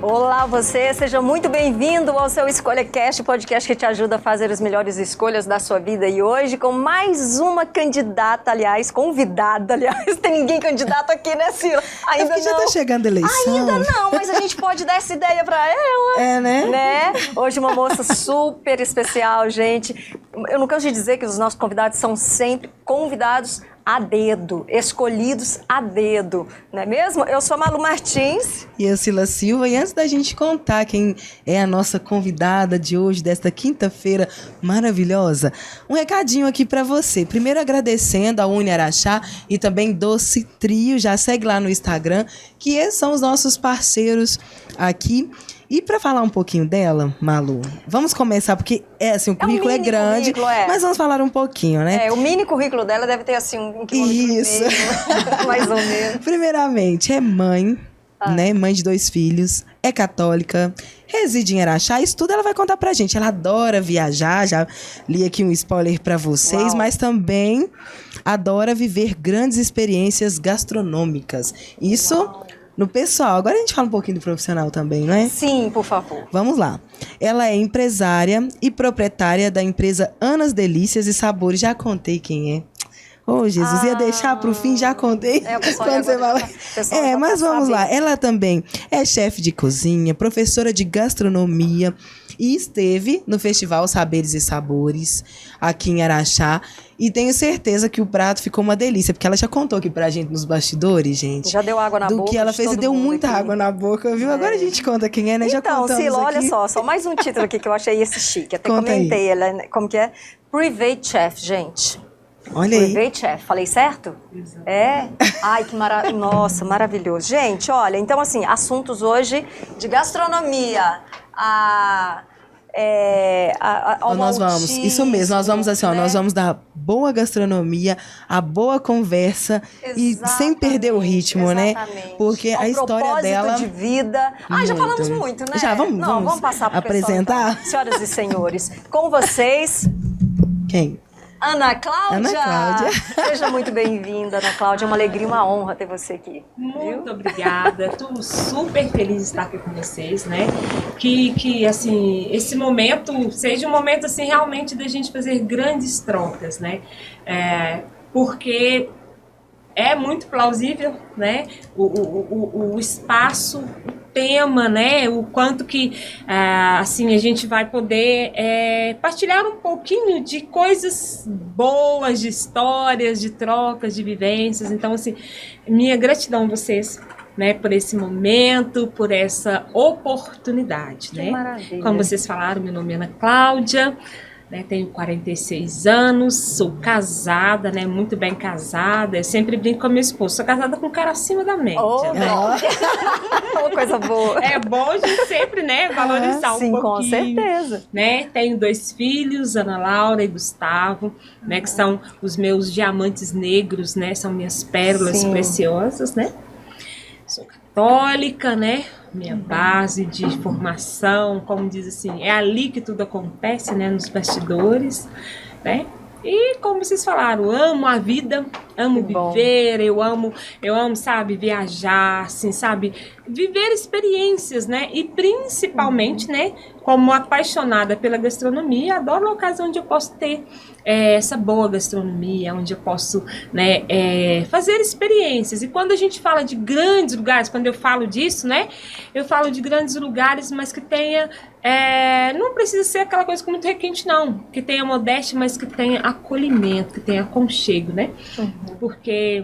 Olá você, seja muito bem-vindo ao seu EscolhaCast, podcast que te ajuda a fazer as melhores escolhas da sua vida. E hoje com mais uma candidata, convidada, tem ninguém candidato aqui, né, Cila? Ainda não. Já tá chegando a eleição. Ainda não, mas a gente pode dar essa ideia pra ela. É, né? Hoje uma moça super especial, gente. Eu não canso de dizer que os nossos convidados são sempre convidados a dedo, escolhidos a dedo, não é mesmo? Eu sou a Malu Martins. E eu, Cila Silva. E antes da gente contar quem é a nossa convidada de hoje, desta quinta-feira maravilhosa, um recadinho aqui para você. Primeiro agradecendo a Uni Araxá e também Doce Trio. Já segue lá no Instagram, que esses são os nossos parceiros aqui. E para falar um pouquinho dela, Malu, vamos começar, porque o currículo é grande, mas vamos falar um pouquinho, né? O mini currículo dela deve ter, assim, um quilômetro Isso. e meio, mais ou menos. Primeiramente, é mãe, né? Mãe de 2 filhos, é católica, reside em Araxá, isso tudo ela vai contar pra gente. Ela adora viajar, já li aqui um spoiler pra vocês, Uau. Mas também adora viver grandes experiências gastronômicas. Isso... Uau. No pessoal. Agora a gente fala um pouquinho do profissional também, não é? Sim, por favor. Vamos lá. Ela é empresária e proprietária da empresa Anas Delícias e Sabores. Já contei quem é. Ô, Jesus, ia deixar pro fim, já contei. Quando você fala. Mas vamos lá. Ela também é chefe de cozinha, professora de gastronomia e esteve no Festival Saberes e Sabores aqui em Araxá. E tenho certeza que o prato ficou uma delícia, porque ela já contou aqui pra gente nos bastidores, gente. Já deu água na boca. Do que ela fez e deu muita aqui. Água na boca, viu? Agora a gente conta quem é, né? Já então, contamos Cila, aqui. olha só mais um título aqui que eu achei esse chique. Até Conta comentei, ela, como que é? Private Chef, gente. Olha aí. Private Chef, falei certo? Exato. É? Ai, que maravilhoso. Nossa, maravilhoso. Gente, olha, então assim, assuntos hoje de gastronomia, nós vamos, isso mesmo, nós vamos assim, né? Nós vamos dar boa gastronomia, a boa conversa e sem perder o ritmo, né? Porque a história dela... de vida. Já falamos muito, né? Já, vamos passar pro apresentar? Pessoal, então. Senhoras e senhores, com vocês... Quem? Ana Cláudia! Ana Cláudia. Seja muito bem-vinda, Ana Cláudia. É uma alegria, uma honra ter você aqui. Muito obrigada. Estou super feliz de estar aqui com vocês, né? Que assim, esse momento seja um momento, assim, realmente da gente fazer grandes trocas, né? Porque é muito plausível, né? O espaço, o tema, né? O quanto que assim a gente vai poder partilhar um pouquinho de coisas boas, de histórias, de trocas, de vivências. Então, assim, minha gratidão a vocês, né? Por esse momento, por essa oportunidade, Que né? maravilha. Como vocês falaram, meu nome é Ana Cláudia. Né, tenho 46 anos, sou casada, né, muito bem casada. Eu sempre brinco com a minha esposa, sou casada com um cara acima da média. Né? Oh, coisa boa. É bom a gente sempre, né, valorizar sim, um pouquinho. Com certeza. Né? Tenho 2 filhos, Ana Laura e Gustavo, né, que são os meus diamantes negros, né, são minhas pérolas preciosas, né. Sou católica, né? Minha base de formação, como diz assim, é ali que tudo acontece, né? Nos bastidores, né? E como vocês falaram, amo a vida, amo viver, eu amo, sabe, viajar, assim, sabe, viver experiências, né? E principalmente, né, como apaixonada pela gastronomia, adoro locais onde eu posso ter essa boa gastronomia, onde eu posso, né, fazer experiências. E quando a gente fala de grandes lugares, quando eu falo disso, né, eu falo de grandes lugares, mas que tenha, não precisa ser aquela coisa com muito requinte, não, que tenha modéstia, mas que tenha acolhimento, que tenha aconchego, né? Porque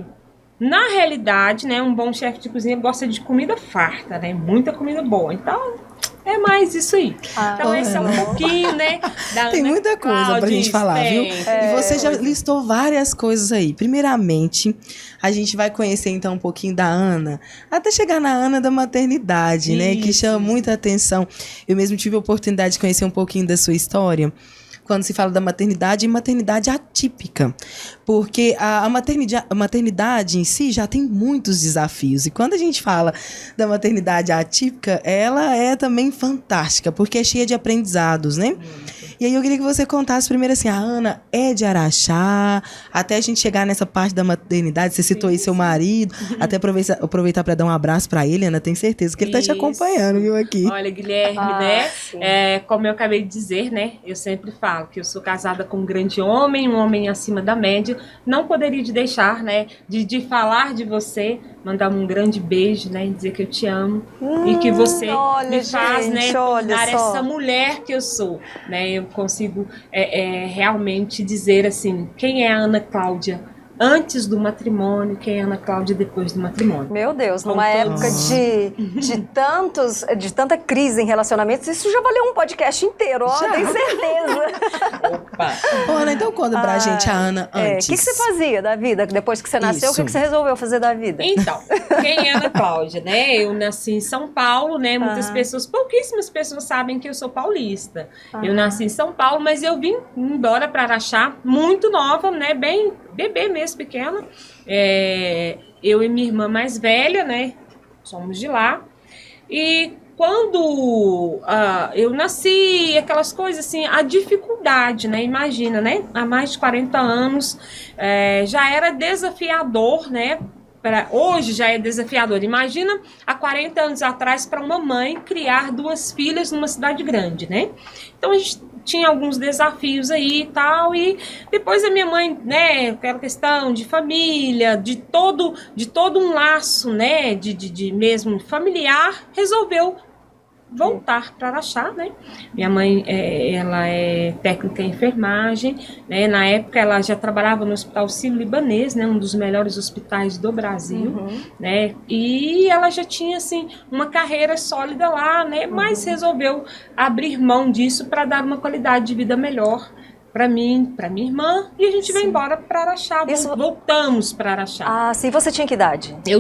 na realidade, né, um bom chefe de cozinha gosta de comida farta, né? Muita comida boa. Então, é mais isso aí. Então, esse é um pouquinho, né? Tem muita coisa pra gente falar, viu? E você já listou várias coisas aí. Primeiramente, a gente vai conhecer então um pouquinho da Ana, até chegar na Ana da maternidade, né? Que chama muita atenção. Eu mesmo tive a oportunidade de conhecer um pouquinho da sua história. Quando se fala da maternidade, e maternidade atípica. Porque a maternidade em si já tem muitos desafios. E quando a gente fala da maternidade atípica, ela é também fantástica, porque é cheia de aprendizados, né? E aí eu queria que você contasse primeiro assim, a Ana é de Araxá, até a gente chegar nessa parte da maternidade, você citou aí seu marido, até aproveitar para dar um abraço para ele, Ana, tenho certeza que ele tá te acompanhando, viu, aqui. Olha, Guilherme, né, como eu acabei de dizer, né, eu sempre falo que eu sou casada com um grande homem, um homem acima da média, não poderia te deixar, né, de falar de você, mandar um grande beijo, né, dizer que eu te amo e que você me faz, né, tornar essa mulher que eu sou, né, eu consigo realmente dizer assim, quem é a Ana Cláudia antes do matrimônio, quem é a Ana Cláudia depois do matrimônio. Meu Deus, numa época de tanta crise em relacionamentos, isso já valeu um podcast inteiro, ó, tenho certeza. Opa! Ana, então conta pra gente a Ana antes. O que você fazia da vida? Depois que você nasceu, o que você resolveu fazer da vida? Então, quem é a Ana Cláudia, né? Eu nasci em São Paulo, né? Pouquíssimas pessoas sabem que eu sou paulista. Eu nasci em São Paulo, mas eu vim embora para Araxá muito nova, né? Bem bebê mesmo, pequena. Eu e minha irmã mais velha, né? Somos de lá. E quando eu nasci, aquelas coisas assim, a dificuldade, né? Imagina, né? Há mais de 40 anos já era desafiador, né? Hoje já é desafiador. Imagina há 40 anos atrás para uma mãe criar 2 filhas numa cidade grande, né? Então a gente tinha alguns desafios aí e tal, e depois a minha mãe, né, aquela questão de família, de todo um laço, né, de mesmo familiar, resolveu voltar para Araxá, né? Minha mãe, ela é técnica em enfermagem, né? Na época ela já trabalhava no Hospital Sírio-Libanês, né? Um dos melhores hospitais do Brasil, né? E ela já tinha, assim, uma carreira sólida lá, né? Mas resolveu abrir mão disso para dar uma qualidade de vida melhor para mim, para minha irmã, e a gente veio embora para Araxá. Voltamos para Araxá. Ah, sim. Você tinha que idade? Eu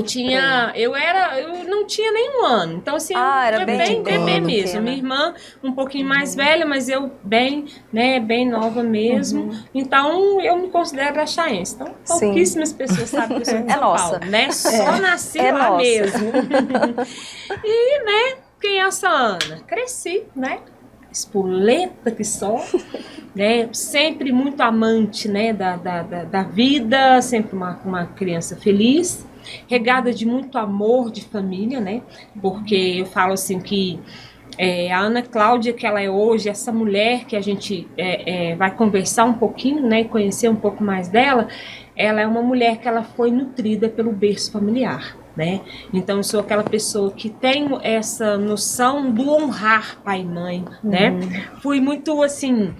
não tinha nem 1 ano. Então, assim, era bem bebê mesmo. Pequena. Minha irmã um pouquinho mais velha, mas eu bem nova mesmo. Então, eu me considero araxaense. Então, pouquíssimas pessoas sabem que eu sou de São Paulo, né? Só nasci lá mesmo. E, né, quem é essa Ana? Cresci, né? Espoleta que só, né? Sempre muito amante, né? da vida, sempre uma criança feliz, regada de muito amor de família, né? Porque eu falo assim que a Ana Cláudia, que ela é hoje, essa mulher que a gente vai conversar um pouquinho, né? E conhecer um pouco mais dela, ela é uma mulher que ela foi nutrida pelo berço familiar. Né? Então eu sou aquela pessoa que tem essa noção do honrar pai e mãe, né? Fui muito assim,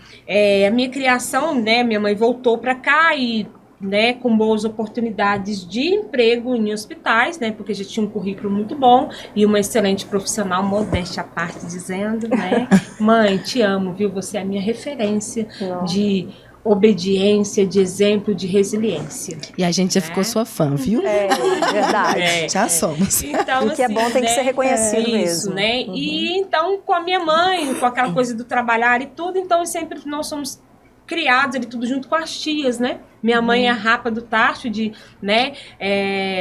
a minha criação, né? Minha mãe voltou para cá e, né, com boas oportunidades de emprego em hospitais, né? Porque já tinha um currículo muito bom e uma excelente profissional, modéstia à parte dizendo, né? Mãe, te amo, viu? Você é a minha referência de obediência, de exemplo, de resiliência. E a gente já ficou sua fã, viu? Verdade. Já somos. Então, o que é bom tem que ser reconhecido mesmo. Né? E então, com a minha mãe, com aquela coisa do trabalhar e tudo, então nós somos criados ali tudo junto com as tias, né? Minha mãe é a rapa do tacho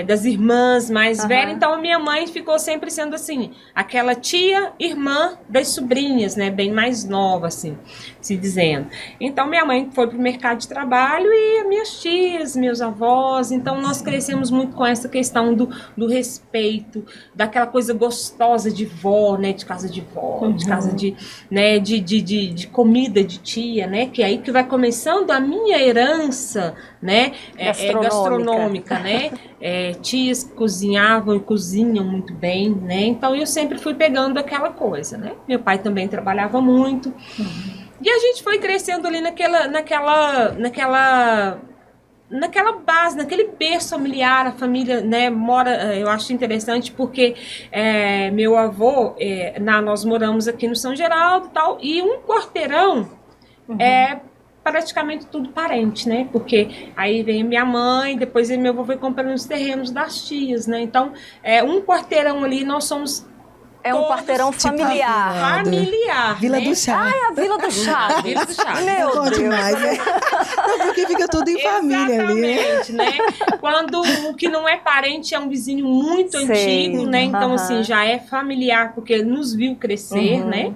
das irmãs mais velhas, então a minha mãe ficou sempre sendo assim, aquela tia, irmã das sobrinhas, né? Bem mais nova, assim, se dizendo. Então minha mãe foi pro mercado de trabalho e as minhas tias, meus avós, então nós crescemos muito com essa questão do respeito, daquela coisa gostosa de vó, né? De casa de vó, de casa de comida de tia, né? Que é aí que vai começando a minha herança, né, gastronômica, né, tias que cozinhavam e cozinham muito bem, né, então eu sempre fui pegando aquela coisa, né, meu pai também trabalhava muito, e a gente foi crescendo ali naquela base, naquele berço familiar, a família, né, mora, eu acho interessante porque meu avô, nós moramos aqui no São Geraldo e tal, e um quarteirão praticamente tudo parente, né? Porque aí vem minha mãe, depois meu avô foi comprando os terrenos das tias, né? Então, um quarteirão ali, nós somos É um quarteirão familiar. Familiar. Vila né? do Chá. É a Vila do Chá. Vila do Chá. Meu Bom Deus. demais, né? Não, porque fica tudo em família ali, né? Exatamente, né? Quando o que não é parente é um vizinho muito Sei. antigo, né? Então, Aham. assim, já é familiar, porque nos viu crescer, né?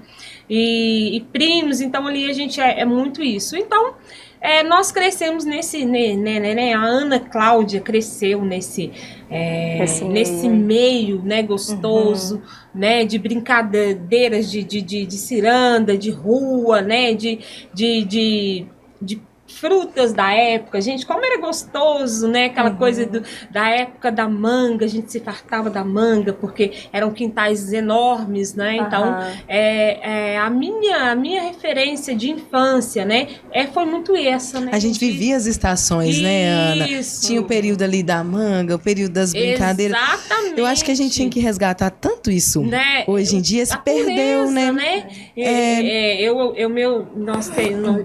E primos, então ali a gente é muito isso. Então, nós crescemos nesse, né? A Ana Cláudia cresceu nesse meio, né? Gostoso, né? De brincadeiras de ciranda, de rua, né? De frutas da época, gente, como era gostoso, né? Aquela coisa da época da manga, a gente se fartava da manga, porque eram quintais enormes, né? Então, a minha referência de infância, né? Foi muito essa, né? A gente vivia as estações, né, Ana? Isso. Tinha o período ali da manga, o período das brincadeiras. Exatamente. Eu acho que a gente tinha que resgatar tanto isso. Né? Hoje em dia se perdeu, pureza, né?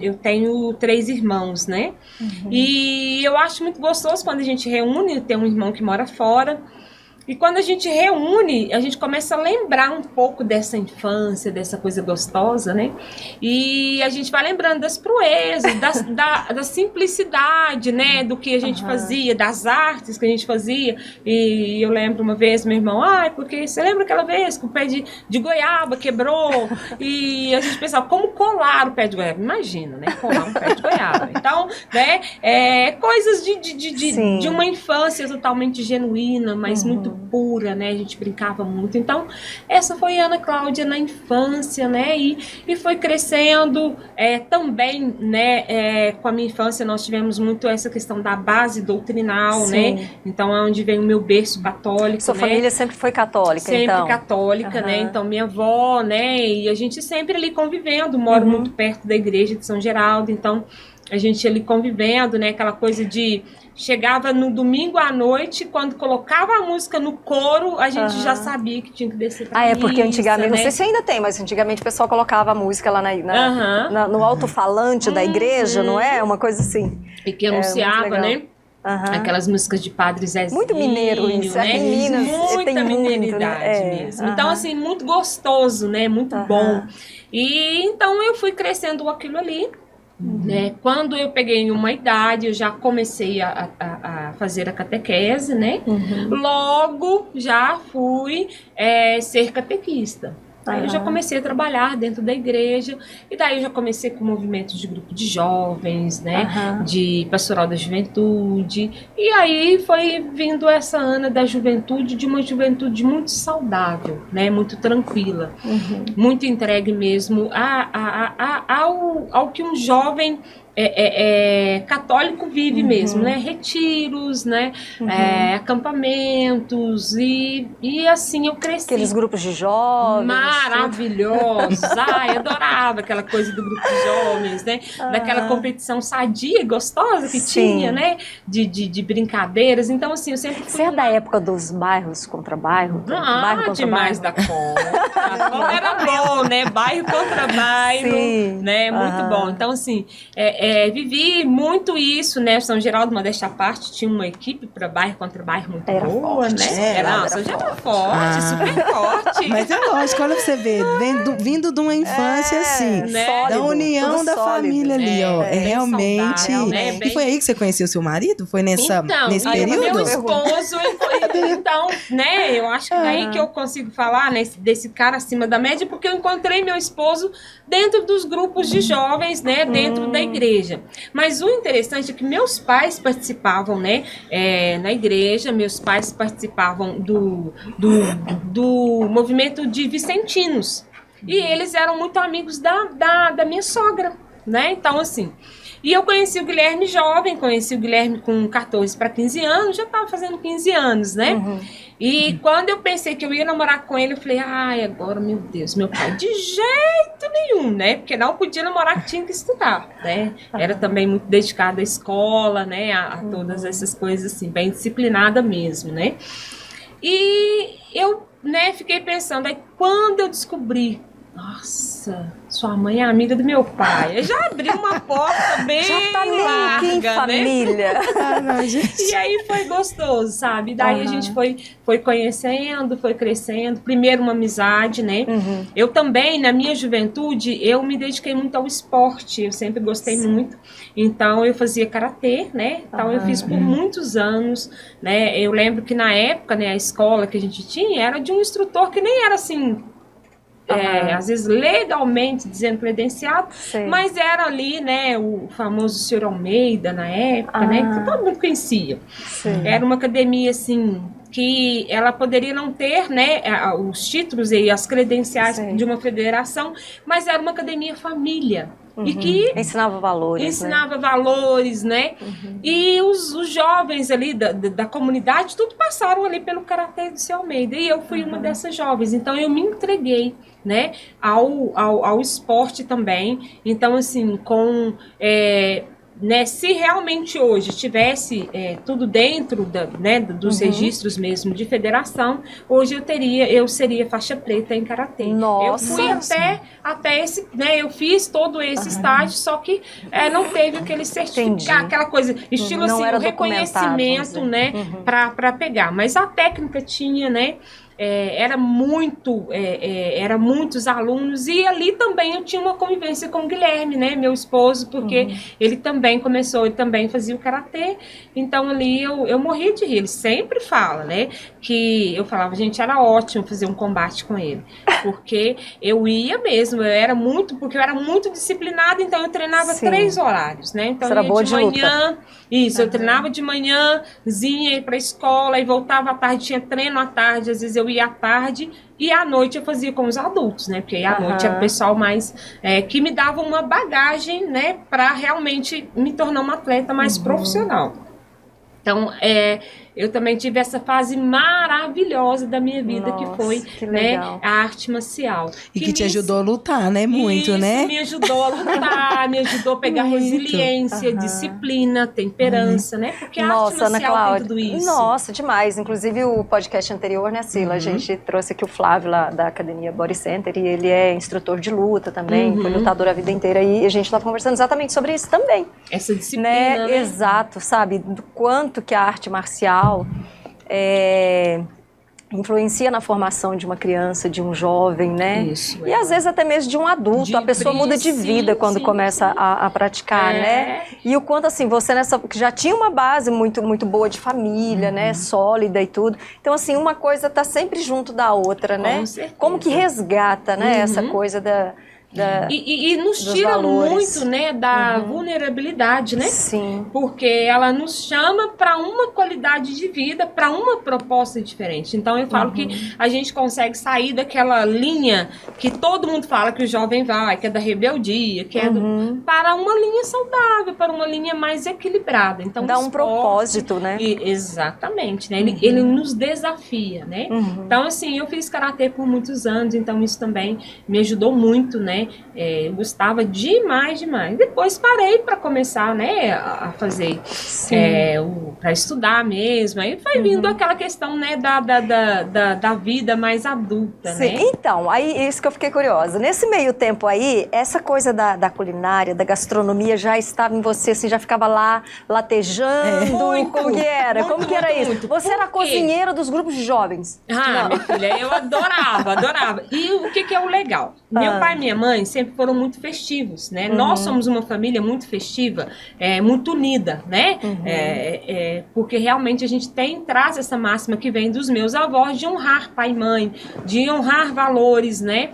Eu tenho 3 irmãos, né? E eu acho muito gostoso quando a gente reúne, tem um irmão que mora fora. E quando a gente reúne, a gente começa a lembrar um pouco dessa infância, dessa coisa gostosa, né? E a gente vai lembrando das proezas, da simplicidade, né? Do que a gente fazia, das artes que a gente fazia. E eu lembro uma vez, meu irmão, porque você lembra aquela vez que o pé de goiaba quebrou? E a gente pensava, como colar o pé de goiaba? Imagina, né? Colar um pé de goiaba. Então, né? Coisas de uma infância totalmente genuína, mas muito pura, né? A gente brincava muito. Então, essa foi a Ana Cláudia na infância, né? E foi crescendo também, né? Com a minha infância, nós tivemos muito essa questão da base doutrinal, né? Então, é onde vem o meu berço católico. Sua família sempre foi católica, sempre então? Católica, né? Então, minha avó, né? E a gente sempre ali convivendo, moro muito perto da igreja de São Geraldo, então a gente ali convivendo, né? Aquela coisa de... Chegava no domingo à noite, quando colocava a música no coro, a gente já sabia que tinha que descer pra missa, porque antigamente, né? não sei se ainda tem, mas antigamente o pessoal colocava a música lá no alto-falante da igreja, não é? Uma coisa assim. E que anunciava, né? Aquelas músicas de Padre Zezinho. Muito mineiro isso, né? Em Minas muita tem mineiridade mesmo. Então, assim, muito gostoso, né? Muito bom. E então eu fui crescendo aquilo ali. Né? Quando eu peguei uma idade, eu já comecei a fazer a catequese, né? Logo já fui ser catequista. Aí eu já comecei a trabalhar dentro da igreja, e daí eu já comecei com movimentos de grupo de jovens, né? De pastoral da juventude. E aí foi vindo essa Ana da juventude, de uma juventude muito saudável, né? Muito tranquila, muito entregue mesmo ao que um jovem católico vive mesmo, né? Retiros, né? Acampamentos e assim eu cresci. Aqueles grupos de jovens. Maravilhosos. Adorava aquela coisa do grupo de jovens, né? Daquela competição sadia e gostosa que tinha, né? De brincadeiras. Então, assim, eu sempre fui... Você é da época dos bairros contra bairro? Bairro contra demais bairro? da conta. Como era bom, né? Bairro contra bairro, né? Muito bom. Então, assim, vivi muito isso, né? São Geraldo, modéstia à parte, tinha uma equipe para bairro contra bairro muito boa, forte, né? São Geraldo forte, super forte. Mas é lógico, olha pra você ver, vindo de uma infância assim, né? da Sólido, união tudo da sólido. família ali, ó. bem Realmente. saudável, né? E foi aí que você conheceu seu marido? Foi nesse período? Meu esposo, então, né? Eu acho que daí que eu consigo falar, né, desse cara acima da média, porque eu encontrei meu esposo dentro dos grupos de jovens, né? Dentro da igreja. Mas o interessante é que meus pais participavam, né? Na igreja, meus pais participavam do movimento de vicentinos. E eles eram muito amigos da minha sogra, né? Então, assim... E eu conheci o Guilherme jovem, conheci o Guilherme com 14 para 15 anos, já estava fazendo 15 anos, né? E quando eu pensei que eu ia namorar com ele, eu falei, agora, meu Deus, meu pai, de jeito nenhum, né? Porque não podia namorar, que tinha que estudar, né? Era também muito dedicada à escola, né? A todas essas coisas, assim, bem disciplinada mesmo, né? E eu, né, fiquei pensando, aí quando eu descobri nossa, sua mãe é amiga do meu pai. Eu já abri uma porta bem já tá larga, em família. Né? Ah, não, gente. E aí foi gostoso, sabe? Daí a gente foi conhecendo, foi crescendo. Primeiro uma amizade, né? Eu também, na minha juventude, eu me dediquei muito ao esporte. Eu sempre gostei muito. Então, eu fazia karatê, né? Então, eu fiz por muitos anos, né? Eu lembro que na época, né, a escola que a gente tinha era de um instrutor que nem era assim... às vezes legalmente dizendo credenciado, mas era ali, né, o famoso senhor Almeida na época, né, que todo mundo conhecia. Era uma academia, assim, que ela poderia não ter, né, os títulos e as credenciais de uma federação, mas era uma academia família. E que ensinava valores, né? E os jovens ali da comunidade, tudo passaram ali pelo karatê do seu Almeida. E eu fui uma dessas jovens. Então, eu me entreguei, né, ao esporte também. Então, assim, né, se realmente hoje tivesse tudo dentro né, dos registros mesmo de federação, hoje eu seria faixa preta em karatê. Nossa. Eu fui até esse, né, eu fiz todo esse estágio, só que não teve aquele certificado, aquela coisa, estilo assim, o reconhecimento, né, para pegar. Mas a técnica tinha, né, era muitos alunos, e ali também eu tinha uma convivência com o Guilherme, né, meu esposo, porque ele também fazia o karatê, então ali eu morri de rir. Ele sempre fala, né, que eu falava, gente, era ótimo fazer um combate com ele, porque eu ia mesmo, porque eu era muito disciplinada, então eu treinava 3 horários, né, então eu ia de manhã, eu treinava de manhãzinha, ia pra escola, e voltava à tarde, tinha treino à tarde, às vezes eu ia à tarde, e à noite eu fazia com os adultos, né? Porque à noite era o pessoal mais... que me dava uma bagagem, né? Para realmente me tornar uma atleta mais profissional. Então, eu também tive essa fase maravilhosa da minha vida, que foi, né, a arte marcial. E que te ajudou a lutar, né? Muito, né? Me ajudou a lutar, me ajudou a pegar resiliência, disciplina, temperança, né? Porque a arte marcial tem tudo isso. Nossa, demais. Inclusive, o podcast anterior, né, Sila? A gente trouxe aqui o Flávio, lá da Academia Body Center, e ele é instrutor de luta também, foi lutador a vida inteira, e a gente estava conversando exatamente sobre isso também. Essa disciplina, né? Exato, sabe? Do quanto que a arte marcial influencia na formação de uma criança, de um jovem, né? Isso, e às vezes até mesmo de um adulto. A pessoa muda de vida quando começa a praticar, né? E o quanto, assim, você que já tinha uma base muito, muito boa de família, né? Sólida e tudo. Então, assim, uma coisa tá sempre junto da outra, né? Como que resgata, né? Essa coisa e nos tira valores. muito, né, da vulnerabilidade, né? Sim. Porque ela nos chama para uma qualidade de vida, para uma proposta diferente. Então eu falo que a gente consegue sair daquela linha que todo mundo fala que o jovem vai, que é da rebeldia, que é para uma linha saudável, para uma linha mais equilibrada. Então dá um propósito, né? Exatamente, né? Ele nos desafia, né? Então, assim, eu fiz karatê por muitos anos, então isso também me ajudou muito, né? Eu gostava demais. Depois parei para começar, né, a fazer para estudar mesmo. Aí foi vindo aquela questão, né, da vida mais adulta, né? Então, aí isso que eu fiquei curiosa. Nesse meio tempo aí, essa coisa da culinária, da gastronomia já estava em você, assim, já ficava lá latejando? Como que era? Como que era isso? Você era cozinheira dos grupos de jovens? Minha filha, eu adorava. E o que é o legal? Meu pai e minha mãe sempre foram muito festivos, né? Nós somos uma família muito festiva, muito unida, né? Porque realmente a gente traz essa máxima que vem dos meus avós de honrar pai e mãe, de honrar valores, né?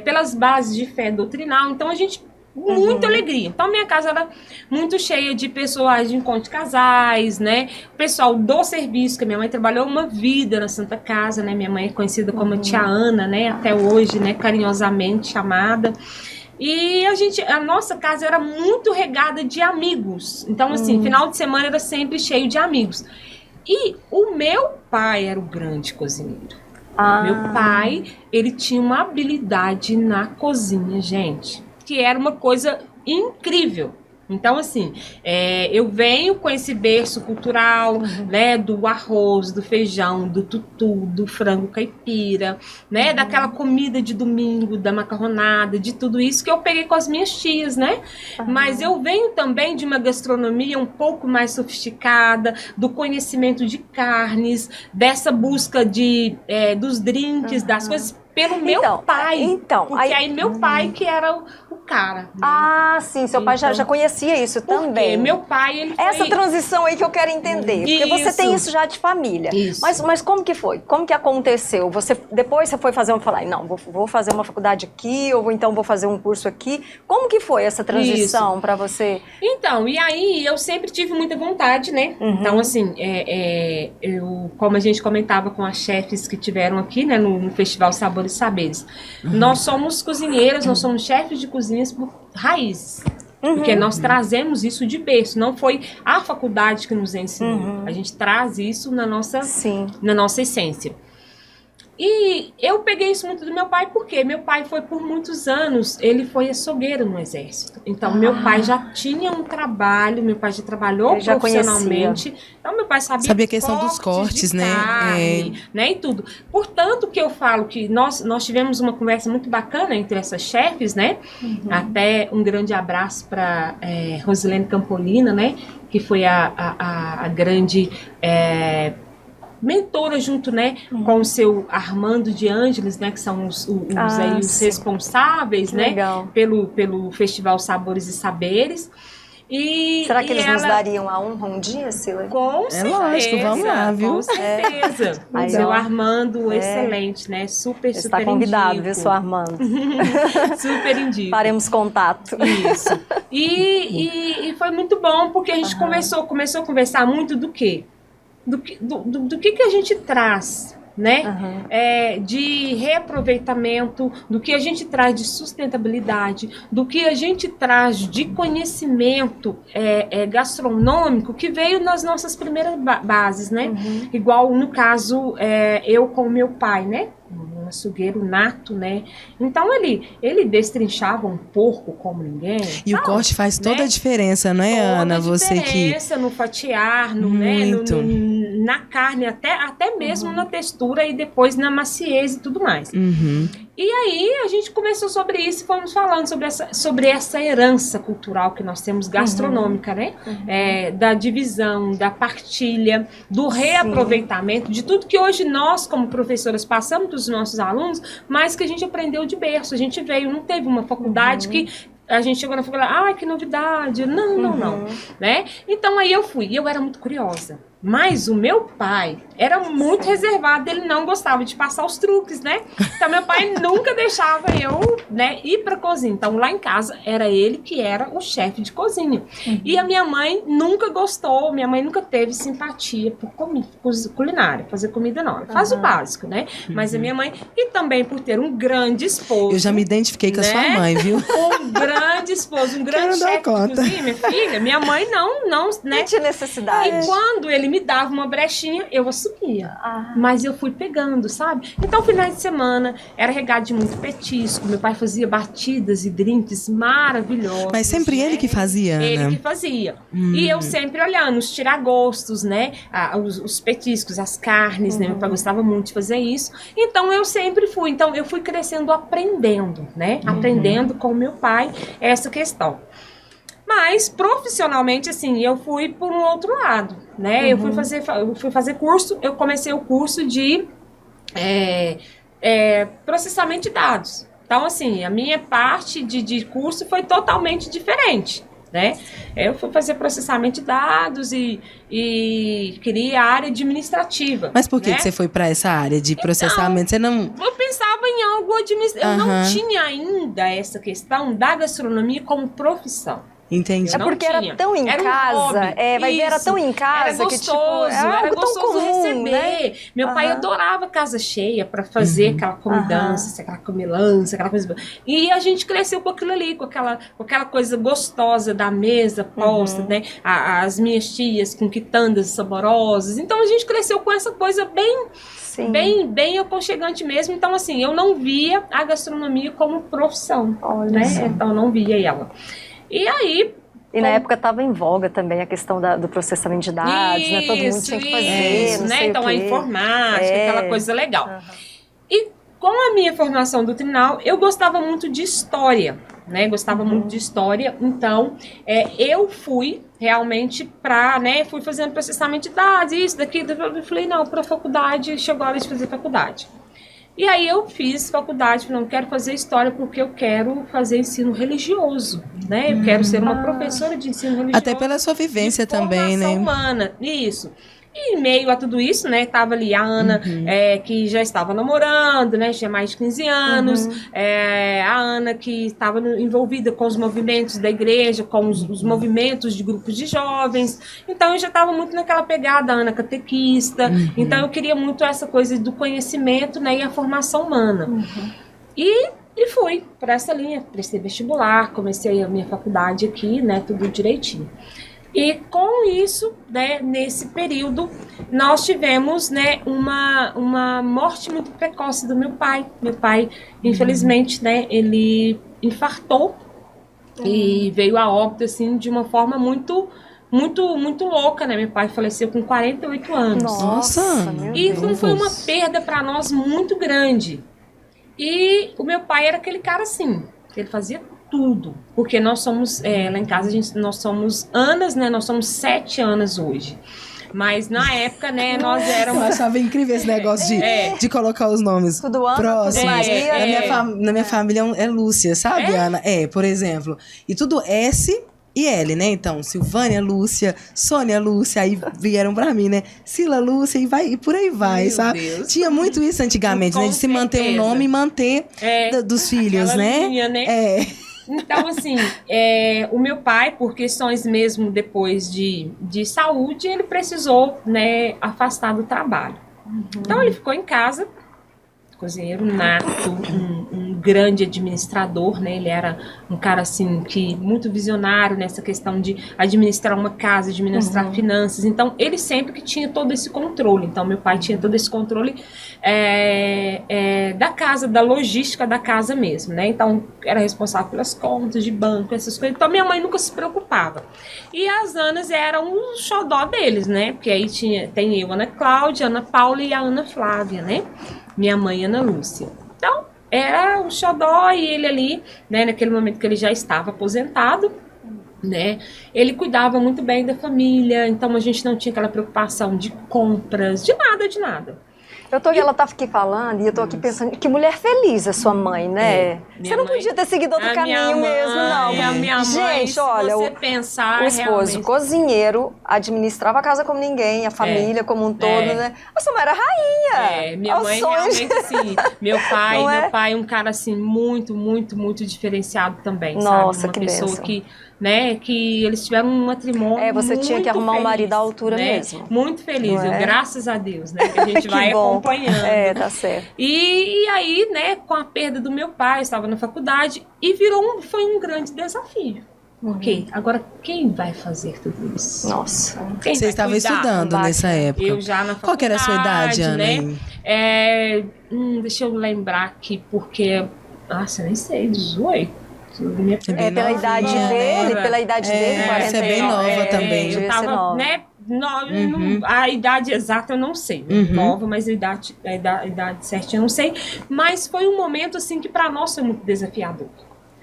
Pelas bases de fé doutrinal. Então a gente muita alegria. Então, minha casa era muito cheia de pessoas de encontro de casais, né? O pessoal do serviço, que minha mãe trabalhou uma vida na Santa Casa, né? Minha mãe é conhecida como Tia Ana, né? Até hoje, né? Carinhosamente chamada. E a nossa casa era muito regada de amigos. Então, assim, final de semana era sempre cheio de amigos. E o meu pai era o grande cozinheiro. Meu pai, ele tinha uma habilidade na cozinha, gente, que era uma coisa incrível. Então, assim, eu venho com esse berço cultural, né, do arroz, do feijão, do tutu, do frango caipira, né, daquela comida de domingo, da macarronada, de tudo isso que eu peguei com as minhas tias, né? Mas eu venho também de uma gastronomia um pouco mais sofisticada, do conhecimento de carnes, dessa busca dos drinks, das coisas pelo meu pai. Porque aí meu pai que era o cara. Né? Ah, sim, seu pai já conhecia isso também. Meu pai, ele foi... Essa transição aí que eu quero entender. Porque você tem isso já de família. Isso. Mas como que foi? Como que aconteceu? Depois você foi fazer não, vou fazer uma faculdade aqui, ou então vou fazer um curso aqui. Como que foi essa transição para você? Então, e aí eu sempre tive muita vontade, né? Então, assim, como a gente comentava com as chefes que tiveram aqui, né, no Festival Sabores e Saberes, nós somos cozinheiras, nós somos chefes de cozinhas por raízes. Porque nós trazemos isso de berço, não foi a faculdade que nos ensinou. A gente traz isso na nossa essência. E eu peguei isso muito do meu pai, porque meu pai foi por muitos anos, ele foi açougueiro no exército. Então, meu pai já tinha um trabalho, meu pai já trabalhou profissionalmente. Então, meu pai sabia a questão dos cortes, né? Carne, né? E tudo. Portanto, que eu falo que nós tivemos uma conversa muito bacana entre essas chefes, né? Até um grande abraço para Rosilene Campolina, né? Que foi a grande... mentora junto, né, com o seu Armando de Ângeles, né, que são os responsáveis, né, pelo Festival Sabores e Saberes. Será que eles nos dariam a honra um dia, Sila? Com certeza. Lógico, vamos lá, viu? Com certeza. O seu Armando, excelente, né? Super está convidado, viu, seu Armando? Super indico. Faremos contato. Isso. E foi muito bom, porque a gente começou a conversar muito do quê? Do que a gente traz, né? De reaproveitamento, do que a gente traz de sustentabilidade, do que a gente traz de conhecimento gastronômico que veio nas nossas primeiras bases, né? Igual no caso, eu com o meu pai, né? Um açougueiro nato, né? Então ele destrinchava um porco como ninguém. E o corte faz toda a diferença, não é, Ana? Você que... Toda a diferença no fatiar, na carne, até mesmo na textura e depois na maciez e tudo mais. E aí a gente conversou sobre isso e fomos falando sobre essa herança cultural que nós temos gastronômica, né? Da divisão, da partilha, do reaproveitamento, de tudo que hoje nós, como professoras, passamos para os nossos alunos, mas que a gente aprendeu de berço. A gente não teve uma faculdade que a gente chegou na faculdade, que novidade. Não. Né? Então aí eu fui, e eu era muito curiosa. Mas o meu pai era muito reservado, ele não gostava de passar os truques, né? Então meu pai nunca deixava eu, né, ir pra cozinha. Então lá em casa era ele que era o chefe de cozinha. E a minha mãe nunca gostou, minha mãe nunca teve simpatia por culinária, fazer comida não. Ela faz o básico, né? Mas a minha mãe, e também por ter um grande esposo. Eu já me identifiquei com a sua mãe, viu? Um grande esposo, um grande chefe de cozinha, minha filha. Minha mãe não, né? Não tinha necessidade. E quando ele me dava uma brechinha, eu assumia. Mas eu fui pegando, sabe? Então, finais de semana, era regado de muito petisco. Meu pai fazia batidas e drinks maravilhosos. Mas sempre né? ele que fazia, Ana? Ele que fazia. E eu sempre olhando os tiragostos, né? Os petiscos, as carnes, né? Meu pai gostava muito de fazer isso. Então, eu sempre fui. Então, eu fui crescendo aprendendo, né? Aprendendo com o meu pai essa questão. Mas, profissionalmente, assim, eu fui por um outro lado, né? Eu fui fazer curso, eu comecei o curso de processamento de dados. Então, assim, a minha parte de curso foi totalmente diferente, né? Eu fui fazer processamento de dados e queria a área administrativa. Mas por que você foi para essa área de processamento? Você não... Eu pensava em algo administrativo. Eu não tinha ainda essa questão da gastronomia como profissão. Entendi. Porque era tão em casa. Era tão em casa que, tipo, era gostoso comum, receber. Né? Meu pai adorava casa cheia para fazer aquela comidança, aquela comilança, aquela coisa. E a gente cresceu com aquilo ali, com aquela coisa gostosa da mesa posta, né? As minhas tias com quitandas saborosas. Então a gente cresceu com essa coisa bem aconchegante mesmo. Então, assim, eu não via a gastronomia como profissão, né? Então, eu não via ela. E aí, E na época estava em voga também a questão do processamento de dados, né? Todo mundo tinha que fazer, não né? sei Então, o quê. a informática, aquela coisa legal. E com a minha formação doutrinal, eu gostava muito de história, né? Gostava muito de história. Então, eu fui realmente fui fazendo processamento de dados, isso, daquilo. Eu falei, não, para a faculdade, chegou a hora de fazer faculdade. E aí eu fiz faculdade, não quero fazer história porque eu quero fazer ensino religioso, né? Eu quero ser uma professora de ensino religioso. Até pela sua vivência também, né? Humana, isso. E em meio a tudo isso, né, tava ali a Ana, que já estava namorando, né, tinha mais de 15 anos, a Ana que estava envolvida com os movimentos da igreja, com os movimentos de grupos de jovens, então eu já estava muito naquela pegada, a Ana catequista, então eu queria muito essa coisa do conhecimento, né, e a formação humana. E fui para essa linha, prestei vestibular, comecei a minha faculdade aqui, né, tudo direitinho. E com isso, né, nesse período, nós tivemos, né, uma morte muito precoce do meu pai. Meu pai, infelizmente, né, ele infartou e veio a óbito, assim, de uma forma muito louca, né? Meu pai faleceu com 48 anos. Nossa, e foi uma perda para nós muito grande. E o meu pai era aquele cara assim, que ele fazia tudo, porque nós somos, lá em casa nós somos Anas, né, nós somos 7 Anas hoje, mas na época, né, nós éramos... Eu achava incrível esse negócio de colocar os nomes tudo Ana, próximos. tudo Maria. Na minha família é Lúcia, sabe, Ana? Por exemplo, e tudo S e L, né? Então, Silvânia, Lúcia, Sônia, Lúcia, aí vieram pra mim, né? Sila, Lúcia, e por aí vai, Meu sabe? Deus. Tinha muito isso antigamente, né? De se manter o nome e manter dos filhos, né? Linha, né? Então, assim, o meu pai, por questões mesmo depois de saúde, ele precisou, né, afastar do trabalho. Então, ele ficou em casa, cozinheiro nato, um grande administrador, né? Ele era um cara, assim, muito visionário nessa questão de administrar uma casa, administrar finanças. Então, ele sempre que tinha todo esse controle. Então, meu pai tinha todo esse controle da casa, da logística da casa mesmo, né? Então, era responsável pelas contas de banco, essas coisas. Então, minha mãe nunca se preocupava. E as Anas eram o xodó deles, né? Porque aí tem eu, Ana Cláudia, Ana Paula e a Ana Flávia, né? Minha mãe, Ana Lúcia. Então, era o xodó e ele ali, né, naquele momento que ele já estava aposentado, né, ele cuidava muito bem da família, então a gente não tinha aquela preocupação de compras, de nada. Ela tá aqui falando e eu tô aqui pensando, que mulher feliz a sua mãe, né? Você não podia ter seguido outro caminho mesmo, não. Minha mãe, gente, olha, você pensar, o esposo, realmente... cozinheiro, administrava a casa como ninguém, a família como um todo, né? A sua mãe era rainha. Minha mãe realmente, assim, meu pai, um cara, assim, muito, muito, muito diferenciado também, Nossa, sabe? Uma que pessoa bênção. Que eles tiveram um matrimônio você muito tinha que arrumar feliz, um marido à altura né? mesmo. Muito feliz, graças a Deus, né? Que a gente vai bom. acompanhando. Tá certo. E aí, né, com a perda do meu pai, eu estava na faculdade e foi um grande desafio. Ok, agora quem vai fazer tudo isso? Nossa. Você estava estudando nessa época. Eu já na faculdade. Qual que era a sua idade, Ana? Né? Deixa eu lembrar aqui, porque... Nossa, eu nem sei, 18. Pela idade dele, Você é bem nova também. Eu tava, né? A idade exata eu não sei, nova, mas a idade certinha eu não sei. Mas foi um momento assim que para nós foi muito desafiador,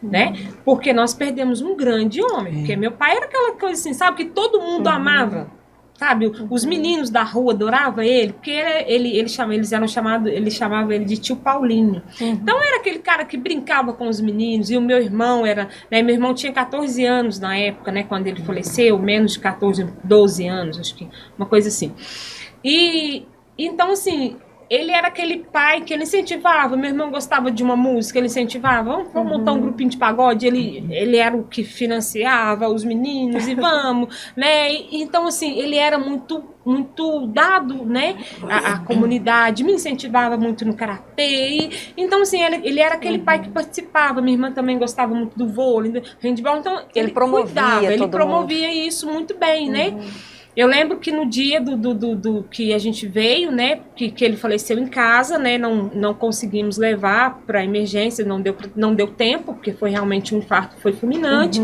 né? Porque nós perdemos um grande homem. Porque meu pai era aquela coisa assim, sabe, que todo mundo amava. Sabe, os meninos da rua adoravam ele, porque ele chamava ele de tio Paulinho. Então era aquele cara que brincava com os meninos, e o meu irmão era, né, meu irmão tinha 14 anos na época, né, quando ele faleceu, menos de 14, 12 anos, acho que, uma coisa assim. E então, assim, ele era aquele pai que ele incentivava. Meu irmão gostava de uma música, ele incentivava, vamos montar um grupinho de pagode. Ele era o que financiava os meninos, e vamos, né? Então, assim, ele era muito, muito dado, né, à comunidade, me incentivava muito no karatê. Então, assim, ele era aquele pai que participava. Minha irmã também gostava muito do vôlei, do handball. Então, ele promovia isso muito bem, né? Eu lembro que no dia do que a gente veio, né, que ele faleceu em casa, né, não conseguimos levar para emergência, não deu tempo, porque foi realmente um infarto, foi fulminante.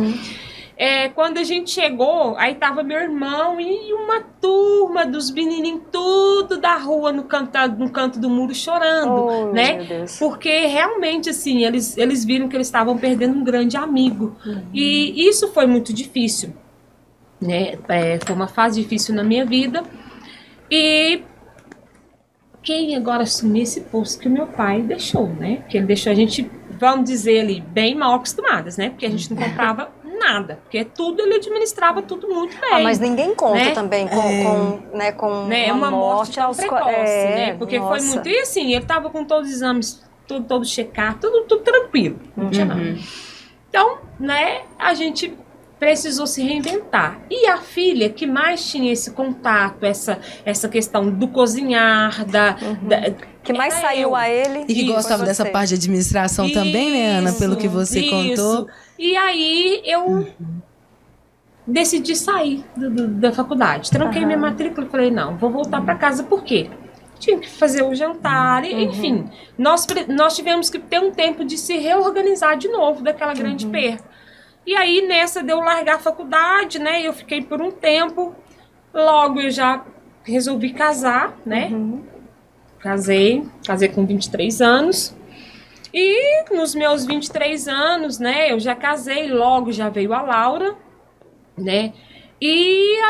quando a gente chegou, aí tava meu irmão e uma turma dos menininhos tudo da rua no canto do muro chorando, né? Meu Deus. Porque realmente, assim, eles viram que eles estavam perdendo um grande amigo. E isso foi muito difícil, né? Foi uma fase difícil na minha vida. E quem agora assumir esse posto que o meu pai deixou, né? Porque ele deixou a gente, vamos dizer ali, bem mal acostumadas, né? Porque a gente não comprava nada, porque tudo ele administrava tudo muito bem. Mas ninguém conta, né? também com uma morte aos precoce, né? Porque foi muito... E assim, ele tava com todos os exames, todo checar, tudo tranquilo, não tinha nada. Então, né, a gente precisou se reinventar. E a filha que mais tinha esse contato, essa questão do cozinhar, que mais saiu a ele. E que gostava dessa parte de administração também, né, Ana? Pelo que você contou. E aí eu decidi sair da faculdade. Tranquei minha matrícula e falei, não, vou voltar para casa. Por quê? Tinha que fazer o jantar, enfim. Nós tivemos que ter um tempo de se reorganizar de novo daquela grande perda. E aí, nessa de eu largar a faculdade, né, eu fiquei por um tempo, logo eu já resolvi casar, né, casei com 23 anos, e nos meus 23 anos, né, eu já casei, logo já veio a Laura, né, e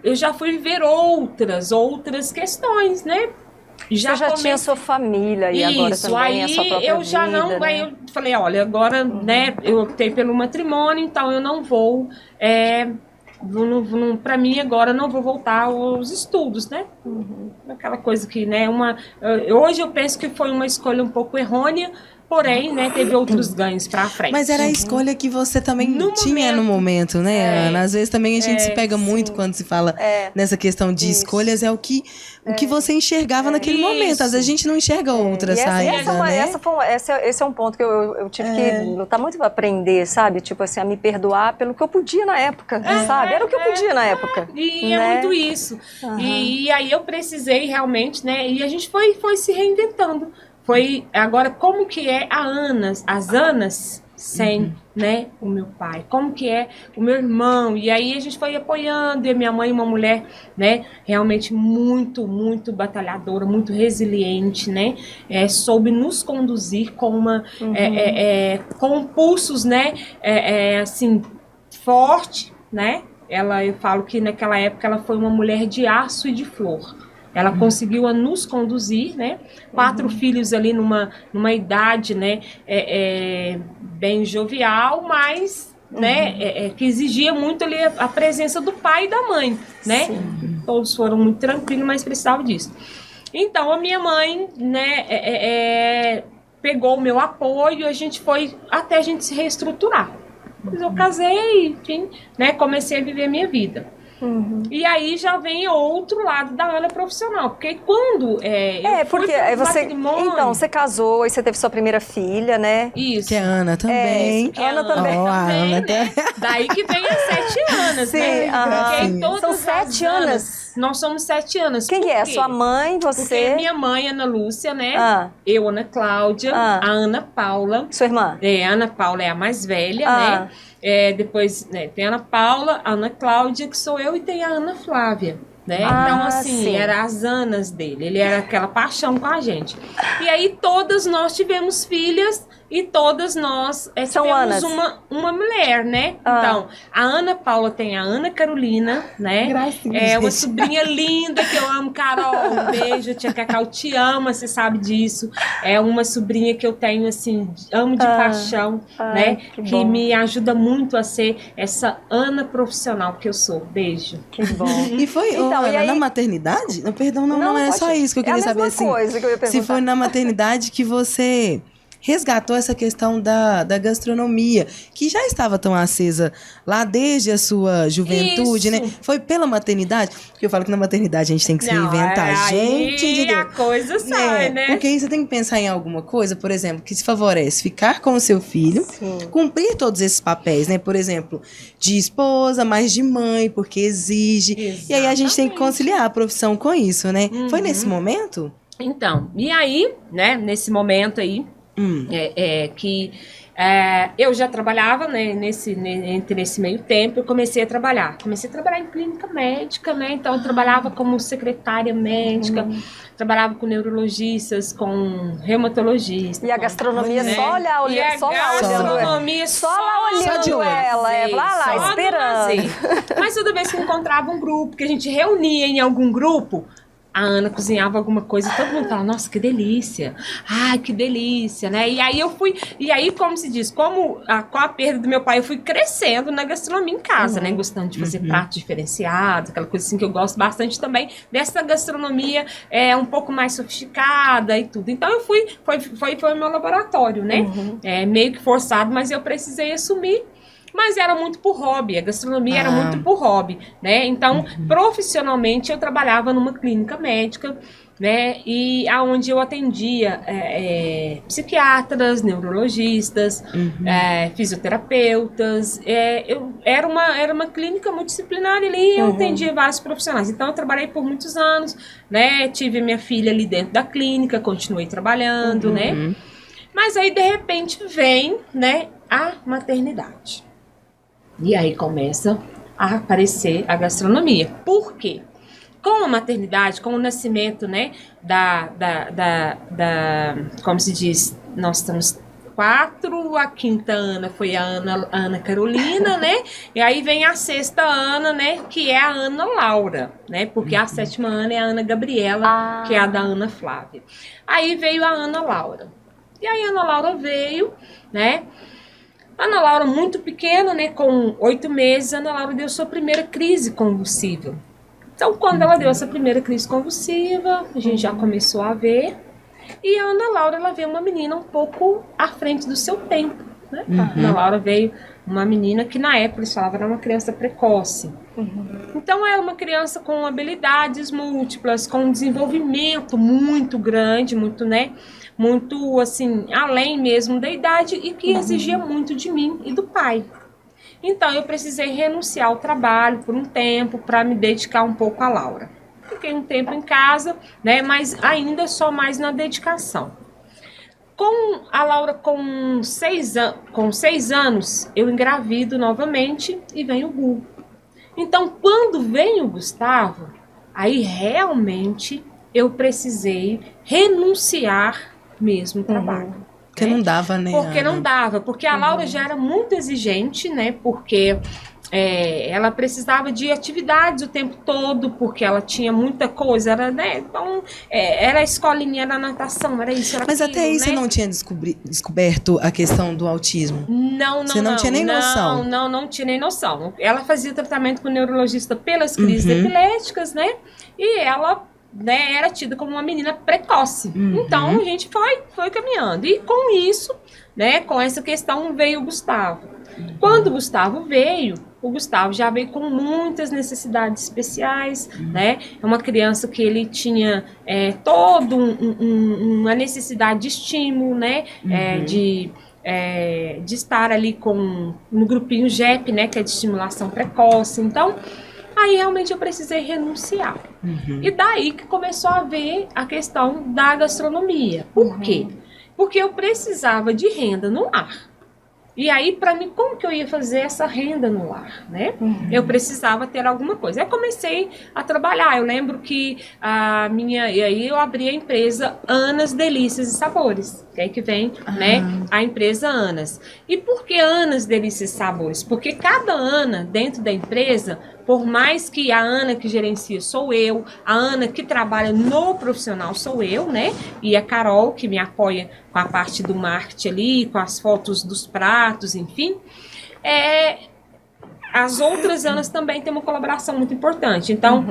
eu já fui viver outras questões, né. Você já tinha sua família e agora também a sua própria eu já vida, não, né? Aí eu falei, olha, agora, né, eu optei pelo matrimônio, então eu não vou, para mim agora não vou voltar aos estudos, né? Aquela coisa que, né, hoje eu penso que foi uma escolha um pouco errônea, porém, né, teve outros ganhos pra frente. Mas era a escolha que você também tinha no momento, né, Ana? Às vezes também a gente se pega muito quando se fala nessa questão de escolhas, é o que você enxergava naquele momento. Às vezes a gente não enxerga outra saída, né? Esse é um ponto que eu tive que lutar muito pra aprender, sabe? Tipo assim, a me perdoar pelo que eu podia na época, sabe? Era o que eu podia na época. E né? é muito isso. E aí eu precisei realmente, né, e a gente foi se reinventando. Agora, como que é as Anas sem, né, o meu pai? Como que é o meu irmão? E aí a gente foi apoiando, e a minha mãe, uma mulher, né, realmente muito, muito batalhadora, muito resiliente, né, soube nos conduzir com com pulsos, né, assim, forte, né? Eu falo que naquela época ela foi uma mulher de aço e de flor. Ela conseguiu nos conduzir, né? 4 filhos ali numa idade, né? Bem jovial, mas, né? Que exigia muito ali a presença do pai e da mãe, né? Todos foram muito tranquilos, mas precisavam disso. Então, a minha mãe, né? Pegou o meu apoio, a gente foi até a gente se reestruturar. Depois eu casei, enfim, né? Comecei a viver a minha vida. E aí já vem outro lado da Ana profissional, porque quando você casou, aí você teve sua primeira filha, né? Isso. Que é a Ana também. Ana também. Ana né? Daí que vem as 7 anos, né? São 7 anos. Nós somos 7 anos. Quem é? Sua mãe, você? Porque minha mãe, Ana Lúcia, né? Eu, Ana Cláudia, a Ana Paula. Sua irmã? A Ana Paula é a mais velha, né? Depois, né, tem a Ana Paula, a Ana Cláudia, que sou eu, e tem a Ana Flávia, né? Então, assim, eram as Anas dele. Ele era aquela paixão com a gente. E aí, todas nós tivemos filhas e todas nós tivemos uma mulher, né? Então, a Ana Paula tem a Ana Carolina, né? Gracinha, uma sobrinha linda que eu amo, Carol. Um beijo, tia Cacau, te ama, você sabe disso. É uma sobrinha que eu tenho, assim, amo de paixão, né? Que me ajuda muito a ser essa Ana profissional que eu sou. Beijo. Que bom. E foi, então, Ana, na maternidade? Não, perdão, não é só isso que eu queria saber, assim. Coisa que eu ia perguntar. Se foi na maternidade que você resgatou essa questão da gastronomia, que já estava tão acesa lá desde a sua juventude, né? Foi pela maternidade? Porque eu falo que na maternidade a gente tem que se reinventar. Gente, a coisa sai, né? Porque aí você tem que pensar em alguma coisa, por exemplo, que se favorece ficar com o seu filho, cumprir todos esses papéis, né? Por exemplo, de esposa, mas de mãe, porque exige. Exatamente. E aí a gente tem que conciliar a profissão com isso, né? Foi nesse momento? Então, e aí, né, nesse momento aí, que Eu já trabalhava, né, nesse meio tempo, eu comecei a trabalhar. Comecei a trabalhar em clínica médica, né? Então, eu trabalhava como secretária médica, trabalhava com neurologistas, com reumatologistas. E a gastronomia, né? só lá olhando, só lá olhando ela, lá esperando. Mas toda vez que encontrava um grupo, que a gente reunia em algum grupo, a Ana cozinhava alguma coisa e todo mundo falava, nossa, que delícia. Ai, que delícia, né? E aí, como se diz, com a perda do meu pai, eu fui crescendo na gastronomia em casa, né? Gostando de fazer pratos diferenciados, aquela coisa assim que eu gosto bastante também, dessa gastronomia um pouco mais sofisticada e tudo. Então, eu foi o meu laboratório, né? Meio que forçado, mas eu precisei assumir. Mas era muito por hobby, a gastronomia era muito por hobby, né? Então, profissionalmente, eu trabalhava numa clínica médica, né? E aonde eu atendia psiquiatras, neurologistas, fisioterapeutas. Era uma clínica multidisciplinar ali, eu atendia vários profissionais. Então, eu trabalhei por muitos anos, né? Tive minha filha ali dentro da clínica, continuei trabalhando, né? Mas aí, de repente, vem, né, a maternidade. E aí começa a aparecer a gastronomia. Por quê? Com a maternidade, com o nascimento, né, como se diz, nós estamos 4, a 5ª Ana foi a Ana Carolina, né, e aí vem a 6ª Ana, né, que é a Ana Laura, né, porque a 7ª Ana é a Ana Gabriela, que é a da Ana Flávia. Aí veio a Ana Laura. E aí a Ana Laura veio, né, Ana Laura muito pequena, né, com 8 meses, Ana Laura deu sua primeira crise convulsiva. Então, quando ela deu essa primeira crise convulsiva, a gente já começou a ver. E a Ana Laura, ela veio uma menina um pouco à frente do seu tempo, né? A Ana Laura veio uma menina que na época eles falavam era uma criança precoce. Então, é uma criança com habilidades múltiplas, com um desenvolvimento muito grande, muito, né? Muito, assim, além mesmo da idade e que exigia muito de mim e do pai. Então, eu precisei renunciar ao trabalho por um tempo para me dedicar um pouco à Laura. Fiquei um tempo em casa, né, mas ainda só mais na dedicação. Com a Laura com 6 anos, eu engravido novamente e vem o Gu. Então, quando vem o Gustavo, aí realmente eu precisei renunciar mesmo o trabalho. Porque não dava, né? Porque não dava, porque a Laura já era muito exigente, né? Porque ela precisava de atividades o tempo todo, porque ela tinha muita coisa, era, né? Então, era a escolinha, era a natação, era isso, era Mas aquilo, até aí né? você não tinha descoberto a questão do autismo? Não. Você não tinha nem noção? Não tinha nem noção. Ela fazia tratamento com o neurologista pelas crises epiléticas, né? E ela, né, era tida como uma menina precoce. Então, a gente foi caminhando. E com isso, né, com essa questão, veio o Gustavo. Quando o Gustavo veio, o Gustavo já veio com muitas necessidades especiais, né? É uma criança que ele tinha toda uma necessidade de estímulo, né? De estar ali no grupinho GEP, né? Que é de estimulação precoce. Então, aí realmente eu precisei renunciar. E daí que começou a ver a questão da gastronomia. Por quê? Porque eu precisava de renda no lar. E aí, para mim, como que eu ia fazer essa renda no lar, né? Eu precisava ter alguma coisa. Aí comecei a trabalhar. Eu lembro que e aí eu abri a empresa Anas Delícias e Sabores. Que é aí que vem, né, a empresa Anas. E por que Anas Delícias e Sabores? Porque cada Ana dentro da empresa, por mais que a Ana que gerencia sou eu, a Ana que trabalha no profissional sou eu, né? E a Carol que me apoia com a parte do marketing ali, com as fotos dos pratos, enfim. As outras Anas também têm uma colaboração muito importante. Então,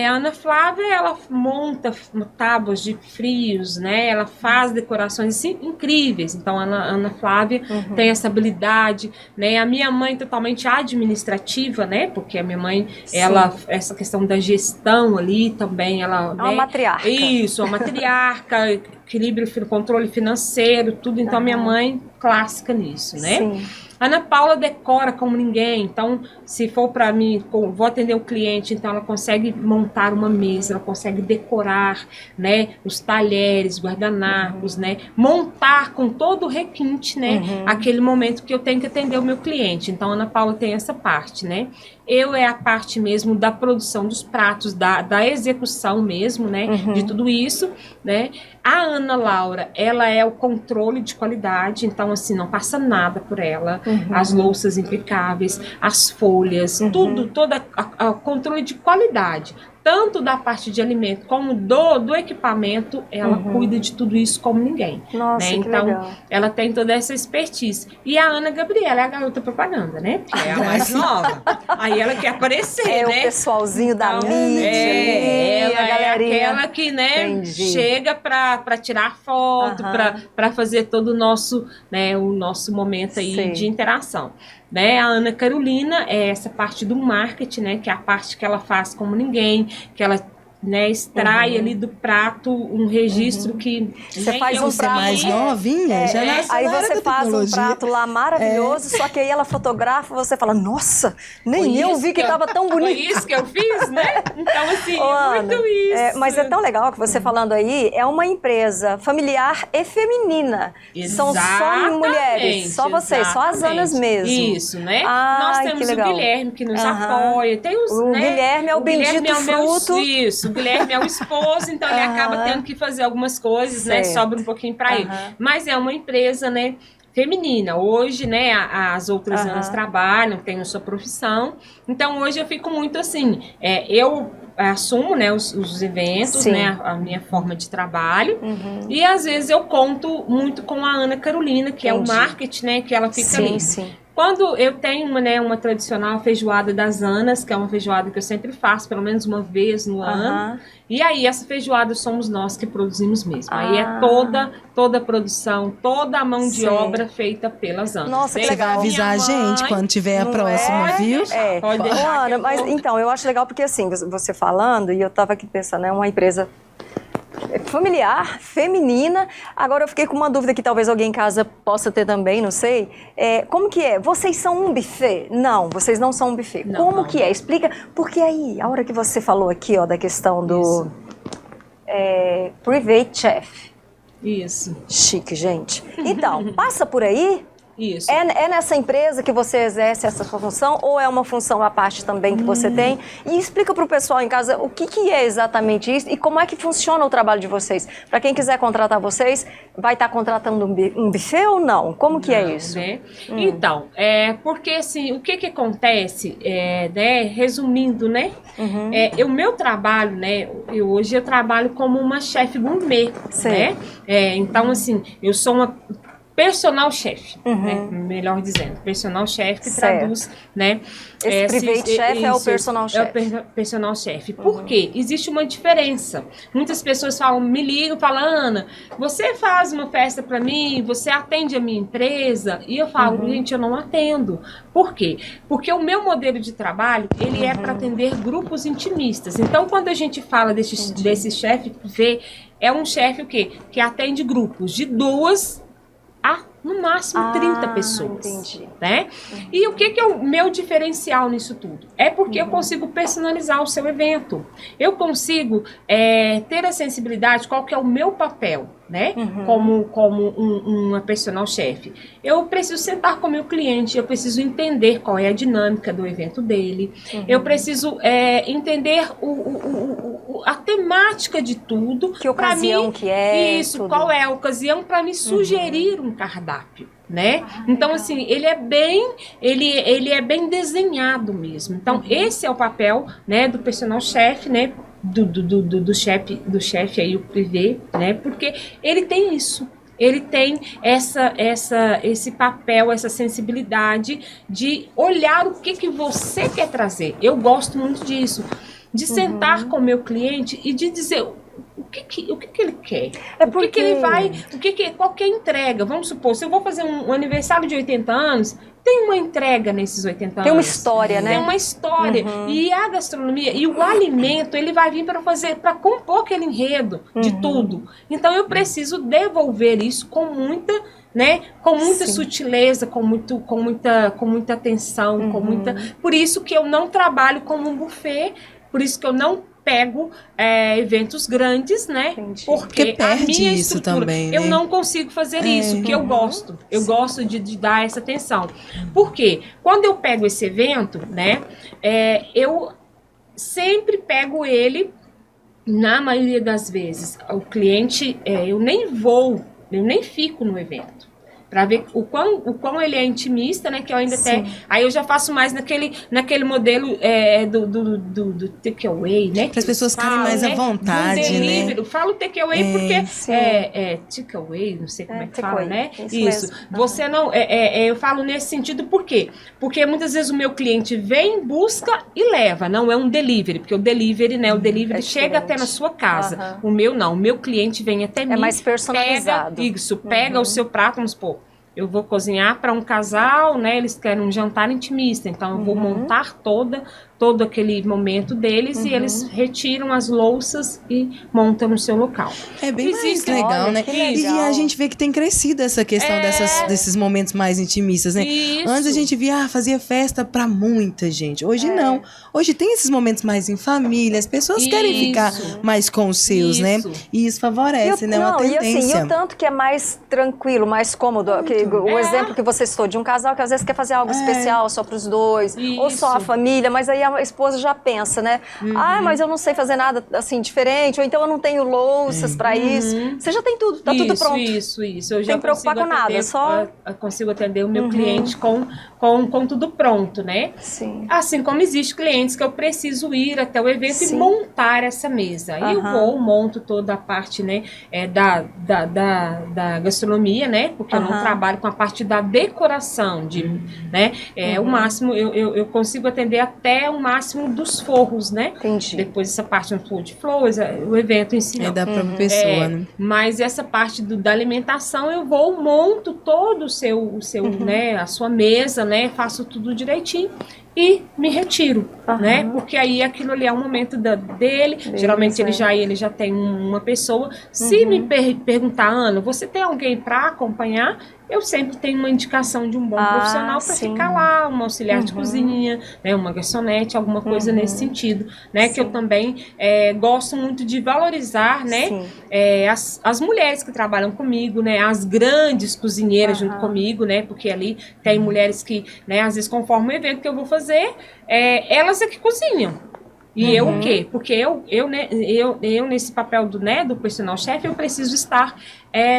a Ana Flávia, ela monta tábuas de frios, né? Ela faz decorações assim, incríveis. Então, a Ana Flávia tem essa habilidade, né? A minha mãe totalmente administrativa, né? Porque a minha mãe, essa questão da gestão ali também, ela... É uma matriarca. Isso, uma matriarca. equilíbrio, controle financeiro, tudo. Então, minha mãe, clássica nisso, né? Sim. Ana Paula decora como ninguém, então se for para mim, vou atender o cliente, então ela consegue montar uma mesa, ela consegue decorar, né, os talheres, guardanapos, né, montar com todo o requinte, né, aquele momento que eu tenho que atender o meu cliente. Então a Ana Paula tem essa parte, né. Eu é a parte mesmo da produção dos pratos, da execução mesmo, né, de tudo isso, né. A Ana Laura, ela é o controle de qualidade, então assim, não passa nada por ela, as louças impecáveis, as folhas, tudo, todo o controle de qualidade. Tanto da parte de alimento como do equipamento, ela cuida de tudo isso como ninguém. Nossa, né? que Então, legal. ela tem toda essa expertise. E a Ana Gabriela é a garota propaganda, né? Porque é a mais nova. Aí ela quer aparecer, É né? o pessoalzinho da Então, mídia ali, ela a galerinha. é aquela que, né, Entendi. chega para tirar foto, para fazer todo o nosso momento aí Sei. de interação. Né? A Ana Carolina é essa parte do marketing, né? Que é a parte que ela faz como ninguém, que ela, né, extrai ali do prato um registro que Você nem faz eu um Você é prato, mais novinha, já nasceu Aí na era você da faz um tecnologia. prato lá maravilhoso, só que aí ela fotografa e você fala, nossa, nem eu vi que estava tão bonito. Foi isso que eu fiz, né? Então, assim, Ô, Ana, muito isso. mas é tão legal que você falando aí, é uma empresa familiar e feminina. São só Exatamente, mulheres, só vocês, só as Anas mesmo. Isso, né? Ai, Nós que temos o legal. Guilherme que nos apoia. Tem os, O né? Guilherme é o bendito Guilherme é o fruto. Isso, o Guilherme é o esposo, então ele acaba tendo que fazer algumas coisas, né? Certo. Sobra um pouquinho para ele. Mas é uma empresa, né? Feminina. Hoje, né, as outras Anas trabalham, têm a sua profissão. Então, hoje eu fico muito assim, eu assumo, né, os eventos, Sim. né, a minha forma de trabalho. E às vezes eu conto muito com a Ana Carolina, que é o marketing, né, que ela fica ali. Sim. Quando eu tenho uma tradicional feijoada das Anas, que é uma feijoada que eu sempre faço, pelo menos uma vez no ano. E aí, essa feijoada somos nós que produzimos mesmo. Aí é toda a produção, toda a mão de obra feita pelas Anas. Nossa, que Você vai legal. avisar a gente quando tiver a próxima, viu? Pode deixar. Ana, mas então, eu acho legal porque assim, você falando, e eu tava aqui pensando, é uma empresa familiar, feminina. Agora eu fiquei com uma dúvida que talvez alguém em casa possa ter também, não sei. Como que é? Vocês são um buffet? Não, vocês não são um buffet. Como que é? Explica. Porque aí, a hora que você falou aqui, ó, da questão do private chef. Isso. Chique, gente. Então, passa por aí? Isso. É nessa empresa que você exerce essa função ou é uma função à parte também que você tem? E explica para o pessoal em casa o que é exatamente isso e como é que funciona o trabalho de vocês. Para quem quiser contratar vocês, vai estar contratando um buffet ou não? Como que é isso? Né? Então, porque assim, o que acontece, né, resumindo, né, o meu trabalho, né, hoje eu trabalho como uma chefe gourmet, né? Então, assim, eu sou uma personal chef, né? Melhor dizendo, personal chef que traduz, né? Esse private chef é o personal chef. É o personal chef. Por quê? Existe uma diferença. Muitas pessoas me ligam, falam, Ana, você faz uma festa para mim, você atende a minha empresa? E eu falo, gente, eu não atendo. Por quê? Porque o meu modelo de trabalho, ele é para atender grupos intimistas. Então, quando a gente fala desse chefe, é um chefe o quê? Que atende grupos de 2 a, no máximo, 30 pessoas. Entendi. Né? E o que é o meu diferencial nisso tudo? É porque eu consigo personalizar o seu evento. Eu consigo ter a sensibilidade, qual que é o meu papel, né? Como uma personal chef. Eu preciso sentar com o meu cliente, eu preciso entender qual é a dinâmica do evento dele, eu preciso entender a temática de tudo. Que ocasião que é. Isso, tudo. qual é a ocasião para me sugerir um cardápio. Né? Então, assim, ele é bem desenhado mesmo. Então, esse é o papel, né, do personal chef, né? Do chefe aí, o privê, né? Porque ele tem isso. Ele tem esse papel, essa sensibilidade de olhar o que você quer trazer. Eu gosto muito disso. De sentar com o meu cliente e de dizer o que ele quer? Porque... O que ele vai, qual que é a entrega? Vamos supor, se eu vou fazer um aniversário de 80 anos, tem uma entrega nesses 80 anos. Tem uma história, né? Tem uma história. E a gastronomia, e o alimento, ele vai vir para compor aquele enredo de tudo. Então eu preciso devolver isso com muita, né, com muita sutileza, com muita atenção, com muita... Por isso que eu não trabalho como um buffet, por isso que eu não pego eventos grandes, né? Entendi. Porque perde a minha isso também, né? eu não consigo fazer isso, porque eu gosto. Eu gosto de dar essa atenção. Por quê? Quando eu pego esse evento, né? Eu sempre pego ele, na maioria das vezes, o cliente, eu nem fico no evento. Para ver o quão ele é intimista, né? Que eu ainda até... Aí eu já faço mais naquele modelo do takeaway, né? Para as pessoas ficarem mais à vontade, né? Eu falo takeaway porque takeaway, não sei como é que fala, né? Isso. Você não... eu falo nesse sentido por quê? Porque muitas vezes o meu cliente vem, busca e leva. Não é um delivery, porque o delivery, né? O delivery chega até na sua casa. O meu não. O meu cliente vem até mim. É mais personalizado. Pega o seu prato, vamos supor. Eu vou cozinhar para um casal, né? Eles querem um jantar intimista, então eu vou montar todo aquele momento deles e eles retiram as louças e montam no seu local. É bem mais legal, né? E a gente vê que tem crescido essa questão desses momentos mais intimistas, né? Isso. Antes a gente via, fazia festa para muita gente. Hoje não. Hoje tem esses momentos mais em família, as pessoas querem ficar mais com os seus, né? E isso favorece, né? Uma tendência. E o tanto que é mais tranquilo, mais cômodo, o exemplo que você citou de um casal que às vezes quer fazer algo especial só para os dois, ou só a família, mas aí a esposa já pensa, né? Mas eu não sei fazer nada assim diferente, ou então eu não tenho louças para isso. Você já tem tudo, tá tudo pronto. Isso. Eu já tem que preocupar com nada, só... Eu consigo atender o meu cliente com tudo pronto, né? Sim. Assim como existe clientes que eu preciso ir até o evento e montar essa mesa. Aí eu monto toda a parte, né, da gastronomia, né? Porque eu não trabalho com a parte da decoração, né? O máximo, eu consigo atender até o máximo dos forros, né? Entendi. Depois essa parte de flores, o evento em si não. É da própria pessoa, né? Mas essa parte da alimentação eu monto todo o seu né, a sua mesa, né? Faço tudo direitinho e me retiro, né? Porque aí aquilo ali é um momento dele. Geralmente ele já tem uma pessoa. Se me perguntar, Ana, você tem alguém para acompanhar? Eu sempre tenho uma indicação de um bom profissional para ficar lá, uma auxiliar de cozinha, né, uma garçonete, alguma coisa nesse sentido, né? Que eu também gosto muito de valorizar, né? As mulheres que trabalham comigo, né? As grandes cozinheiras junto comigo, né? Porque ali tem mulheres que, né? Às vezes conforme o evento que eu vou fazer, elas é que cozinham. E eu o quê? Porque eu nesse papel do personal chef, eu preciso estar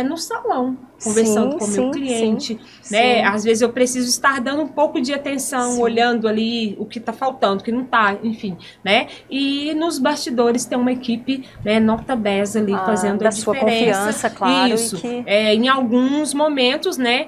no salão, conversando com o meu cliente, né? Às vezes eu preciso estar dando um pouco de atenção, olhando ali o que está faltando, o que não está, enfim, né? E nos bastidores tem uma equipe, né, nota 10 ali, fazendo a diferença. Sua confiança, claro. Isso. Em alguns momentos, né?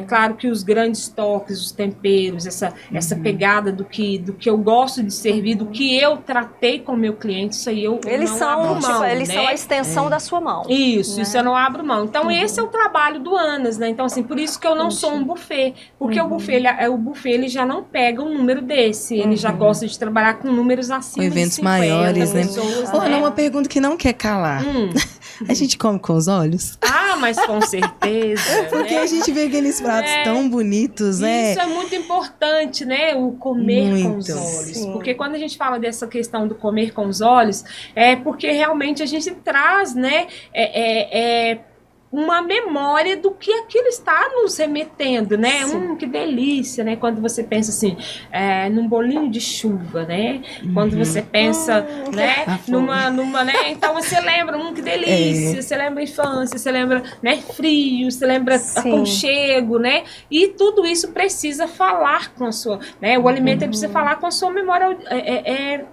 Claro que os grandes toques, os temperos, essa pegada do que eu gosto de servir, do que eu tratei com o meu cliente, isso aí eles não são, abro mão, eles né? são a extensão da sua mão. Isso né? Isso eu não abro mão. Então, esse é o trabalho do Anas, né? Então, assim, por isso que eu não sou um buffet. Porque o buffet, ele já não pega um número desse. Ele já gosta de trabalhar com números acima com eventos de 50 maiores, pessoas, né? né? Uma pergunta que não quer calar. A gente come com os olhos? Ah, mas com certeza. Porque a gente vê aqueles pratos tão bonitos, né? Isso é muito importante, né? O comer com os Muito. olhos. Sim. Porque quando a gente fala dessa questão do comer com os olhos, é porque realmente a gente traz, né? Uma memória do que aquilo está nos remetendo, né? Que delícia, né? Quando você pensa assim, num bolinho de chuva, né? Quando você pensa, né? Numa, né? Então você lembra, que delícia, você lembra a infância, você lembra, né? Frio, você lembra aconchego, né? E tudo isso precisa falar com a sua, né? O alimento precisa falar com a sua memória,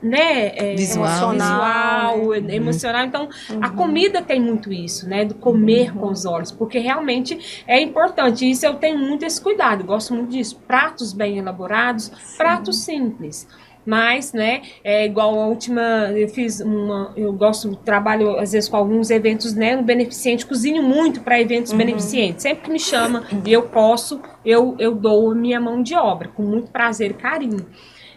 né? Visual, emocional. Então, a comida tem muito isso, né? Do comer com os olhos, porque realmente é importante. Isso eu tenho muito esse cuidado, gosto muito disso. Pratos bem elaborados, pratos simples, mas, né, igual a última, trabalho às vezes com alguns eventos, né, no beneficente, cozinho muito para eventos beneficentes. Sempre que me chama e eu posso, eu dou a minha mão de obra, com muito prazer e carinho.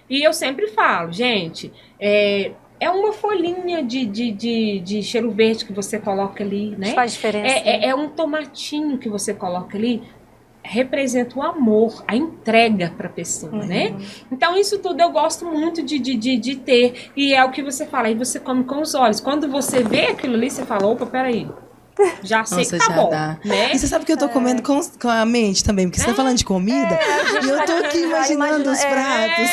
E eu sempre falo, gente, é uma folhinha de cheiro verde que você coloca ali, né? Faz diferença. É um tomatinho que você coloca ali, representa o amor, a entrega para a pessoa, né? Então, isso tudo eu gosto muito de ter. E é o que você fala, aí você come com os olhos. Quando você vê aquilo ali, você fala, opa, peraí. Já sei que tá bom, né? E você sabe que eu tô comendo com a mente também, porque você tá falando de comida e eu tô aqui imaginando os pratos.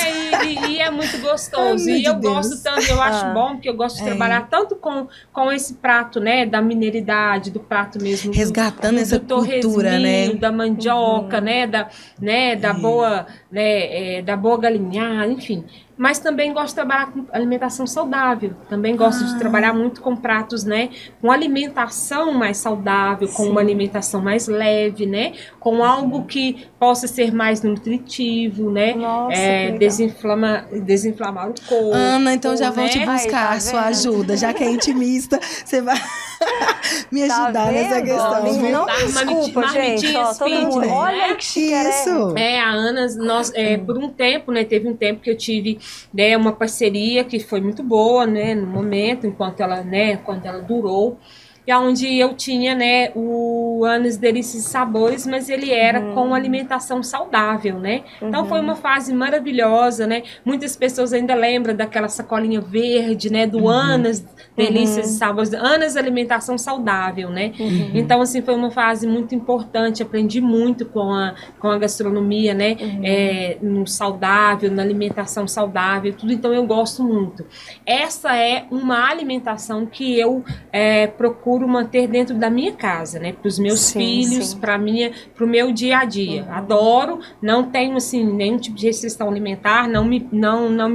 E é muito gostoso. E eu gosto tanto, eu acho bom, porque eu gosto de trabalhar tanto com esse prato, né? Da mineridade, do prato mesmo. Resgatando essa cultura, né? Da mandioca, né? Da boa, né? Da boa galinhada, enfim. Mas também gosto de trabalhar com alimentação saudável. Também gosto de trabalhar muito com pratos, né? Com alimentação mais saudável, com uma alimentação mais leve, né? Com algo que possa ser mais nutritivo, né? Nossa, desinflamar o corpo. Ana, então já vou te né? buscar a sua ajuda. Já que é intimista, você vai me ajudar nessa questão. Não desculpa, gente. Ó, todo mundo, olha que chique. Isso. A Ana, por um tempo, né? Teve um tempo que eu tive, né, uma parceria que foi muito boa, né? No momento, enquanto ela durou. E onde eu tinha, né, o Anas Delícias e Sabores, mas ele era com alimentação saudável, né? Então foi uma fase maravilhosa, né? Muitas pessoas ainda lembram daquela sacolinha verde, né, do Anas Delícias e Sabores, Anas Alimentação Saudável, né? Então, assim, foi uma fase muito importante, aprendi muito com a gastronomia, né? No saudável, na alimentação saudável, tudo, então eu gosto muito. Essa é uma alimentação que eu procuro manter dentro da minha casa, né? Para os meus filhos, para o meu dia a dia. Adoro, não tenho assim nenhum tipo de restrição alimentar, não me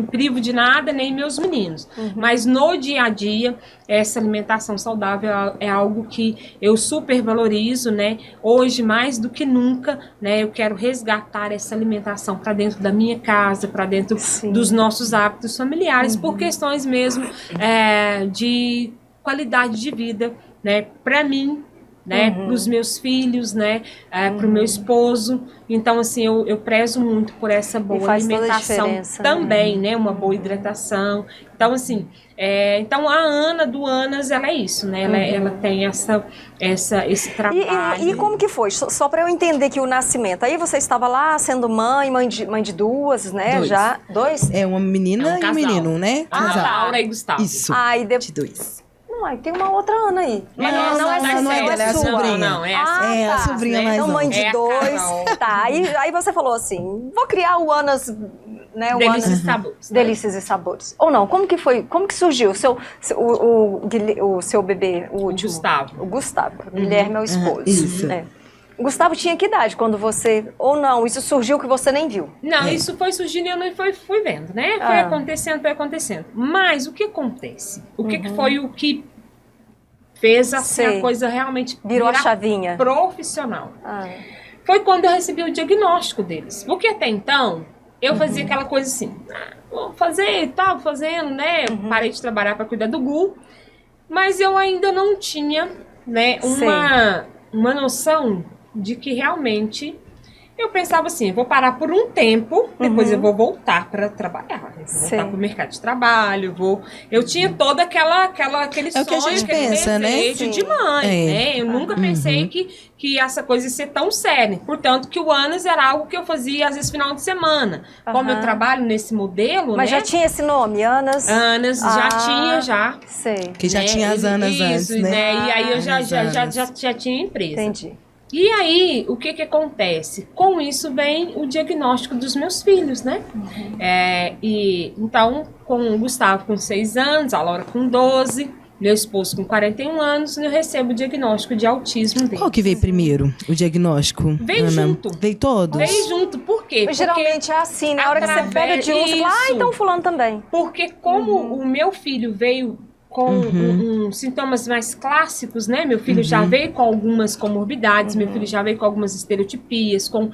privo de nada, nem meus meninos. Mas no dia a dia, essa alimentação saudável é algo que eu super valorizo, né? Hoje, mais do que nunca, né? Eu quero resgatar essa alimentação para dentro da minha casa, para dentro dos nossos hábitos familiares, por questões mesmo de qualidade de vida, né, para mim, né, para os meus filhos, né, para o meu esposo. Então, assim, eu prezo muito por essa boa alimentação também, né, uma boa hidratação. Então, assim, então a Ana do Anas, ela é isso, né, ela tem esse trabalho. E como que foi? Só para eu entender que o nascimento, aí você estava lá sendo mãe de duas, né, já? Dois? É uma menina e um menino, né? Laura e Gustavo. Isso, de dois. Não, tem uma outra Ana aí. Não é dela, é a sobrinha. Não, é a sobrinha mais então, mãe de dois. Tá, aí você falou assim, vou criar o Anas, né? Delícias e Sabores. Delícias e Sabores. Ou não, como que foi? Como que surgiu o seu bebê, o último? Gustavo. O Gustavo. Guilherme é o esposo. Isso. O Gustavo tinha que idade quando você... Ou não, isso surgiu que você nem viu? Não, isso foi surgindo e eu não fui vendo, né? Foi acontecendo. Mas o que acontece? O que foi o que fez assim, a coisa realmente virou a chavinha profissional? Foi quando eu recebi o diagnóstico deles. Porque até então, eu fazia aquela coisa assim, vou fazer e tal, fazendo, né? Eu parei de trabalhar para cuidar do Gu, mas eu ainda não tinha, né, uma noção de que realmente eu pensava assim, eu vou parar por um tempo, depois eu vou voltar para trabalhar, vou voltar para o mercado de trabalho, eu tinha toda aquele sonho, que a gente pensa, desejo de mãe, né? Eu nunca pensei que essa coisa ia ser tão séria. Portanto, que o Anas era algo que eu fazia às vezes final de semana. Como eu trabalho nesse modelo, mas né? já tinha esse nome, Anas? Anas, já tinha, já. Sei. Que já tinha as Anas antes, né? E aí eu já tinha empresa. Entendi. E aí, o que acontece? Com isso vem o diagnóstico dos meus filhos, né? Então, com o Gustavo com 6 anos, a Laura com 12, meu esposo com 41 anos, eu recebo o diagnóstico de autismo deles. Qual que veio primeiro, o diagnóstico, Veio Ana? junto. Veio todos? Veio junto, por quê? Porque geralmente é assim, na hora que você pega de um, você fala, então fulano também. Porque como o meu filho veio com sintomas mais clássicos, né? Meu filho já veio com algumas comorbidades, meu filho já veio com algumas estereotipias, com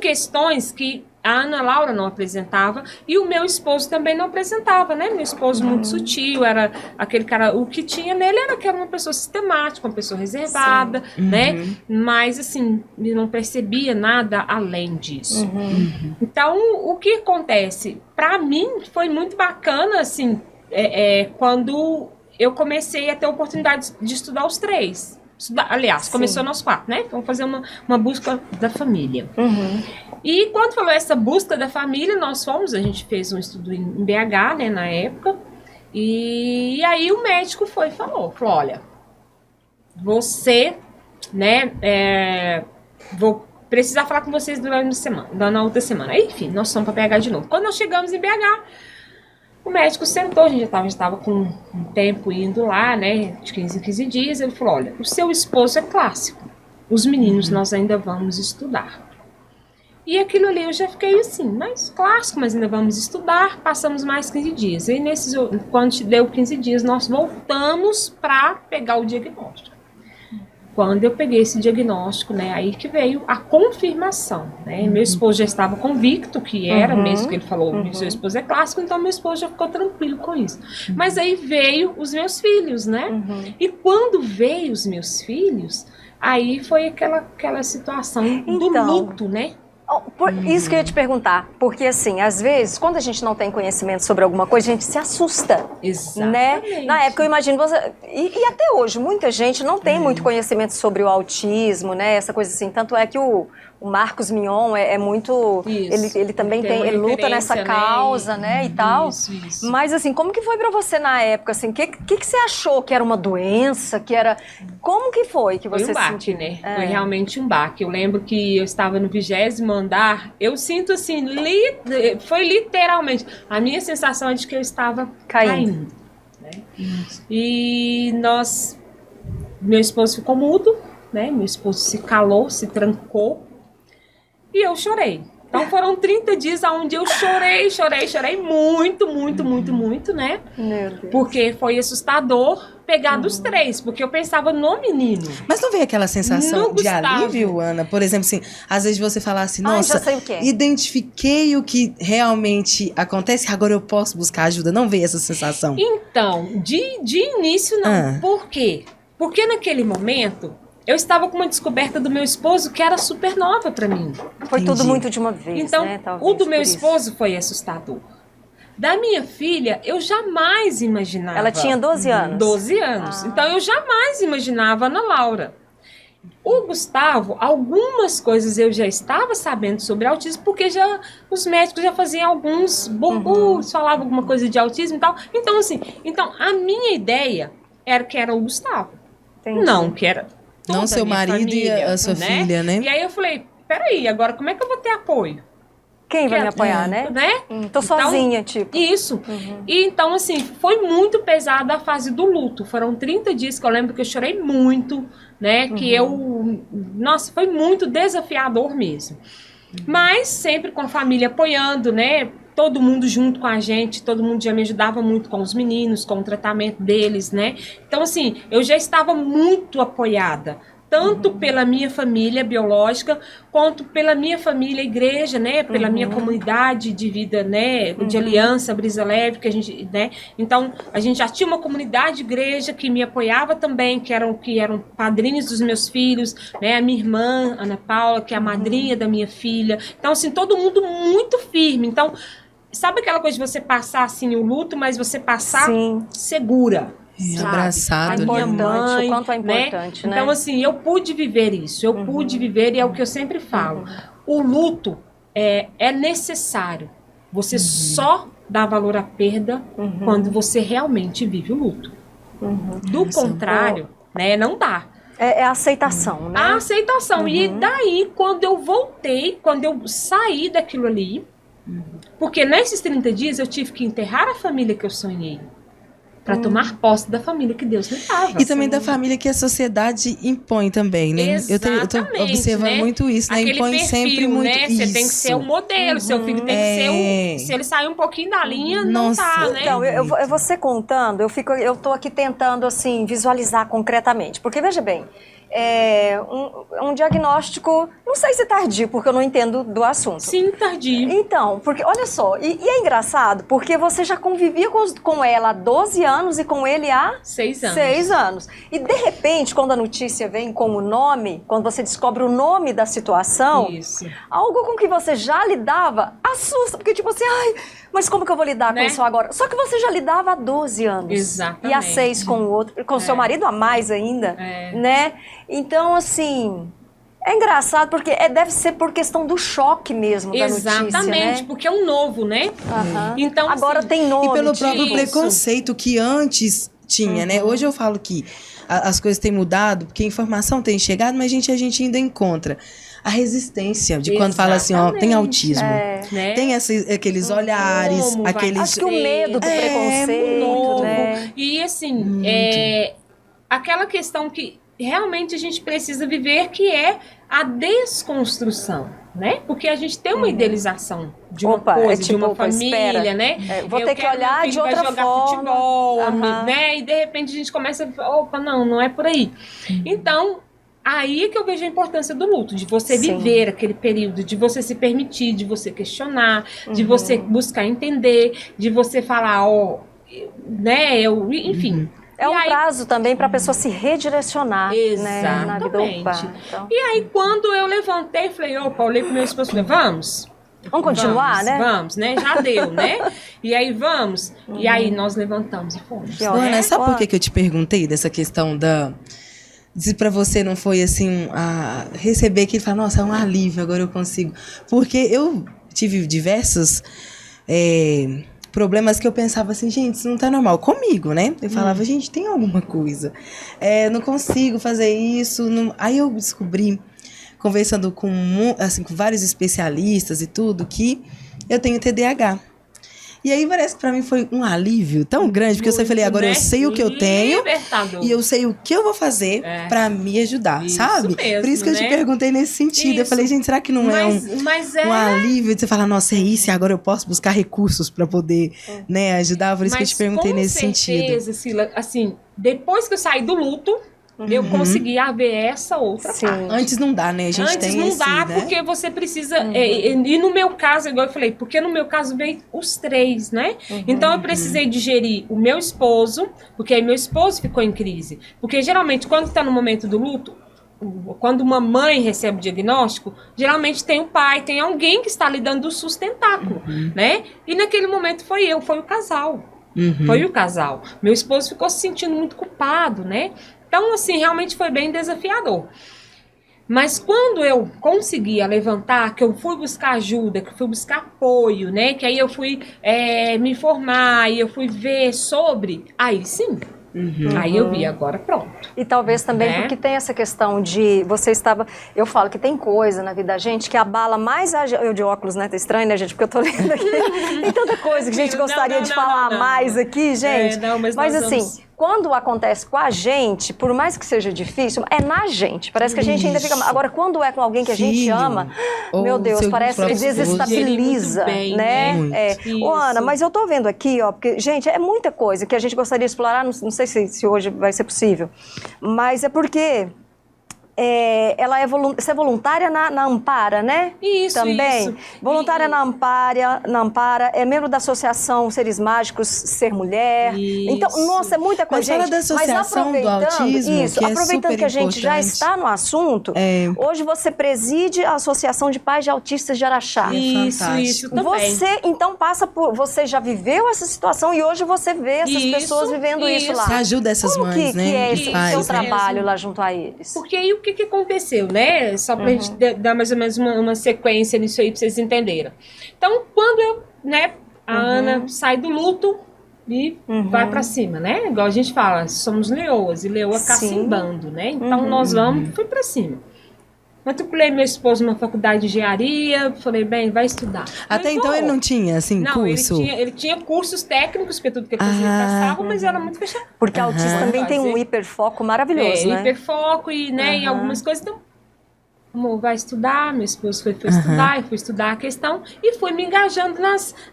questões que A Ana Laura não apresentava e o meu esposo também não apresentava, né? Meu esposo muito sutil, era aquele cara, o que tinha nele era que era uma pessoa sistemática, uma pessoa reservada, né? Mas assim, ele não percebia nada além disso. Então, o que acontece? Para mim foi muito bacana, assim, quando eu comecei a ter a oportunidade de estudar os três. Aliás, começou nós 4, né? Vamos fazer uma busca da família. E quando falou essa busca da família, a gente fez um estudo em BH, né, na época, e aí o médico falou, olha, você, né, vou precisar falar com vocês na outra semana. Aí, enfim, nós fomos para BH de novo. Quando nós chegamos em BH, o médico sentou, a gente já estava com um tempo indo lá, né, de 15 em 15 dias, ele falou, olha, o seu esposo é clássico, os meninos nós ainda vamos estudar. E aquilo ali eu já fiquei assim, mas clássico, mas ainda vamos estudar, passamos mais 15 dias. E quando deu 15 dias, nós voltamos para pegar o diagnóstico. Quando eu peguei esse diagnóstico, né, aí que veio a confirmação, né? Meu esposo já estava convicto que era mesmo, que ele falou, seu esposo é clássico, então meu esposo já ficou tranquilo com isso. Mas aí veio os meus filhos, né? E quando veio os meus filhos, aí foi aquela situação do luto, né? Isso que eu ia te perguntar, porque assim, às vezes, quando a gente não tem conhecimento sobre alguma coisa, a gente se assusta. Exatamente. Né? Na época, eu imagino você. E até hoje, muita gente não tem muito conhecimento sobre o autismo, né? Essa coisa assim. Tanto é que o Marcos Mion é muito. Ele também ele luta nessa causa, né? E tal. Isso. Mas assim, como que foi pra você na época? Assim, o que você achou que era uma doença? Que era. Como que foi que você foi um baque, sentiu? né? Foi realmente um baque. Eu lembro que eu estava no 20º andar. Eu sinto assim, foi literalmente. A minha sensação é de que eu estava caindo. Né? E meu esposo ficou mudo, né? Meu esposo se calou, se trancou. E eu chorei. Então foram 30 dias onde eu chorei muito, né? Meu Deus. Porque foi assustador pegar dos três, porque eu pensava no menino. Mas não veio aquela sensação No de Gustavo. alívio, Ana? Por exemplo, assim, às vezes você fala assim, nossa, já sei o que é. identifiquei o que realmente acontece, agora eu posso buscar ajuda. Não veio essa sensação? Então, de início não. Por quê? Porque naquele momento eu estava com uma descoberta do meu esposo que era super nova para mim. Foi tudo muito de uma vez, então, né? Talvez, o do meu por isso. esposo foi assustador. Da minha filha, eu jamais imaginava. Ela tinha 12 anos? 12 anos. Então, eu jamais imaginava a Ana Laura. O Gustavo, algumas coisas eu já estava sabendo sobre autismo, porque os médicos já faziam alguns burburos, falavam alguma coisa de autismo e tal. Então, assim, a minha ideia era que era o Gustavo. Entendi. Não, que era toda Não seu a minha marido família, e a sua filha, né? E aí eu falei, peraí, agora como é que eu vou ter apoio? Quem vai me apoiar, né? Tô sozinha, tipo. Isso. E então, assim, foi muito pesada a fase do luto. Foram 30 dias que eu lembro que eu chorei muito, né? Que nossa, foi muito desafiador mesmo. Mas sempre com a família apoiando, né? Todo mundo junto com a gente, todo mundo já me ajudava muito com os meninos, com o tratamento deles, né? Então, assim, eu já estava muito apoiada, tanto pela minha família biológica, quanto pela minha família igreja, né? Pela minha comunidade de vida, né? De aliança, Brisa Leve, que a gente, né? Então, a gente já tinha uma comunidade de igreja que me apoiava também, que eram padrinhos dos meus filhos, né? A minha irmã, Ana Paula, que é a madrinha da minha filha. Então, assim, todo mundo muito firme. Então, sabe aquela coisa de você passar, assim, o luto, mas você passar segura? Abraçado, o quanto é né? importante, né? Então, assim, eu pude viver isso. Eu pude viver, e é o que eu sempre falo. O luto é necessário. Você só dá valor à perda quando você realmente vive o luto. Do contrário, né, não dá. É a aceitação, né? A aceitação. E daí, quando eu voltei, quando eu saí daquilo ali, porque nesses 30 dias eu tive que enterrar a família que eu sonhei, para tomar posse da família que Deus me dava. E também da família que a sociedade impõe também, né? Exatamente, eu tô observando muito isso, né? Aquele Impõe perfil, sempre muito né? isso. Você tem que ser o modelo, seu filho tem que ser se ele sair um pouquinho da linha, não tá, né? Então, você contando, eu tô aqui tentando, assim, visualizar concretamente. Porque, veja bem, um diagnóstico, não sei se tardio, porque eu não entendo do assunto. Sim, tardio. Então, porque olha só, e é engraçado, porque você já convivia com ela há 12 anos e com ele há 6 anos. 6 anos. E de repente, quando a notícia vem com o nome, quando você descobre o nome da situação, Isso. algo com que você já lidava, assusta, porque tipo assim, ai, mas como que eu vou lidar com isso agora? Só que você já lidava há 12 anos. Exatamente. E há 6 com o outro, com seu marido há mais ainda, né? Então, assim, é engraçado porque deve ser por questão do choque mesmo da notícia, Exatamente, né? porque é um novo, né? Então, agora assim, tem nome. E pelo próprio Isso. preconceito que antes tinha, né? Hoje eu falo que as coisas têm mudado, porque a informação tem chegado, mas a gente ainda encontra a resistência de quando fala assim, ó, tem autismo. né? Tem aqueles olhares, aqueles... Acho que o medo do preconceito, né? E assim, aquela questão que realmente a gente precisa viver, que é a desconstrução, né? Porque a gente tem uma idealização de uma coisa, de uma família, né? Vou ter que olhar de outra jogar forma. Futebol, né? E de repente a gente começa a... Opa, não é por aí. Então, aí que eu vejo a importância do luto, de você viver aquele período, de você se permitir, de você questionar, de você buscar entender, de você falar, né? Enfim... É um prazo também para a pessoa se redirecionar, né, na vida urbana. Então. E aí, quando eu levantei, falei, olhei pro meu esposo e falei, vamos continuar, né? Vamos, né? Já deu, né? E aí, vamos. E aí, nós levantamos e fomos. Ana, sabe por que eu te perguntei dessa questão da... Se pra você não foi assim, receber que ele fala, nossa, é um alívio, agora eu consigo. Porque eu tive diversos... problemas que eu pensava assim, gente, isso não tá normal. Comigo, né? Eu falava, gente, tem alguma coisa. Não consigo fazer isso. Não... Aí eu descobri, conversando com vários especialistas e tudo, que eu tenho TDAH. E aí parece que pra mim foi um alívio tão grande, porque eu falei, agora eu sei o que eu tenho e eu sei o que eu vou fazer pra me ajudar, sabe? Mesmo, por isso que eu te perguntei nesse sentido. Eu falei, gente, será que não é um alívio de você falar, nossa, é isso, e agora eu posso buscar recursos pra poder, né, ajudar? Por isso que eu te perguntei nesse sentido. Com certeza, Sila, assim, depois que eu saí do luto, eu consegui haver essa outra parte. Antes não dá, né? A gente Antes não dá, né? Porque você precisa... e no meu caso, igual eu falei, porque no meu caso veio os 3, né? Então eu precisei digerir o meu esposo, porque aí meu esposo ficou em crise. Porque geralmente, quando está no momento do luto, quando uma mãe recebe o diagnóstico, geralmente tem o pai, tem alguém que está lhe dando o sustentáculo, né? E naquele momento foi o casal. Foi o casal. Meu esposo ficou se sentindo muito culpado, né? Então, assim, realmente foi bem desafiador. Mas quando eu conseguia levantar, que eu fui buscar ajuda, que eu fui buscar apoio, né? Que aí eu fui me informar e eu fui ver sobre... Aí sim, aí eu vi, agora pronto. E talvez também porque tem essa questão de... Eu falo que tem coisa na vida da gente que abala mais a... Eu de óculos, né? Tá estranho, né, gente? Porque eu tô lendo aqui. Tem tanta coisa que a gente gostaria de falar mais aqui, gente. Mas assim... Quando acontece com a gente, por mais que seja difícil, é na gente. Parece que a gente ainda fica... Agora, quando é com alguém que a gente ama, meu Deus, parece que desestabiliza, né? Ana, mas eu tô vendo aqui, porque, gente, é muita coisa que a gente gostaria de explorar, não sei se hoje vai ser possível, mas é porque... ela você é voluntária na Ampara, né? Isso, também. Isso. Voluntária na Ampara, é membro da Associação Seres Mágicos Ser Mulher. Isso. Então, nossa, é muita coisa, gente. Fala da Associação do Autismo, que aproveitando que a gente já está no assunto, hoje você preside a Associação de Pais de Autistas de Araxá. Isso também. Você, então, você já viveu essa situação e hoje você vê essas pessoas vivendo isso lá. Você ajuda essas mães, né? Que é esse pais, seu trabalho lá junto a eles? Porque aí o que aconteceu, né? Só pra gente dar mais ou menos uma sequência nisso aí pra vocês entenderem. Então, quando eu, né, a Ana sai do luto e vai pra cima, né? Igual a gente fala, somos leoas e leoa cacimbando, né? Então nós fui pra cima. Matriculei meu esposo numa faculdade de engenharia, falei, bem, vai estudar. Até então ele não tinha, assim, curso? Não, ele tinha cursos técnicos, porque tudo que ele fazia passava, mas era muito fechado. Porque autista também tem um hiperfoco maravilhoso, né? Hiperfoco e, né, em algumas coisas. Então, amor, vai estudar, meu esposo foi estudar, eu fui estudar a questão e fui me engajando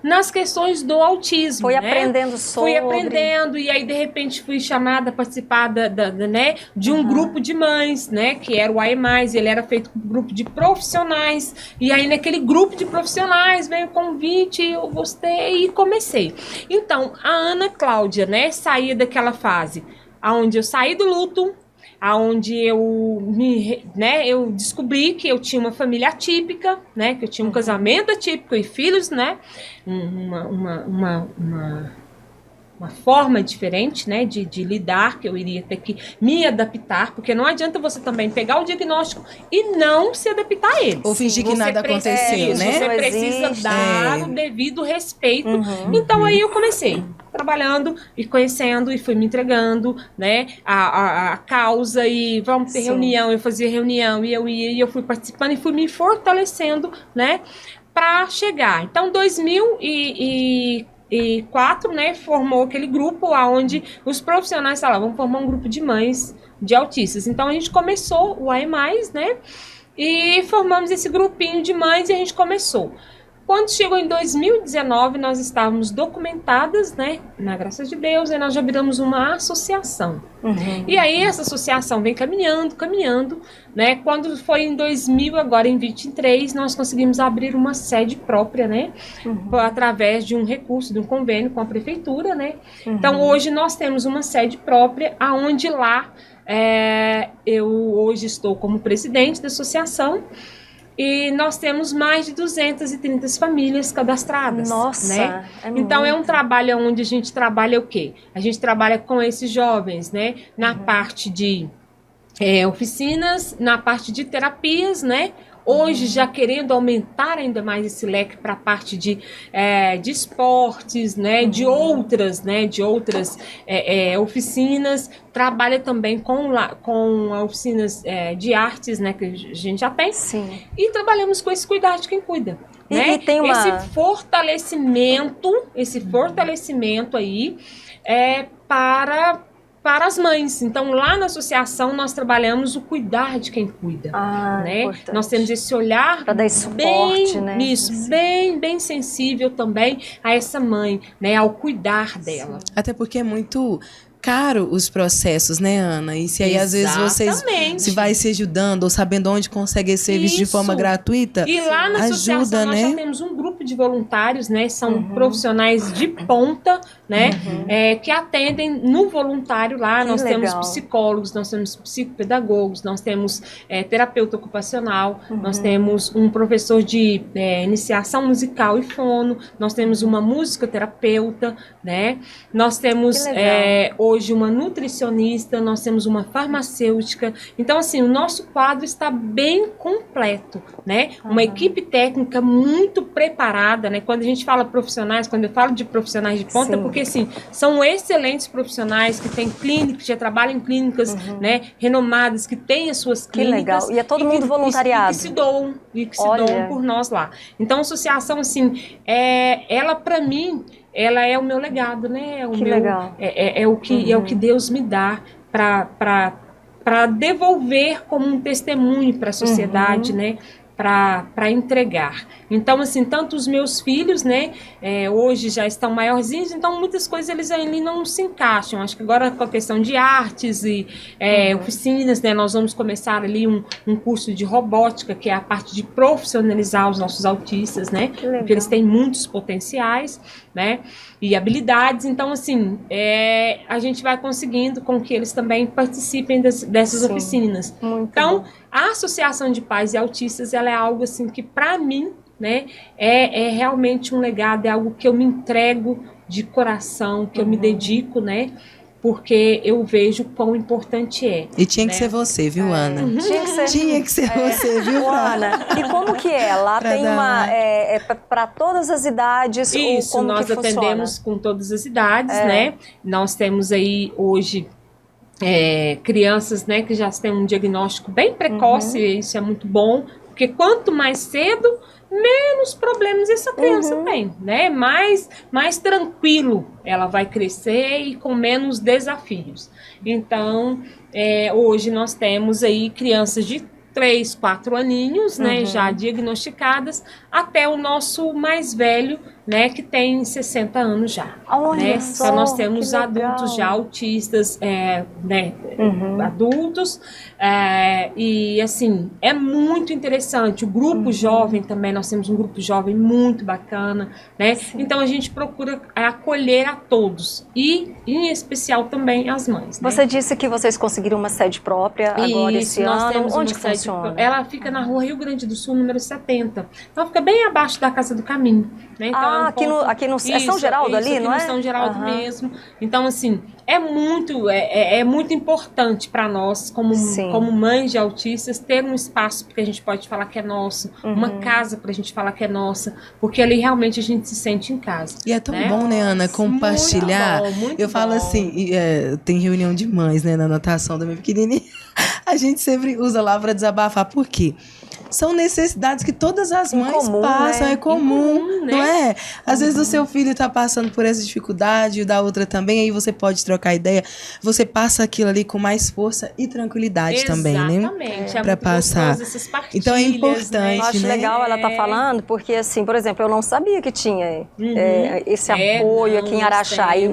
nas questões do autismo. Foi né? aprendendo sobre. Fui aprendendo e aí de repente fui chamada a participar né, de um grupo de mães, né, que era o AE+, ele era feito com um grupo de profissionais e aí naquele grupo de profissionais veio o convite, eu gostei e comecei. Então, a Ana Cláudia, né, saía daquela fase onde eu saí do luto, aonde eu descobri que eu tinha uma família atípica, né, que eu tinha um casamento atípico e filhos, né, uma forma diferente, né, de lidar, que eu iria ter que me adaptar, porque não adianta você também pegar o diagnóstico e não se adaptar a ele. Ou fingir que nada aconteceu, né? Você precisa dar o devido respeito. Então aí eu comecei trabalhando e conhecendo e fui me entregando, né, a causa e vamos ter reunião, eu fazia reunião e eu ia e eu fui participando e fui me fortalecendo, né, para chegar. Então 2004, né, formou aquele grupo onde os profissionais falavam, vamos formar um grupo de mães de autistas. Então a gente começou o AE+, né, e formamos esse grupinho de mães e a gente começou. Quando chegou em 2019, nós estávamos documentadas, né, na graça de Deus, e nós já viramos uma associação. E aí essa associação vem caminhando, né, quando foi em 2023, nós conseguimos abrir uma sede própria, né, através de um recurso, de um convênio com a prefeitura, né. Então hoje nós temos uma sede própria, aonde lá eu hoje estou como presidente da associação, e nós temos mais de 230 famílias cadastradas. Nossa, né? Então é um trabalho onde a gente trabalha o quê? A gente trabalha com esses jovens, né? Na parte de oficinas, na parte de terapias, né? Hoje já querendo aumentar ainda mais esse leque para a parte de esportes, né, de outras oficinas, trabalha também com oficinas de artes, né, que a gente já tem. Sim. E trabalhamos com esse cuidar de quem cuida. Né? E tem esse fortalecimento aí para as mães. Então, lá na associação, nós trabalhamos o cuidar de quem cuida. Né? Nós temos esse olhar para dar esse suporte, né? Bem sensível também a essa mãe, né? Ao cuidar dela. Até porque é muito caro os processos, né, Ana? E se aí às vezes vocês se vai se ajudando ou sabendo onde consegue esse serviço de forma gratuita, e lá na associação nós já temos um grupo de voluntários, né? São profissionais de ponta, né? Que atendem no voluntário lá. Nós temos psicólogos, nós temos psicopedagogos, nós temos terapeuta ocupacional, nós temos um professor de iniciação musical e fono, nós temos uma musicoterapeuta, né? Nós temos hoje uma nutricionista, nós temos uma farmacêutica. Então, assim, o nosso quadro está bem completo, né? Uma equipe técnica muito preparada, né? Quando a gente fala profissionais, quando eu falo de profissionais de ponta, porque, assim, são excelentes profissionais que têm clínicas, já trabalham em clínicas, né? Renomadas, que têm as suas clínicas. Que legal. E é todo mundo voluntariado. E que se doam por nós lá. Então, a associação, assim, ela, para mim, ela é o meu legado, né? Legal. É o que Deus me dá para devolver como um testemunho para a sociedade, né? Para entregar. Então, assim, tanto os meus filhos, né, hoje já estão maiorzinhos, então muitas coisas eles ali não se encaixam. Acho que agora com a questão de artes e oficinas, né, nós vamos começar ali um curso de robótica, que é a parte de profissionalizar os nossos autistas, né, porque eles têm muitos potenciais, né, e habilidades. Então, assim, a gente vai conseguindo com que eles também participem dessas oficinas. Então, a Associação de Pais e Autistas, ela é algo assim que, para mim, né, é realmente um legado, é algo que eu me entrego de coração, que eu me dedico, né, porque eu vejo quão importante é. E tinha que ser você, viu, Ana? Tinha que ser você, viu, Ana? E como que é? Lá tem uma... para todas as idades? Isso, como nós que atendemos com todas as idades, né? Nós temos aí, hoje, crianças, né, que já têm um diagnóstico bem precoce, isso é muito bom, porque quanto mais cedo, menos problemas essa criança tem, né? Mais tranquilo ela vai crescer e com menos desafios. Então, hoje nós temos aí crianças de 3, 4 aninhos, né, já diagnosticadas, até o nosso mais velho, né, que tem 60 anos já. Olha né? só, então nós temos que legal. adultos já autistas, né, adultos, e assim, é muito interessante. O grupo jovem também, nós temos um grupo jovem muito bacana, né? Então a gente procura acolher a todos, e em especial também as mães. Né? Você disse que vocês conseguiram uma sede própria agora esse nós ano. temos Onde uma que sede funciona? Ela fica na rua Rio Grande do Sul, número 70. Então fica bem abaixo da Casa do Caminho. Né? Então, aqui no é São Geraldo ali, aqui não é? no São Geraldo mesmo. Então, assim, é muito importante para nós, como mães de autistas, ter um espaço que a gente pode falar que é nosso, uma casa para a gente falar que é nossa, porque ali realmente a gente se sente em casa. E é tão bom, né, Ana, compartilhar. Muito eu falo assim, tem reunião de mães, né, na natação da minha pequenininha. A gente sempre usa lá para desabafar. Por quê? São necessidades que todas as mães passam, né? É comum, não é? Às vezes o seu filho está passando por essa dificuldade, e o da outra também, aí você pode trocar ideia, você passa aquilo ali com mais força e tranquilidade também, né? Exatamente. Para passar. Então é importante, né? Eu acho legal ela tá falando, porque assim, por exemplo, eu não sabia que tinha esse apoio aqui em Araxá, e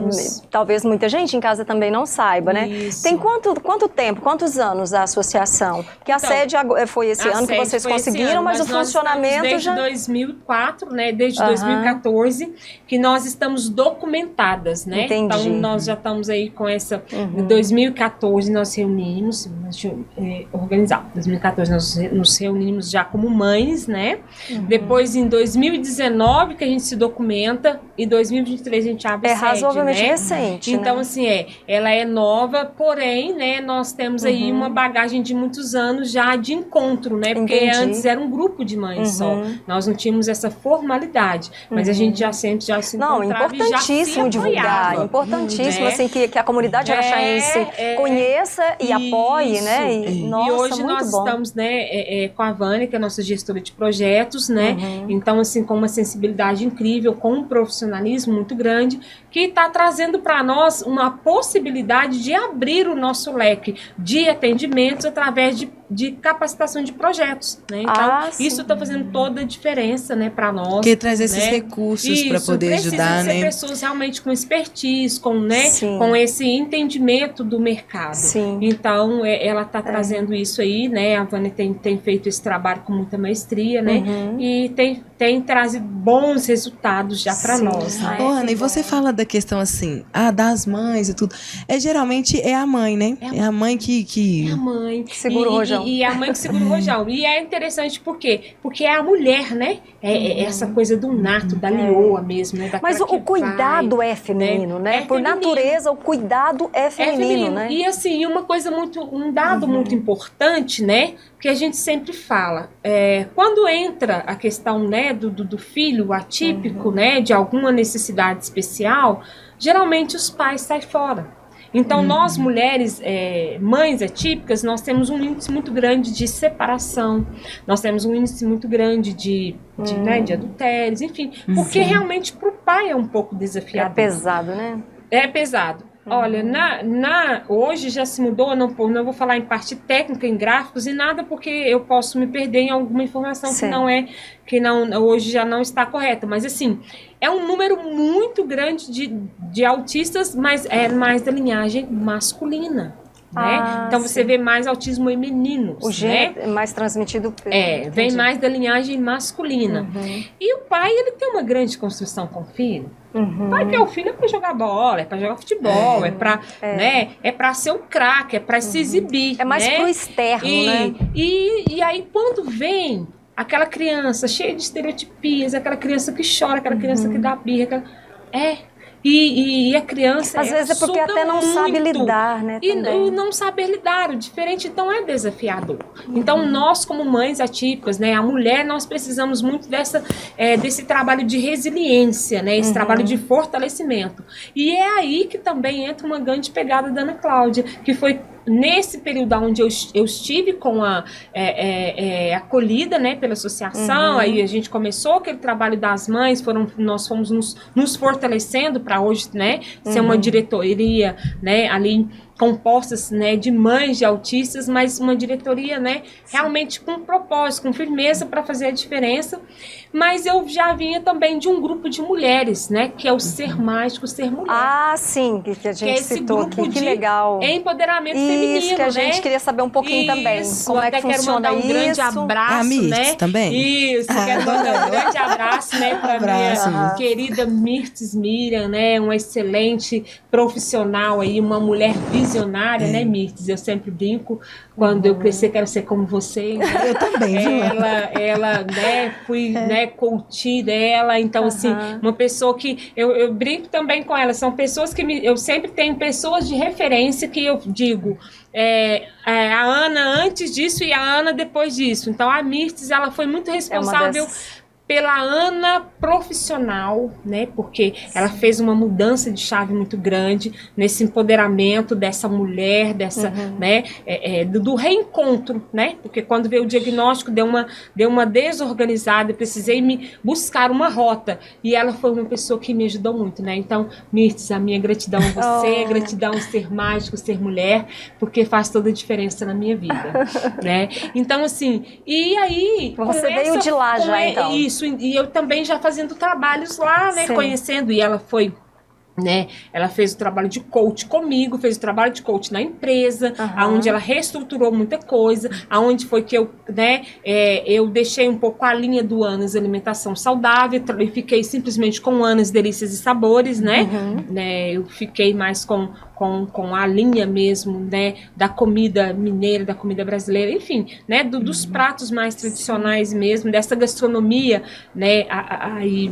talvez muita gente em casa também não saiba, né? Isso. Tem quanto tempo, quantos anos a associação? Porque a sede foi esse ano que vocês conseguiram, mas o funcionamento desde 2004, né? Desde 2014, que nós estamos documentadas, né? Entendi. Então, nós já estamos aí com essa... Em 2014, nós reunimos, deixa eu organizar. Em 2014, nós nos reunimos já como mães, né? Depois, em 2019, que a gente se documenta, e em 2023 a gente abre sede, razoavelmente né? recente, então, né? assim, ela é nova, porém, né? Nós temos aí uma bagagem de muitos anos já de encontro, né? Porque antes era um grupo de mães só. Nós não tínhamos essa formalidade, mas a gente já se encontrava importantíssimo e já se divulgar, importantíssimo assim que a comunidade araxaense conheça e apoie, né? E hoje nós estamos, né, com a Vânia, que é a nossa gestora de projetos, né? Então, assim, com uma sensibilidade incrível, com um profissionalismo muito grande, que está trazendo para nós uma possibilidade de abrir o nosso leque de atendimentos através de capacitação de projetos, né? Então, isso está fazendo toda a diferença, né, para nós. Porque traz esses recursos para poder ajudar, né? Precisa ser pessoas realmente com expertise, com esse entendimento do mercado. Sim. Então, ela está trazendo isso aí, né? A Vânia tem feito esse trabalho com muita maestria, né? E tem trazido bons resultados já para nós, né? Ana, e você fala da questão assim, das mães e tudo. Geralmente é a mãe, né? É a mãe que... É a mãe que segura o rojão. E a mãe que segura o rojão. E é interessante por quê? Porque é a mulher, né? Essa coisa do nato, da leoa mesmo, né? Mas o cuidado é feminino, né? Por natureza, o cuidado é feminino, né? E assim, um dado muito importante, né? Que a gente sempre fala, quando entra a questão, né, do filho atípico, né, de alguma necessidade especial, geralmente os pais saem fora. Então, nós mulheres, mães atípicas, nós temos um índice muito grande de separação, nós temos um índice muito grande de adultérios, enfim, porque realmente para o pai é um pouco desafiador. É pesado, né? É pesado. Olha, hoje já se mudou, não vou falar em parte técnica, em gráficos e nada, porque eu posso me perder em alguma informação que hoje já não está correta. Mas assim, é um número muito grande de autistas, mas é mais da linhagem masculina. Né? Então você vê mais autismo em meninos. O gene é mais transmitido vem mais da linhagem masculina. E o pai, ele tem uma grande construção com o filho. O pai quer o filho para jogar bola, é para jogar futebol, é para ser um craque, é para se exibir. É mais pro externo, né? E aí quando vem aquela criança cheia de estereotipias, aquela criança que chora, aquela criança que dá birra, e a criança às vezes é porque até não sabe lidar, né? E não saber lidar, o diferente então é desafiador. Então nós como mães atípicas, né, a mulher, nós precisamos muito desse trabalho de resiliência, né, esse trabalho de fortalecimento. E é aí que também entra uma grande pegada da Ana Cláudia, que foi nesse período onde eu estive com a acolhida, né, pela associação, aí a gente começou aquele trabalho das mães, nós fomos nos fortalecendo para hoje, né, ser uma diretoria, né, ali compostas, né, de mães de autistas, mas uma diretoria, né, realmente com propósito, com firmeza para fazer a diferença. Mas eu já vinha também de um grupo de mulheres, né, que é o Ser Mágico, Ser Mulher. Ah, sim, que a gente esse citou grupo aqui, que de legal. empoderamento feminino, Isso, que a gente né? queria saber um pouquinho também. Como é que funciona quero mandar um grande isso? abraço, né? também? Isso, quero mandar um grande abraço, né, para minha querida Mirtes Miriam, né, uma excelente profissional aí, uma mulher visionária, né, Mirtes? Eu sempre brinco, quando eu crescer quero ser como você. Eu também, viu? Ela, né, fui, né, coach dela, então, assim, uma pessoa que eu brinco também com ela, são pessoas que eu sempre tenho pessoas de referência que eu digo, a Ana antes disso e a Ana depois disso. Então, a Mirtes, ela foi muito responsável pela Ana profissional, né? Porque ela fez uma mudança de chave muito grande nesse empoderamento dessa mulher, dessa, né? Do reencontro, né? Porque quando veio o diagnóstico, deu uma desorganizada, eu precisei me buscar uma rota. E ela foi uma pessoa que me ajudou muito, né? Então, Mirtes, a minha gratidão a você, gratidão a Ser Mágico, Ser Mulher, porque faz toda a diferença na minha vida, né? Então, assim, e aí... Você veio de lá já, então. Isso, e eu também já fazendo trabalhos lá, né, conhecendo, e ela foi, né, ela fez o trabalho de coach comigo, fez o trabalho de coach na empresa, onde ela reestruturou muita coisa, aonde foi que eu, né, eu deixei um pouco a linha do Anas Alimentação Saudável, e fiquei simplesmente com Anas Delícias e Sabores, né, eu fiquei mais com a linha mesmo, né, da comida mineira, da comida brasileira, enfim, né, dos pratos mais tradicionais mesmo, dessa gastronomia, né, aí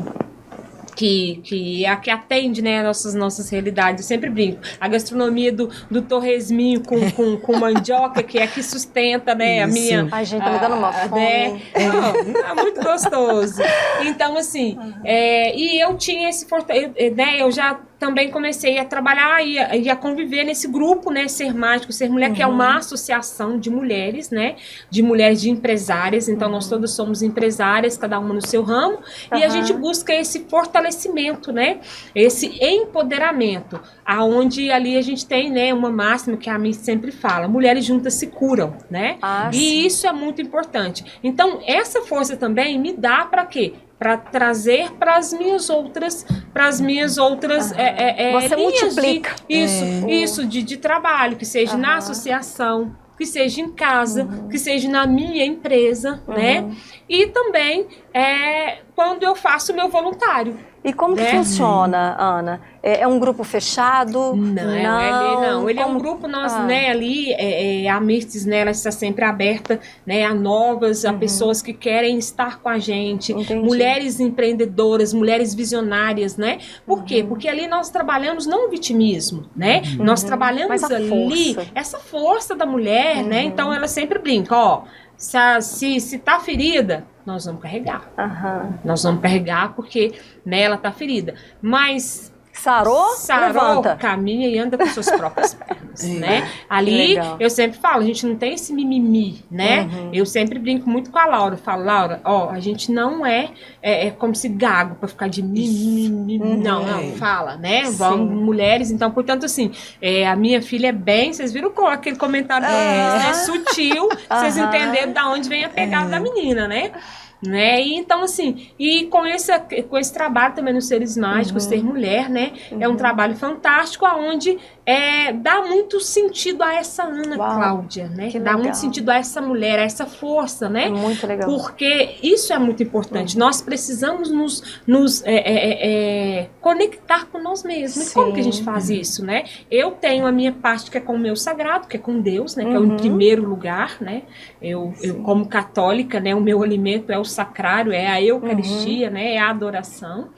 que atende, né, nossas realidades. Eu sempre brinco. A gastronomia do torresminho com mandioca, que é que sustenta, né, a minha... Ai, gente, tá me dando uma fome. Né? É muito gostoso. Então, assim, e eu tinha esse... né, eu já também comecei a trabalhar e a conviver nesse grupo, né, Ser Mágico, Ser Mulher, que é uma associação de mulheres, né, de mulheres de empresárias. Então, nós todas somos empresárias, cada uma no seu ramo, e a gente busca esse fortalecimento, né, esse empoderamento, aonde ali a gente tem, né, uma máxima que a mim sempre fala: mulheres juntas se curam, né? E isso é muito importante. Então, essa força também me dá para quê? Para trazer para as minhas outras você linhas multiplica. De trabalho, que seja na associação, que seja em casa, que seja na minha empresa, né? E também quando eu faço o meu voluntário. E como que funciona, Ana? É um grupo fechado? Não, ele é um grupo, nós, né, ali, a Mirtes, né, ela está sempre aberta, né, a novas, a pessoas que querem estar com a gente, mulheres empreendedoras, mulheres visionárias, né? Por quê? Porque ali nós trabalhamos não o vitimismo, né? Nós trabalhamos ali essa força da mulher, né? Então ela sempre brinca, ó, se tá ferida, nós vamos carregar. Nós vamos carregar porque, né, ela tá ferida. Mas sarou, levanta, caminha e anda com suas próprias pernas, né? Ali, eu sempre falo, a gente não tem esse mimimi, né? Eu sempre brinco muito com a Laura, falo, Laura, ó, a gente não é como se gago pra ficar de mimimi, não, fala, né? Vamos, mulheres, então, portanto, assim, a minha filha é bem, vocês viram aquele comentário né, sutil, vocês entenderam de onde vem a pegada da menina, né? E então, assim, e com esse trabalho também nos Seres Mágicos, Ser Mulher, né? É um trabalho fantástico, onde dá muito sentido a essa Ana Cláudia, né? Dá muito sentido a essa mulher, a essa força, né? Muito legal. Porque isso é muito importante. Nós precisamos nos conectar com nós mesmos. E como que a gente faz isso, né? Eu tenho a minha parte que é com o meu sagrado, que é com Deus, né? Que é o primeiro lugar, né? Eu como católica, né? O meu alimento é o sacrário, é a Eucaristia, né? É a adoração.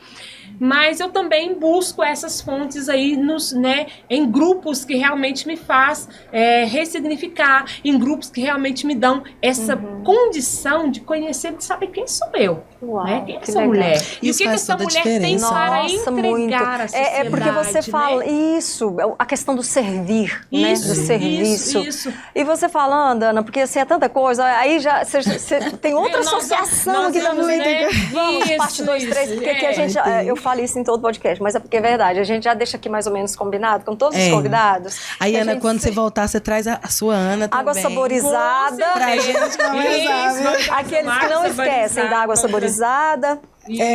Mas eu também busco essas fontes aí em grupos que realmente me faz ressignificar, em grupos que realmente me dão essa condição de conhecer, de saber quem sou eu. Uau, né? Quem é que essa legal. mulher? E o Isso que faz essa toda a mulher tem diferença. para Nossa, entregar muito. à sociedade, É porque você fala, isso, a questão do servir, né? Do serviço. Isso. E você falando, Ana, porque assim, é tanta coisa, aí já você tem outra Nós associação aqui vamos, também. né? Vamos, parte 2, 3, porque aqui a gente, eu falo isso em todo podcast, mas é porque é verdade, a gente já deixa aqui mais ou menos combinado com todos os convidados. Aí, Ana, quando você voltar, você traz a sua Ana também. Água saborizada. Pra gente começar, viu? Aqueles que não esquecem da água saborizada.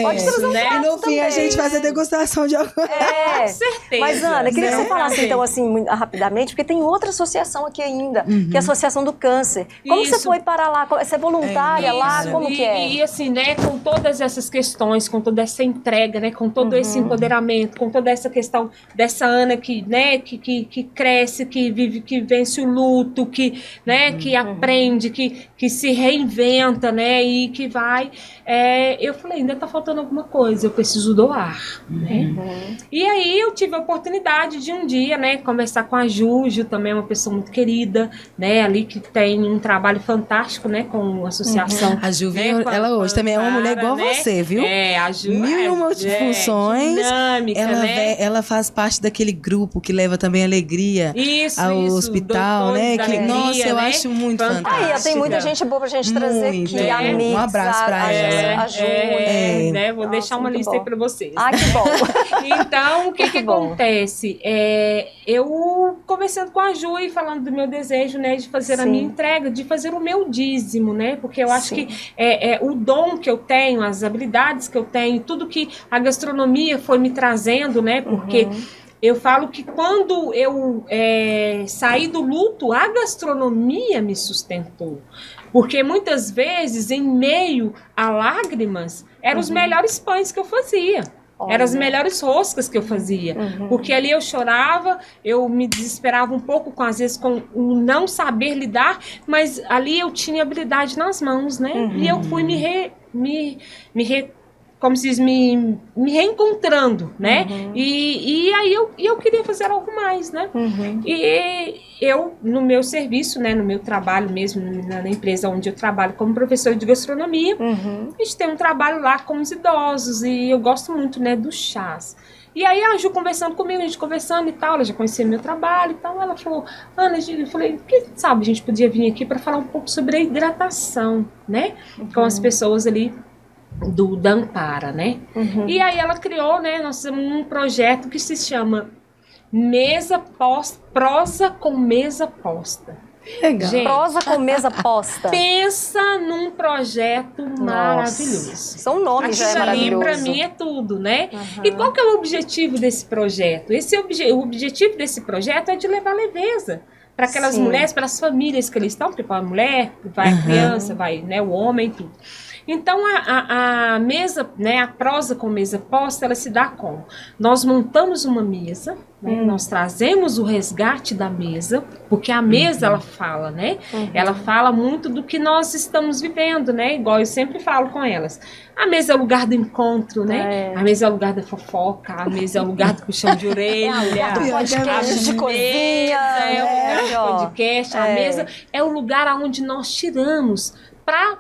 Pode trazer um né? prato E no fim a também. gente faz a degustação de alguma coisa. Com certeza. Mas, Ana, queria que você falasse, Exatamente. então, assim, rapidamente, porque tem outra associação aqui ainda, que é a Associação do Câncer. Como você Isso. foi para lá? Você é voluntária lá? Como que é? E assim, né, com todas essas questões, com toda essa entrega, né, com todo esse empoderamento, com toda essa questão dessa Ana que, né, que cresce, que vive, que vence o luto, que, né, que aprende, que se reinventa, né, e que vai... eu falei, ainda tá faltando alguma coisa, eu preciso doar, né? E aí eu tive a oportunidade de um dia, né, conversar com a Juju, também uma pessoa muito querida, né, ali que tem um trabalho fantástico, né, com a associação. A Ju, né, ela hoje também é uma mulher igual né? você, viu? A Ju 1001 multifunções. dinâmica, né? Ela faz parte daquele grupo que leva também alegria ao hospital, né? Doutores da Nossa, eu Alegria, acho muito Fantástica. fantástico. Aí, tem muita gente boa pra gente trazer Muito. aqui. A Mix, Um abraço pra ela. a Ju, né? né? Vou Nossa, deixar uma muito lista bom. aí pra vocês. Ah, que bom. Então, o que Muito bom. acontece? Eu conversando com a Ju e falando do meu desejo, né, de fazer a Sim. minha entrega, de fazer o meu dízimo, né, porque eu acho Sim. que o dom que eu tenho, as habilidades que eu tenho, tudo que a gastronomia foi me trazendo, né, porque eu falo que quando eu saí do luto, a gastronomia me sustentou. Porque muitas vezes, em meio a lágrimas, eram os melhores pães que eu fazia. Eram as melhores roscas que eu fazia. Porque ali eu chorava, eu me desesperava um pouco, às vezes, com o não saber lidar, mas ali eu tinha habilidade nas mãos, né? E eu fui como se diz, me reencontrando, né? E aí eu queria fazer algo mais, né? E eu, no meu serviço, né, no meu trabalho mesmo, na empresa onde eu trabalho como professora de gastronomia, a gente tem um trabalho lá com os idosos e eu gosto muito, né, dos chás. E aí a Ju conversando comigo, a gente conversando e tal, ela já conhecia meu trabalho e tal, ela falou, Ana, eu falei, quem sabe a gente podia vir aqui para falar um pouco sobre a hidratação, né, com as pessoas ali da Ampara, né? E aí ela criou, né, nós temos um projeto que se chama Prosa com Mesa Posta. Legal. Gente, Prosa com mesa posta. pensa num projeto maravilhoso. São nomes já é Aquilo ali maravilhoso. pra mim é tudo, né? E qual que é o objetivo desse projeto? O objetivo desse projeto é de levar leveza para aquelas mulheres, para as famílias que eles estão, porque para a mulher, vai a criança, vai, né, o homem, tudo. Então, a mesa, né, a prosa com mesa posta, ela se dá como? Nós montamos uma mesa, né, nós trazemos o resgate da mesa, porque a mesa, ela fala, né? Ela fala muito do que nós estamos vivendo, né? Igual eu sempre falo com elas. A mesa é o lugar do encontro, né? A mesa é o lugar da fofoca, a mesa é o lugar do puxão de orelha. Do podcast de cozinha. É o lugar do podcast, a mesa é o lugar onde nós tiramos para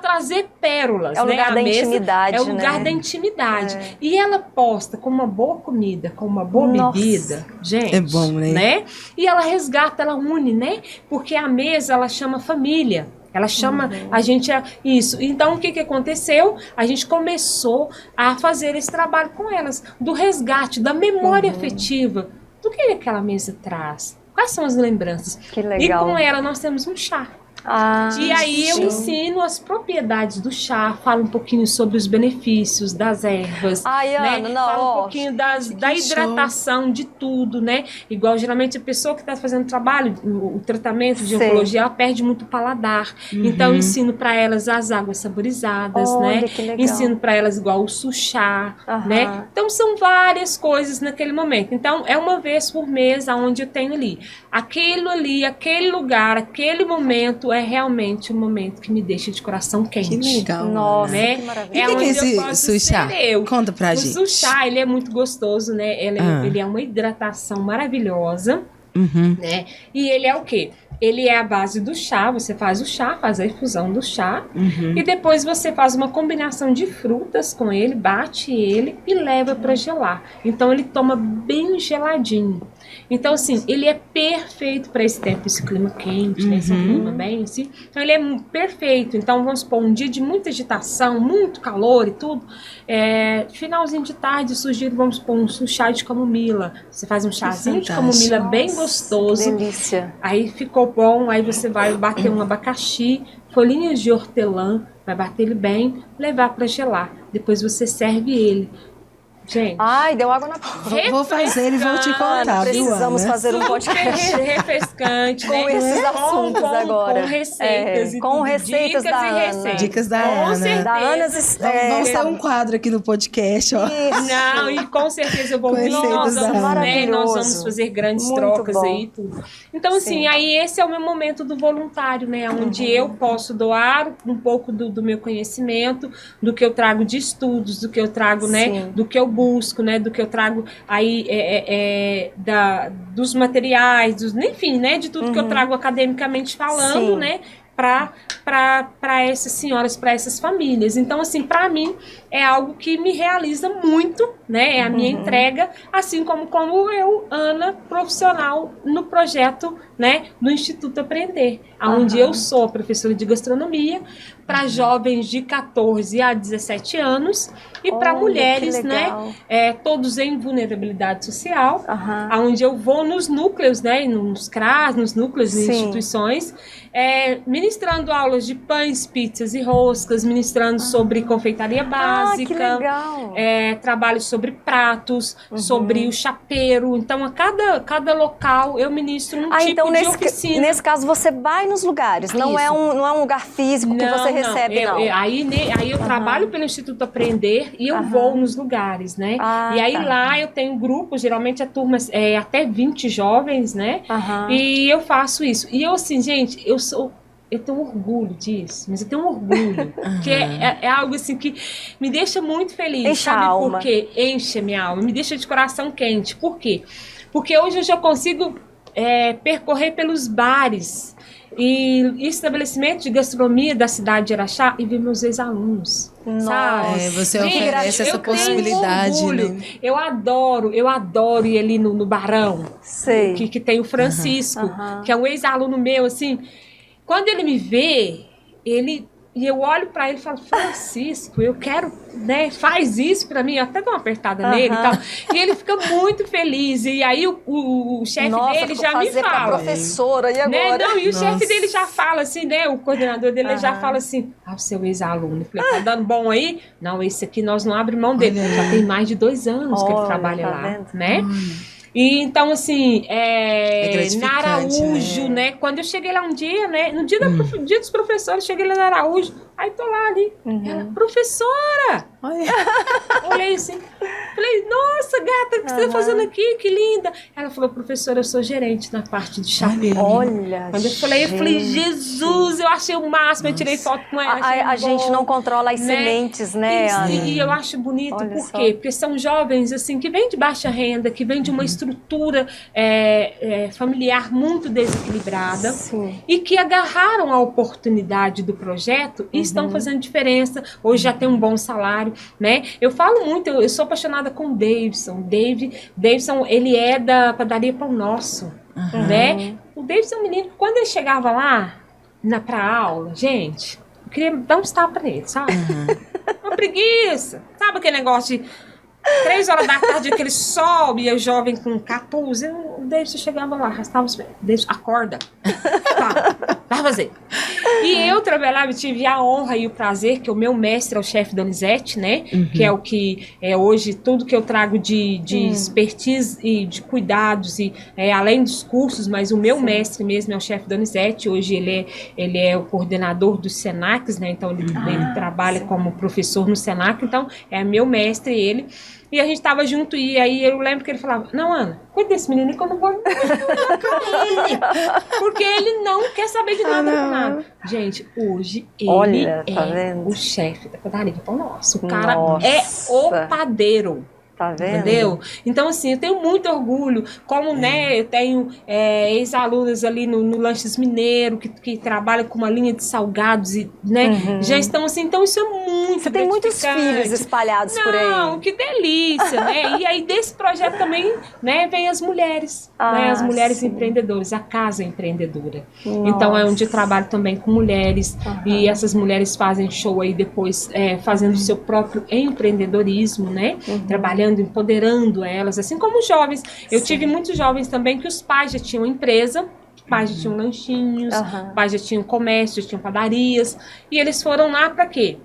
trazer pérolas. É o lugar da intimidade, é o lugar né? da intimidade. E ela posta com uma boa comida, com uma boa bebida, gente. É bom, né? E ela resgata, ela une, né? Porque a mesa, ela chama família. Ela chama a gente a isso. Então, o que aconteceu? A gente começou a fazer esse trabalho com elas, do resgate, da memória afetiva. Do que aquela mesa traz? Quais são as lembranças? Que legal. E com ela nós temos um chá. E aí eu ensino as propriedades do chá, falo um pouquinho sobre os benefícios das ervas, Ana, né? Falo um pouquinho da hidratação de tudo, né? Igual geralmente a pessoa que está fazendo trabalho, o tratamento de oncologia, ela perde muito o paladar. Então eu ensino para elas as águas saborizadas, né? Que legal. Ensino para elas igual o suchá, né? Então são várias coisas naquele momento. Então é uma vez por mês aonde eu tenho ali. Aquilo ali, aquele lugar, aquele momento é realmente um momento que me deixa de coração quente. Que legal. Nossa, né? que maravilha. E o que é onde eu posso esse suchá? ser eu. Conta pra gente. O suchá, ele é muito gostoso, né? Ele é uma hidratação maravilhosa. Né? E ele é o quê? Ele é a base do chá, você faz o chá, faz a infusão do chá, e depois você faz uma combinação de frutas com ele, bate ele e leva para gelar. Então ele toma bem geladinho. Então, assim, ele é perfeito para esse tempo, esse clima quente, né? Esse clima bem assim. Então, ele é perfeito. Então, vamos supor, um dia de muita agitação, muito calor e tudo. Finalzinho de tarde, sugiro, vamos supor, um chá de camomila. Você faz um chazinho de camomila bem gostoso. Delícia. Aí ficou bom, aí você vai bater um abacaxi, folhinhas de hortelã, vai bater ele bem, levar para gelar. Depois você serve ele. Gente. Ai, deu água na boca. Vou fazer e vou te contar, Precisamos fazer um podcast refrescante, com né? esses assuntos agora. Com receitas. Com receitas da Ana. Dicas da Ana. Com certeza. Da Ana, Vamos ter um quadro aqui no podcast, ó. Isso. Não, e com certeza eu vou vir, nós vamos fazer grandes muito trocas bom. aí tudo. Então, assim, aí esse é o meu momento do voluntário, né? Onde eu posso doar um pouco do meu conhecimento, do que eu trago de estudos, do que eu trago, né? Do que eu busco, né? Do que eu trago aí dos materiais, enfim, né? De tudo que eu trago academicamente falando, né? Para essas senhoras, para essas famílias. Então, assim, para mim é algo que me realiza muito, né? É a minha entrega, assim como eu, Ana, profissional no projeto, né, do Instituto Aprender, onde eu sou professora de gastronomia para jovens de 14 a 17 anos e para mulheres, né, todos em vulnerabilidade social, onde eu vou nos núcleos, né, nos CRAS, nos núcleos de instituições, ministrando aulas de pães, pizzas e roscas, ministrando sobre confeitaria básica, que legal. Trabalho sobre pratos, sobre o chapeiro. Então, a cada local eu ministro um tipo então, de oficina. Nesse caso, você vai nos lugares, não é um lugar físico que você recebe, não. Aí eu trabalho pelo Instituto Aprender e eu vou nos lugares, né? E aí lá eu tenho grupos, geralmente a turma até 20 jovens, né? E eu faço isso. E eu, assim, gente, eu tenho orgulho disso, mas eu tenho um orgulho, que é algo assim que me deixa muito feliz. Enche a alma. Por quê? Enche a minha alma, me deixa de coração quente. Por quê? Porque hoje eu já consigo percorrer pelos bares e estabelecimentos de gastronomia da cidade de Araxá e ver meus ex-alunos. Sabe? Você oferece essa possibilidade, né? Eu adoro ir ali no Barão, que tem o Francisco, que é um ex-aluno meu, assim. Quando ele me vê, e eu olho pra ele e falo, Francisco, eu quero, né, faz isso pra mim, eu até dou uma apertada nele e tal. E ele fica muito feliz. E aí o chefe dele já me fala. Professora, e agora? Né? Não, e o chefe dele já fala assim, né? O coordenador dele já fala assim, o seu ex-aluno. Eu falei, tá dando bom aí? Não, esse aqui nós não abrimos mão dele. Já tem mais de 2 anos que ele trabalha lá, né? E então, assim, na Araújo, né? Quando eu cheguei lá um dia, né? No dia, dia dos professores, cheguei lá na Araújo, aí tô lá ali. Ela, professora! Olhei assim, falei, nossa, gata, o que você tá fazendo aqui? Que linda! Ela falou, professora, eu sou gerente na parte de chapeiro. Olha, quando eu falei, Jesus, eu achei o máximo, eu tirei foto com ela. A gente não controla as sementes, né? E eu acho bonito, por quê? Porque são jovens, assim, que vêm de baixa renda, que vêm de uma estrutura familiar muito desequilibrada e que agarraram a oportunidade do projeto e estão fazendo diferença. Hoje já tem um bom salário, né? Eu falo muito, eu sou apaixonada com o Davidson. Davidson, ele é da padaria Pão Nosso, né? O Davidson é um menino, quando ele chegava lá pra aula, gente, eu queria dar uns tapas nele, sabe? Uma preguiça. Sabe aquele negócio de 3 horas da tarde, aquele sol e eu jovem com capuz. O Davidson chegava lá, arrastava os pés. Davidson, acorda. Vai fazer. E eu trabalhava, tive a honra e o prazer, que o meu mestre é o chefe Donizete, né? Que é o que hoje, tudo que eu trago de expertise e de cuidados, e além dos cursos, mas o meu mestre mesmo é o chefe Donizete. Hoje ele é o coordenador dos Senacs, né? Então ele trabalha como professor no Senac, então é meu mestre ele. E a gente tava junto, e aí eu lembro que ele falava, não, Ana, cuida desse menino que eu não vou com ele. Porque ele não quer saber de nada com nada. Gente, hoje ele tá vendo? o chefe da padaria Pão Nosso. O cara é o padeiro. Tá vendo? Entendeu? Então, assim, eu tenho muito orgulho, como, né, eu tenho ex-alunas ali no Lanches Mineiro, que trabalham com uma linha de salgados e, né, já estão assim, então isso é muito Você tem muitos filhos espalhados por aí. Não, que delícia, né? E aí desse projeto também, né, vem as mulheres, né, as mulheres empreendedoras, a Casa Empreendedora. Nossa. Então é onde eu trabalho também com mulheres, e essas mulheres fazem show aí depois, fazendo o seu próprio empreendedorismo, né? Trabalhando, empoderando elas, assim como os jovens. Eu tive muitos jovens também que os pais já tinham empresa, pais já tinham lanchinhos, pais já tinham comércio, já tinham padarias, e eles foram lá para quê?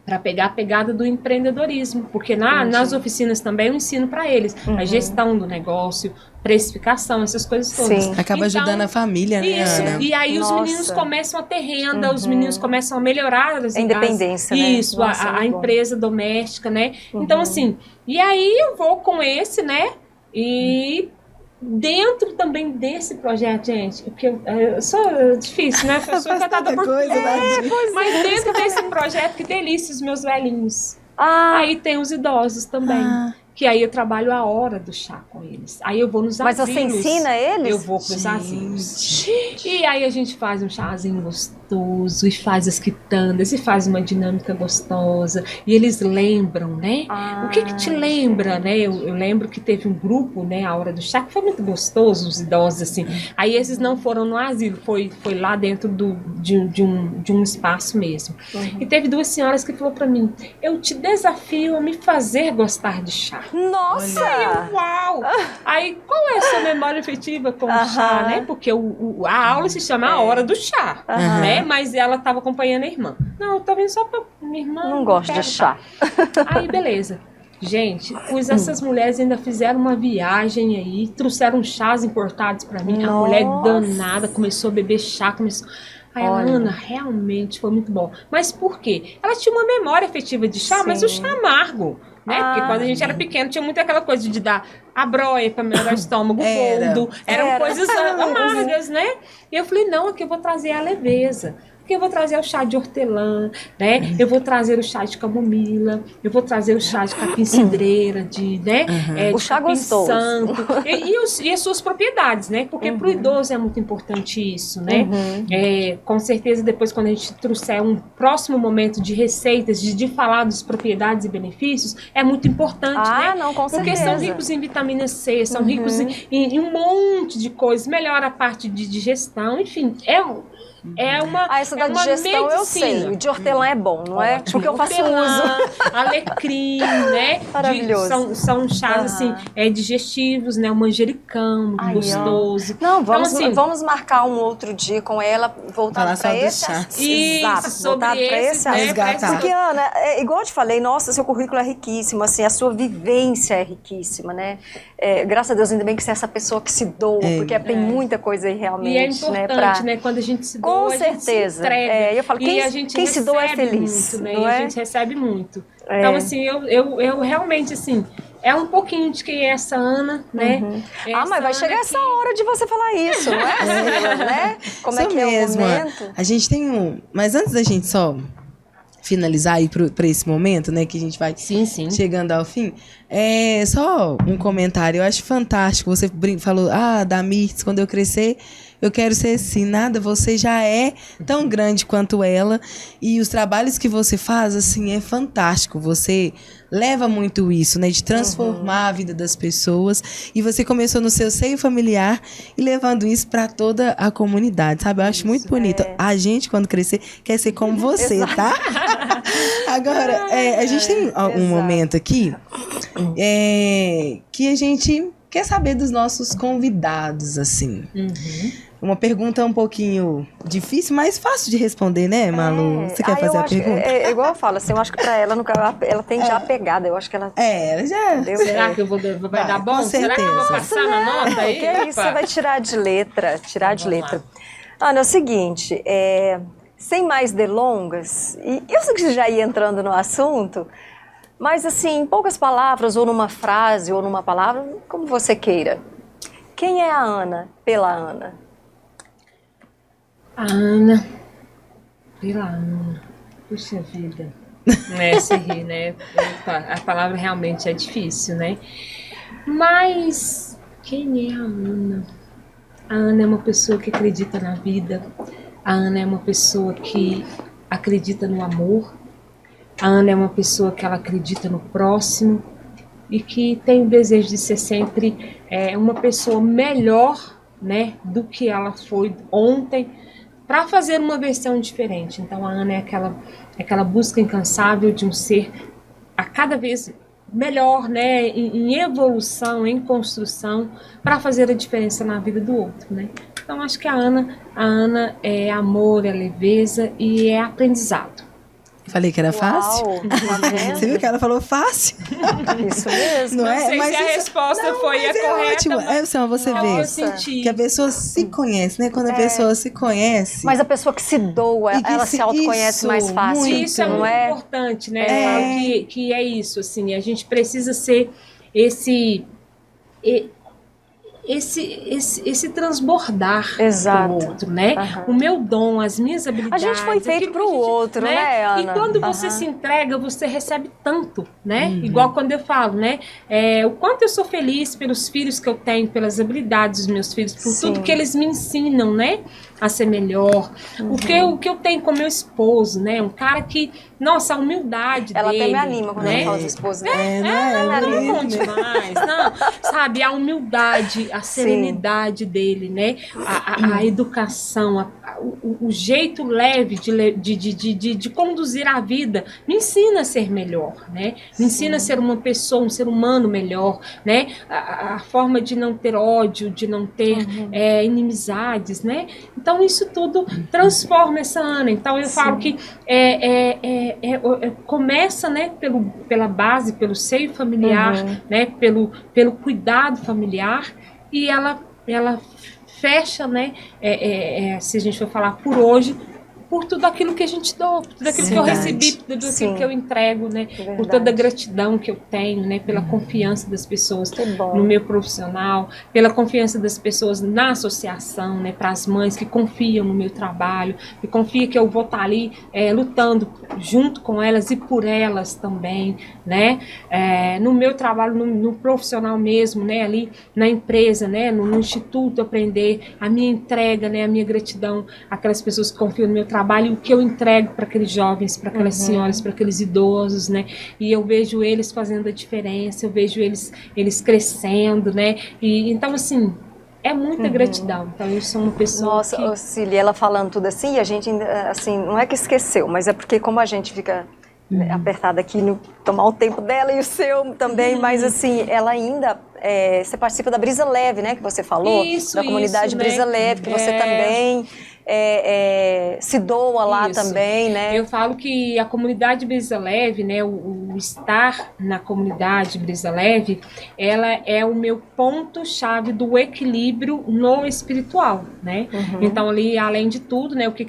Para pegar a pegada do empreendedorismo, porque nas oficinas também eu ensino para eles a gestão do negócio, precificação, essas coisas todas. Sim. Acaba ajudando a família, né, isso, Ana? E aí os meninos começam a ter renda, os meninos começam a melhorar a independência, né? Isso, Nossa, a empresa doméstica, né? Então, assim, e aí eu vou com esse, né? E dentro também desse projeto, gente, porque eu sou difícil, né? Eu sou cantada por coisa, mas dentro desse projeto, que delícia, os meus velhinhos. Aí tem os idosos também. Que aí eu trabalho a hora do chá com eles. Aí eu vou nos asilos. Mas você ensina eles? Eu vou pros asilos. E aí a gente faz um chazinho gostoso, e faz as quitandas, e faz uma dinâmica gostosa. E eles lembram, né? O que te lembra, né? Eu lembro que teve um grupo, né? A hora do chá, que foi muito gostoso, os idosos, assim. Aí esses não foram no asilo, foi lá dentro de um espaço mesmo. E teve duas senhoras que falou pra mim, eu te desafio a me fazer gostar de chá. Nossa! Aí eu, uau! Aí, qual é a sua memória afetiva com o chá, né? Porque a aula se chama A Hora do Chá, né? Mas ela estava acompanhando a irmã. Não, eu tô vindo só pra minha irmã. Não gosto de chá. Aí, beleza. Gente, essas mulheres ainda fizeram uma viagem aí, trouxeram chás importados pra mim. A mulher danada começou a beber chá, Aí a Ana, realmente foi muito bom. Mas por quê? Ela tinha uma memória afetiva de chá, mas o chá amargo. Né? Porque quando a gente era pequeno tinha muito aquela coisa de dar a broia para melhorar o estômago, boldo, eram coisas amargas, né? E eu falei, não, aqui eu vou trazer a leveza. Aqui eu vou trazer o chá de hortelã, né? Eu vou trazer o chá de camomila, eu vou trazer o chá de capim-cidreira, né? O chá gostoso. Santo, e as suas propriedades, né? Porque para o idoso é muito importante isso, né? Com certeza depois quando a gente trouxer um próximo momento de receitas, de falar das propriedades e benefícios, é muito importante, né? Não, com certeza. Porque são ricos em vitamina C, são ricos em um monte de coisas, melhora a parte de digestão, enfim, é uma essa da digestão medicina. Eu sei. O de hortelã é bom, não é? Porque eu faço uso. Alecrim, né? Maravilhoso. São chás, assim, digestivos, né? O manjericão, muito gostoso. Não, vamos, então, assim, vamos marcar um outro dia com ela, voltado para esse Isso, voltado para esse Porque, Ana, igual eu te falei, nossa, seu currículo é riquíssimo, assim, a sua vivência é riquíssima, né? Graças a Deus, ainda bem que você é essa pessoa que se doa, porque tem muita coisa aí realmente, e é importante, né? Quando a gente se doa, com a gente certeza. se entrega. Eu falo, quem se doa é feliz. Muito, né? E a gente recebe muito. Então, assim, eu realmente, assim, é um pouquinho de quem é essa Ana, né? Mas vai chegar essa hora de você falar isso, não é? Né? Como é que mesmo, é o momento? A gente tem Mas antes da gente só finalizar aí para esse momento, né, que a gente vai chegando ao fim, só um comentário, eu acho fantástico, você falou, da Mirtz, quando eu crescer, eu quero ser assim, nada, você já é tão grande quanto ela, e os trabalhos que você faz, assim, é fantástico, você leva muito isso, né, de transformar a vida das pessoas, e você começou no seu seio familiar e levando isso para toda a comunidade, sabe? Eu acho muito bonito. A gente, quando crescer, quer ser como você, tá? Agora, a gente tem um momento aqui que a gente quer saber dos nossos convidados, assim. Uma pergunta um pouquinho difícil, mas fácil de responder, né, Malu? Você quer fazer a pergunta? Igual eu falo, assim, eu acho que pra ela, ela tem já a pegada, eu acho que ela... ela já... Entendeu? Será que vai dar bom? Será que eu vou passar na nota aí? Que é isso, você vai tirar de letra, Ana, é o seguinte, sem mais delongas, e eu sei que você já ia entrando no assunto, mas assim, em poucas palavras, ou numa frase, ou numa palavra, como você queira. Quem é a Ana pela Ana? A Ana, pela Ana, puxa vida. Se rir, né? A palavra realmente é difícil, né? Mas quem é a Ana? A Ana é uma pessoa que acredita na vida. A Ana é uma pessoa que acredita no amor. A Ana é uma pessoa que ela acredita no próximo e que tem o desejo de ser sempre uma pessoa melhor, né, do que ela foi ontem, para fazer uma versão diferente. Então a Ana é aquela busca incansável de um ser a cada vez melhor, né, em evolução, em construção, para fazer a diferença na vida do outro, né? Então acho que a Ana é amor, é leveza e é aprendizado. Falei que era fácil? Você viu que ela falou fácil? Isso mesmo. Não sei se a resposta foi a correta. Ótimo. Você vê que a pessoa se conhece, né? Quando a pessoa se conhece. Mas a pessoa que se doa, ela se autoconhece mais fácil. Isso é muito importante, né? Que é isso, assim, a gente precisa ser esse transbordar Exato. pro outro, né? O meu dom, as minhas habilidades. A gente foi feito pro outro, né, Ana? E quando você se entrega, você recebe tanto, né? Igual quando eu falo, né? O quanto eu sou feliz pelos filhos que eu tenho, pelas habilidades dos meus filhos, por tudo que eles me ensinam, né? A ser melhor. O que eu tenho com meu esposo, né? Um cara que, nossa, a humildade ela dele. Ela até me anima quando ela fala de esposo. Não bom demais. Não, sabe, a humildade, a serenidade dele, né? A educação, o jeito leve de conduzir a vida me ensina a ser melhor, né? Me ensina a ser uma pessoa, um ser humano melhor, né? A forma de não ter ódio, de não ter inimizades, né? Então isso tudo transforma essa Ana. Então eu falo que começa, né, pela base, pelo seio familiar, né, pelo cuidado familiar, e ela fecha, né, se a gente for falar por hoje, por tudo aquilo que a gente doa, por tudo aquilo que eu recebi, por tudo aquilo que eu entrego, né? Por toda a gratidão que eu tenho, né? Pela confiança das pessoas no meu profissional, pela confiança das pessoas na associação, né? Para as mães que confiam no meu trabalho, que confiam que eu vou estar ali lutando junto com elas e por elas também, né? No meu trabalho, no profissional mesmo, né? Ali na empresa, né? No instituto, aprender a minha entrega, né? A minha gratidão àquelas pessoas que confiam no meu trabalho, o que eu entrego para aqueles jovens, para aquelas senhoras, para aqueles idosos, né? E eu vejo eles fazendo a diferença, eu vejo eles crescendo, né? E então, assim, é muita gratidão. Então, eu sou uma pessoa Nossa, Cília, ela falando tudo assim, e a gente, assim, não é que esqueceu, mas é porque como a gente fica apertada aqui, no tomar o tempo dela e o seu também, mas assim, ela ainda... você participa da Brisa Leve, né? Que você falou. Da comunidade Brisa Leve, que você também... se doa lá também, né? Eu falo que a comunidade Brisa Leve, né, o estar na comunidade Brisa Leve, ela é o meu ponto-chave do equilíbrio no espiritual, né? Então ali, além de tudo, né, o que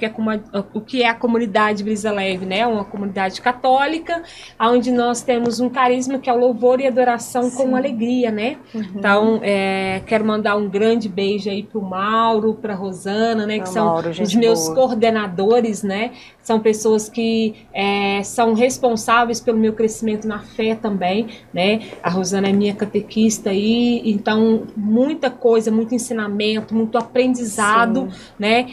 é a comunidade Brisa Leve, né? Uma comunidade católica, onde nós temos um carisma que é o louvor e adoração com alegria, né? Então, quero mandar um grande beijo aí pro Mauro, pra Rosana, né, que são os meus coordenadores, né? São pessoas que são responsáveis pelo meu crescimento na fé também, né? A Rosana é minha catequista aí, então muita coisa, muito ensinamento, muito aprendizado, né?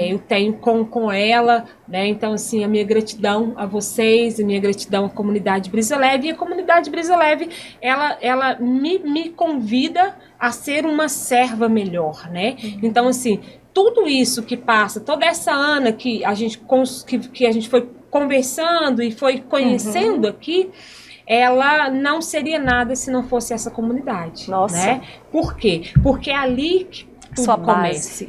Eu tenho com ela, né? Então, assim, a minha gratidão a vocês, a minha gratidão à comunidade Brisa Leve, e a comunidade Brisa Leve, ela me convida a ser uma serva melhor, né? Então, assim, tudo isso que passa, toda essa Ana que a gente foi conversando e foi conhecendo aqui, ela não seria nada se não fosse essa comunidade. Nossa. Né? Por quê? Porque é ali que tudo começa.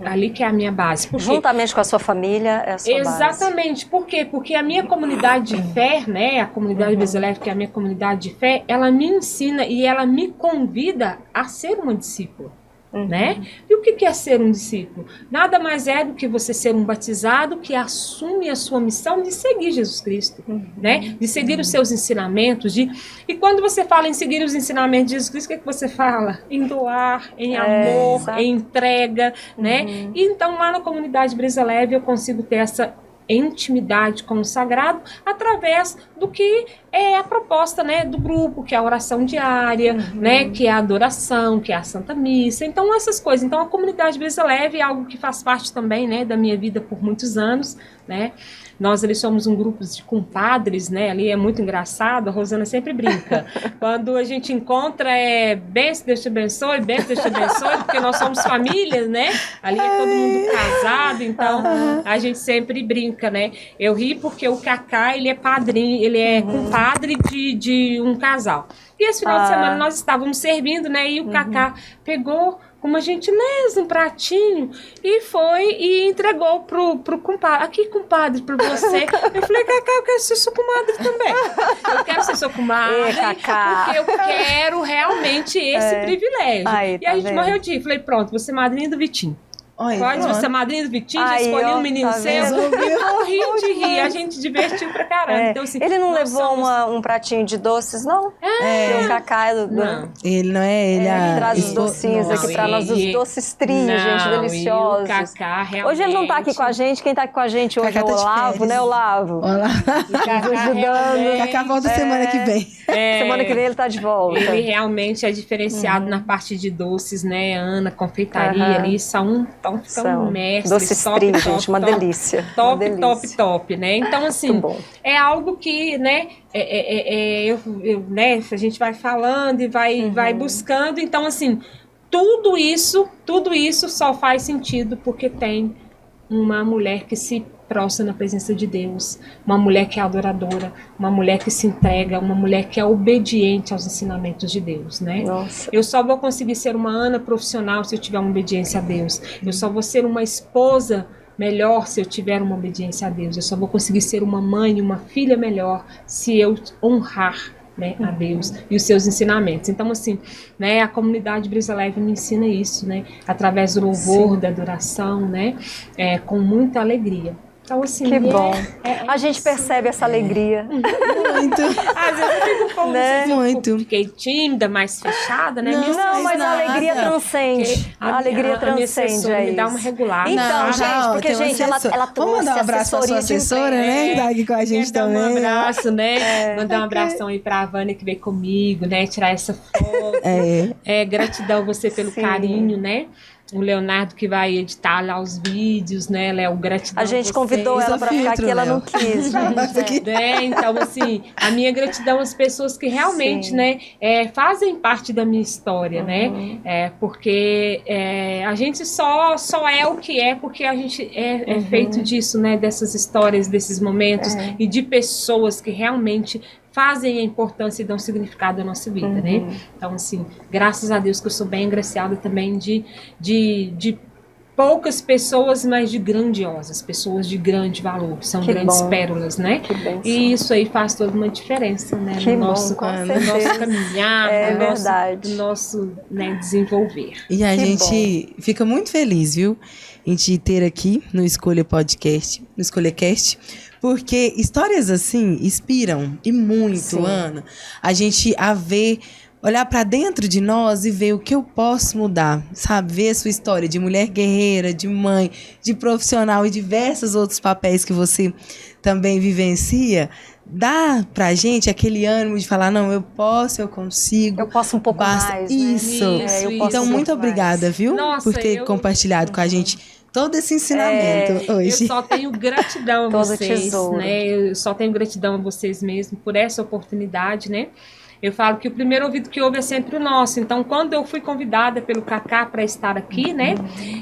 Ali que é a minha base. Porque, juntamente com a sua família, é a sua base. Exatamente. Por quê? Porque a minha comunidade de fé, né, a comunidade Brisa Leve, que é a minha comunidade de fé, ela me ensina e ela me convida a ser uma discípula. Né? E o que é ser um discípulo? Nada mais é do que você ser um batizado que assume a sua missão de seguir Jesus Cristo, né? De seguir os seus ensinamentos. E quando você fala em seguir os ensinamentos de Jesus Cristo, o que é que você fala? Em doar, em amor, em entrega, né? E então lá na comunidade Brisa Leve eu consigo ter em intimidade com o sagrado através do que é a proposta, né, do grupo, que é a oração diária, né, que é a adoração, que é a Santa Missa. Então, essas coisas. Então, a comunidade Brisa Leve é algo que faz parte também, né, da minha vida por muitos anos, né. Nós ali somos um grupo de compadres, né? Ali é muito engraçado, a Rosana sempre brinca. Quando a gente encontra, benção, Deus te abençoe, benção, Deus te abençoe, porque nós somos famílias, né? Ali é todo mundo casado, então a gente sempre brinca, né? Eu ri porque o Cacá, ele é padrinho, ele é compadre de um casal. E esse final de semana nós estávamos servindo, né? E o Cacá pegou com uma gentileza, um pratinho, e foi e entregou pro compadre. Aqui, compadre, pra você. Eu falei, Cacá, eu quero ser sua comadre também. Eu quero ser sua comadre, porque eu quero realmente esse privilégio. Aí, e a gente vendo? morreu de rir. Falei, pronto, você é madrinha do Vitinho. Pode, você é madrinha do Vitinho, já escolheu um menino seu. E morri de rir, a gente divertiu pra caramba. Então, assim, ele não levou um pratinho de doces, não? O Cacá é do... Não. Ele não é, ele traz os docinhos aqui pra nós, os doces trinhos, gente, deliciosos. E o Cacá, realmente... Hoje ele não tá aqui com a gente, quem tá aqui com a gente hoje é o Olavo, né, Olavo? Olá. Ajudando. Cacá volta semana que vem. Semana que vem ele tá de volta. Ele realmente é diferenciado na parte de doces, né? Ana, confeitaria ali, são mestres. Doces trinhos, gente, uma delícia. Top, né? Então, assim, é algo que, né, né, a gente vai falando e vai buscando. Então, assim, tudo isso só faz sentido porque tem uma mulher que se prostra na presença de Deus, uma mulher que é adoradora, uma mulher que se entrega, uma mulher que é obediente aos ensinamentos de Deus, né? Nossa. Eu só vou conseguir ser uma Ana profissional se eu tiver uma obediência a Deus. Eu só vou ser uma esposa melhor se eu tiver uma obediência a Deus. Eu só vou conseguir ser uma mãe, uma filha melhor se eu honrar, né, a Deus e os seus ensinamentos. Então, assim, né, a comunidade Brisa Leve me ensina isso, né, através do louvor, da adoração, né, com muita alegria. Então, assim, que bom. A gente percebe essa alegria. Muito. Às vezes eu fico um pouco, né? Muito. Fiquei tímida, mais fechada, né? Não, mas a alegria transcende. A alegria transcende me dá uma regulada. Então, gente, porque, gente, ela trouxe vamos mandar um abraço pra sua assessora, né? Que tá aqui com a gente também. Um abraço, né? Mandar um abração aí pra Vânia que veio comigo, né? Tirar essa foto. Gratidão a você pelo carinho, né? O Leonardo que vai editar lá os vídeos, né, Léo? Gratidão. A gente convidou ela para ficar aqui, ela não quis. Então, assim, a minha gratidão às pessoas que realmente, né, fazem parte da minha história, né? Porque a gente só é o que é porque a gente é feito disso, né? Dessas histórias, desses momentos e de pessoas que realmente fazem a importância e dão significado à nossa vida, né? Então, assim, graças a Deus que eu sou bem agraciada também de poucas pessoas, mas de grandiosas, pessoas de grande valor, são grandes pérolas, né? E isso aí faz toda uma diferença, né? No nosso caminhar, no nosso né, desenvolver. E a gente fica muito feliz, viu? Em te ter aqui no Escolha Podcast, no EscolhaCast, porque histórias assim inspiram e muito, Ana, a gente a ver, olhar para dentro de nós e ver o que eu posso mudar, sabe? Ver a sua história de mulher guerreira, de mãe, de profissional e diversos outros papéis que você também vivencia, dá pra gente aquele ânimo de falar, não, eu posso, eu consigo. Eu posso um pouco mais, Isso. Então, muito obrigada, viu? Nossa, por ter compartilhado com a gente todo esse ensinamento hoje. Eu só tenho gratidão a vocês, né? Eu só tenho gratidão a vocês mesmo por essa oportunidade, né? Eu falo que o primeiro ouvido que ouve é sempre o nosso. Então, quando eu fui convidada pelo Cacá para estar aqui, né?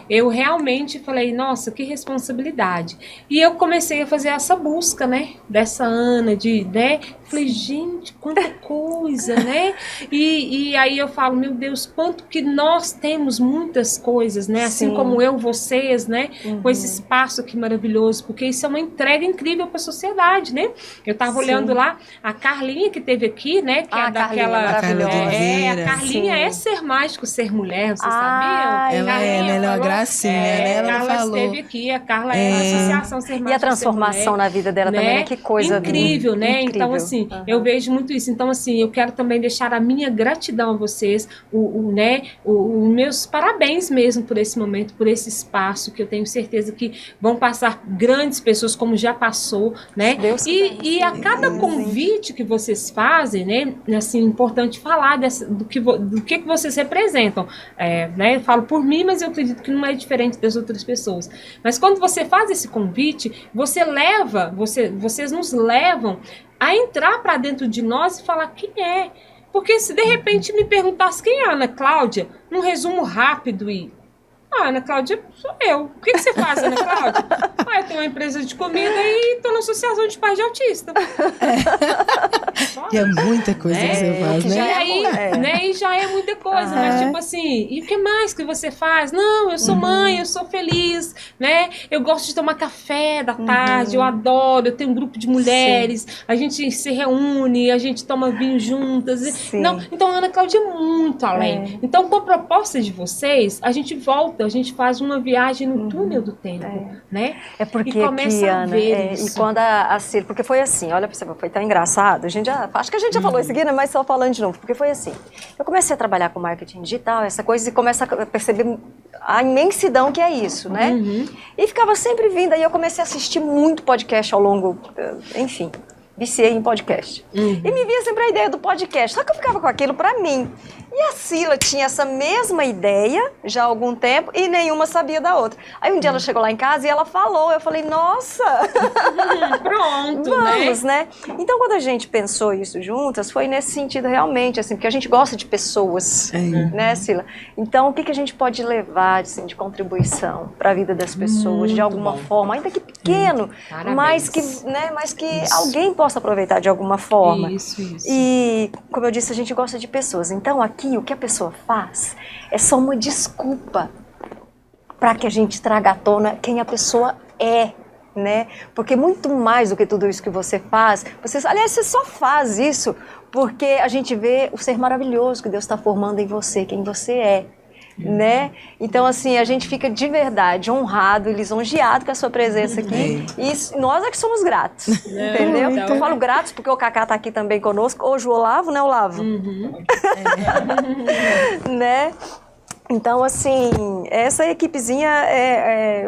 Eu realmente falei, nossa, que responsabilidade. E eu comecei a fazer essa busca, né? Dessa Ana, né? Falei, gente, quanta coisa, né? E aí eu falo, meu Deus, quanto que nós temos muitas coisas, né? Assim como eu, vocês, né? Com esse espaço aqui maravilhoso, porque isso é uma entrega incrível para a sociedade, né? Eu estava olhando lá a Carlinha que teve aqui, né? Que A Carlinha, maravilhosa. A Carlinha é ser mágico, ser mulher, vocês sabiam? Ela é uma gracinha, né? Ela falou. Esteve aqui, a Carla é a Associação Ser Mágico. E a transformação na vida dela também, né? Que coisa incrível, né? Incrível. Então, assim, eu vejo muito isso. Então, assim, eu quero também deixar a minha gratidão a vocês, meus parabéns mesmo por esse momento, por esse espaço, que eu tenho certeza que vão passar grandes pessoas, como já passou, né? E a cada convite que vocês fazem, né? Assim, importante falar do que vocês representam. Né? Eu falo por mim, mas eu acredito que não é diferente das outras pessoas. Mas quando você faz esse convite, vocês nos levam a entrar para dentro de nós e falar quem é. Porque se de repente me perguntasse quem é a Ana Cláudia, num resumo rápido Ana Cláudia, sou eu. O que você faz, Ana Cláudia? Eu tenho uma empresa de comida e estou na associação de pais de autista. E é muita coisa que você faz, né? E já é muita coisa, mas tipo assim, e o que mais que você faz? Não, eu sou mãe, eu sou feliz, né? Eu gosto de tomar café da tarde, eu adoro, eu tenho um grupo de mulheres, a gente se reúne, a gente toma vinho juntas. Não, então a Ana Cláudia é muito além. Então, com a proposta de vocês, a gente volta, a gente faz uma viagem no túnel do tempo, né? É porque e começa aqui, a Ana, ver isso. E quando a Cília, porque foi assim, olha pra você, foi tão engraçado, acho que a gente já falou isso aqui, né? Mas só falando de novo, porque foi assim, eu comecei a trabalhar com marketing digital, essa coisa, e começa a perceber a imensidão que é isso, né? E ficava sempre vindo, aí eu comecei a assistir muito podcast ao longo, enfim, viciei em podcast. E me via sempre a ideia do podcast, só que eu ficava com aquilo pra mim. E a Cila tinha essa mesma ideia já há algum tempo e nenhuma sabia da outra. Aí um dia ela chegou lá em casa e ela falou, eu falei, nossa! Pronto, vamos, né? Então quando a gente pensou isso juntas, foi nesse sentido realmente, assim, porque a gente gosta de pessoas, né, Cila? Então o que a gente pode levar, assim, de contribuição para a vida das pessoas, de alguma forma, ainda que pequeno, mas que alguém possa aproveitar de alguma forma. Isso. E, como eu disse, a gente gosta de pessoas. Então aqui o que a pessoa faz é só uma desculpa para que a gente traga à tona quem a pessoa é, né? Porque muito mais do que tudo isso que você faz, você só faz isso porque a gente vê o ser maravilhoso que Deus está formando em você, quem você é. Né? Então, assim, a gente fica de verdade honrado e lisonjeado com a sua presença aqui. E nós é que somos gratos, entendeu? Eu falo gratos porque o Cacá está aqui também conosco. Hoje o Olavo, né, Olavo? Né? Então, assim, essa equipezinha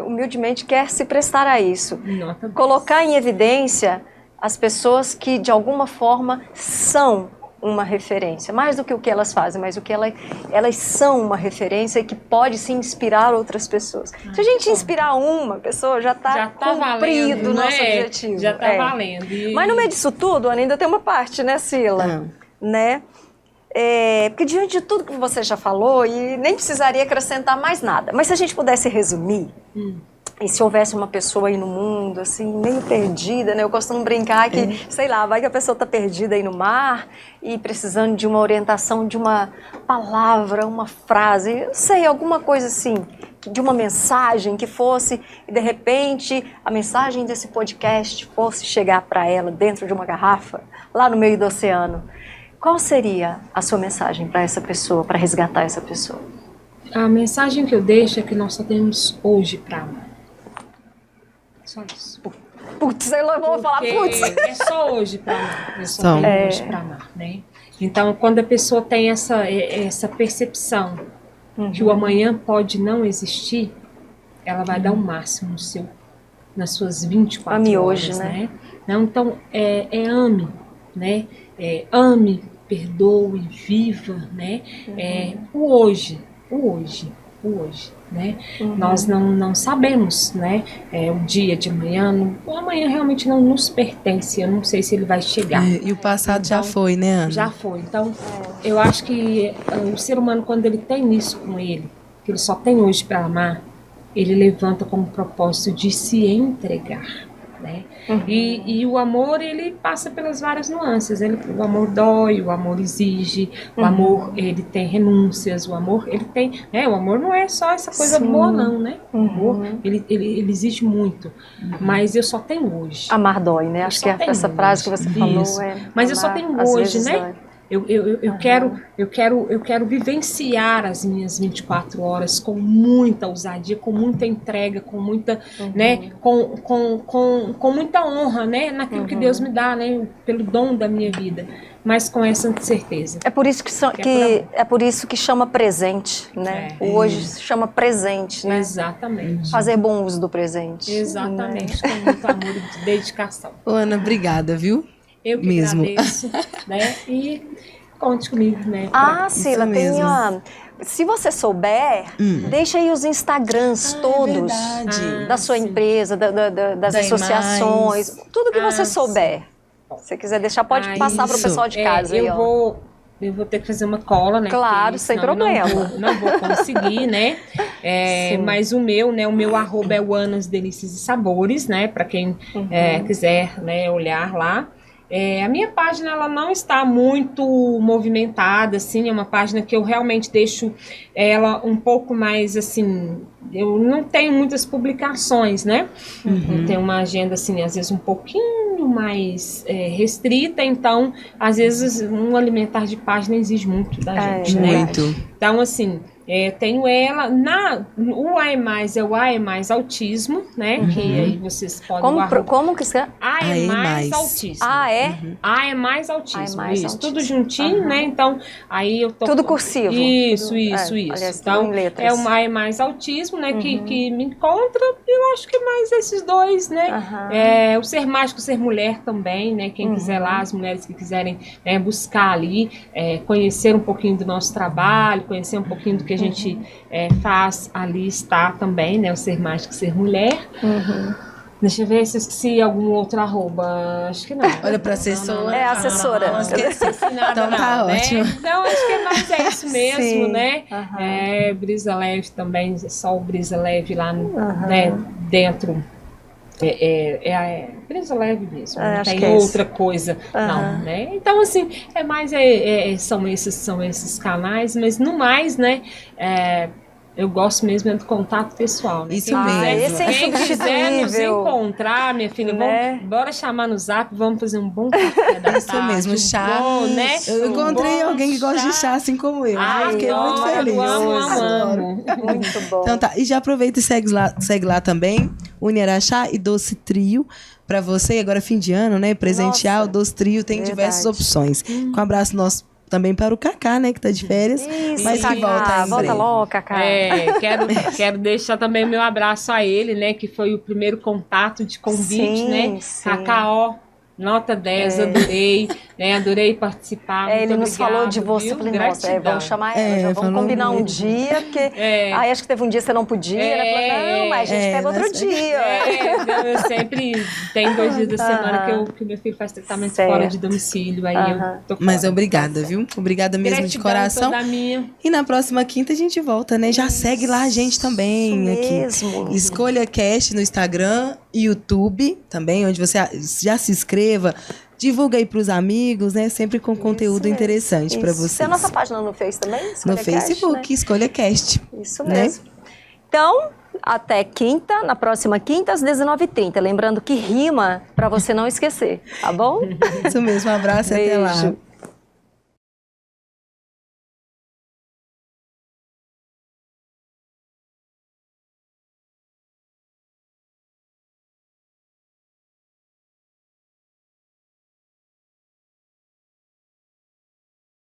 humildemente quer se prestar a isso. Colocar em evidência as pessoas que, de alguma forma, são uma referência, mais do que o que elas fazem, mas o que elas são uma referência e que pode se inspirar outras pessoas. Se a gente inspirar uma pessoa, já está cumprido o nosso objetivo. Já está valendo. Mas no meio disso tudo, Ana, ainda tem uma parte, né, Cila? Né? Porque diante de tudo que você já falou, e nem precisaria acrescentar mais nada, mas se a gente pudesse resumir, e se houvesse uma pessoa aí no mundo, assim, meio perdida, né? Eu costumo brincar que, sei lá, vai que a pessoa está perdida aí no mar e precisando de uma orientação, de uma palavra, uma frase, eu sei, alguma coisa assim, de uma mensagem que fosse, e de repente a mensagem desse podcast fosse chegar para ela dentro de uma garrafa, lá no meio do oceano. Qual seria a sua mensagem para essa pessoa, para resgatar essa pessoa? A mensagem que eu deixo é que nós só temos hoje para amar. Só isso. Putz, eu vou falar putz. É só hoje para amar. Eu só tenho hoje para amar, né? Então, quando a pessoa tem essa percepção que o amanhã pode não existir, ela vai dar o máximo nas suas 24 ame horas, hoje, né? Não, então, ame, né? Ame, perdoe, viva, né? O hoje, né? Nós não sabemos, né? O dia de amanhã, o amanhã realmente não nos pertence, eu não sei se ele vai chegar. E o passado então, já foi, né, Ana? Já foi, então eu acho que o ser humano, quando ele tem isso com ele, que ele só tem hoje para amar, ele levanta como propósito de se entregar, né? E o amor, ele passa pelas várias nuances. O amor dói, o amor exige, o amor, ele tem renúncias, o amor, ele tem... O amor não é só essa coisa boa, não, né? O amor, ele exige muito. Mas eu só tenho hoje. Amar dói, né? Acho que essa frase que você falou Mas eu só tenho hoje, né? Dói. Eu quero vivenciar as minhas 24 horas com muita ousadia, com muita entrega, com muita, né, com muita honra, né, naquilo que Deus me dá, né, pelo dom da minha vida, mas com essa certeza. É por isso é por isso que chama presente, né? O hoje se chama presente, né? Exatamente. Fazer bom uso do presente. Exatamente, com muito amor e dedicação. Ô, Ana, obrigada, viu? Eu que mesmo. agradeço, né? E conte comigo, né? Sila, tem se você souber, deixa aí os Instagrams todos da sua empresa, das associações, tudo que você souber. Se você quiser deixar, pode passar para o pessoal de casa. Eu vou ter que fazer uma cola, né? Claro, sem problema. Não vou conseguir, né? Mas o meu arroba é o Anas Delícias e Sabores, né? Para quem quiser, né, olhar lá. A minha página, ela não está muito movimentada, assim, é uma página que eu realmente deixo ela um pouco mais, assim, eu não tenho muitas publicações, né? Eu tenho uma agenda, assim, às vezes um pouquinho mais restrita, então, às vezes, um alimentar de página exige muito da gente, né? Muito. Então, assim, tenho ela, o AE+, é o AE+ Autismo, né? Que aí vocês podem... Como que você... AE+ Autismo. AE+ Autismo, isso. Tudo juntinho, né? Então, aí eu tô... Tudo cursivo. Isso. Aliás, então, é o AE+ Autismo, né? Que me encontra, eu acho que mais esses dois, né? O Ser Mágico, Ser Mulher também, né? Quem quiser lá, as mulheres que quiserem buscar ali, conhecer um pouquinho do nosso trabalho, conhecer um pouquinho do que a gente faz, ali está também, né? O Ser Mágico, Ser Mulher. Deixa eu ver se eu esqueci algum outro arroba. Acho que não. Olha para assessora. É assessora. Não esqueci nada, então tá ótimo. Então, acho que é isso mesmo, sim, né? Brisa Leve também, só o Brisa Leve lá, né, dentro. Brisa Leve mesmo, não tem outra coisa, não, né? Então, assim, são esses canais, mas no mais, né, eu gosto mesmo do contato pessoal, né? Isso mesmo. Quem quiser nos encontrar, minha filha, bora chamar no Zap, vamos fazer um bom café da tarde. Isso mesmo, chá. Né? Eu encontrei alguém que gosta de chá, assim como eu. Eu fiquei muito feliz. Amo. Muito bom. Então tá, e já aproveita e segue lá também, Uniaraxá e Doce Trio, para você, agora fim de ano, né? Presentear. O Doce Trio tem diversas opções. Com um abraço nosso também para o Cacá, né, que tá de férias. Isso, mas que volta logo, Cacá. Quero deixar também meu abraço a ele, né, que foi o primeiro contato de convite, né? Cacá, nota 10, adorei, né? Adorei participar. Ele nos falou de você, falei, nossa, vamos chamar ela, vamos combinar um dia, porque aí acho que teve um dia que você não podia, ela falou, não, mas a gente pega outro dia. Eu sempre tenho 2 dias da semana que meu filho faz tratamento fora de domicílio, aí eu tô fora. Mas obrigada, viu? Obrigada mesmo. Gratidão de coração. Minha. E na próxima quinta a gente volta, né? Já segue lá a gente também aqui. Escolha Cast no Instagram, YouTube também, onde você já se inscreva, divulga aí pros amigos, né? Sempre com conteúdo interessante para vocês. Tem a nossa página no Face também? No Facebook, né? Escolha Cast. Isso mesmo. Né? Então, até quinta, na próxima quinta, às 19h30. Lembrando que rima para você não esquecer, tá bom? Isso mesmo, um abraço e até lá.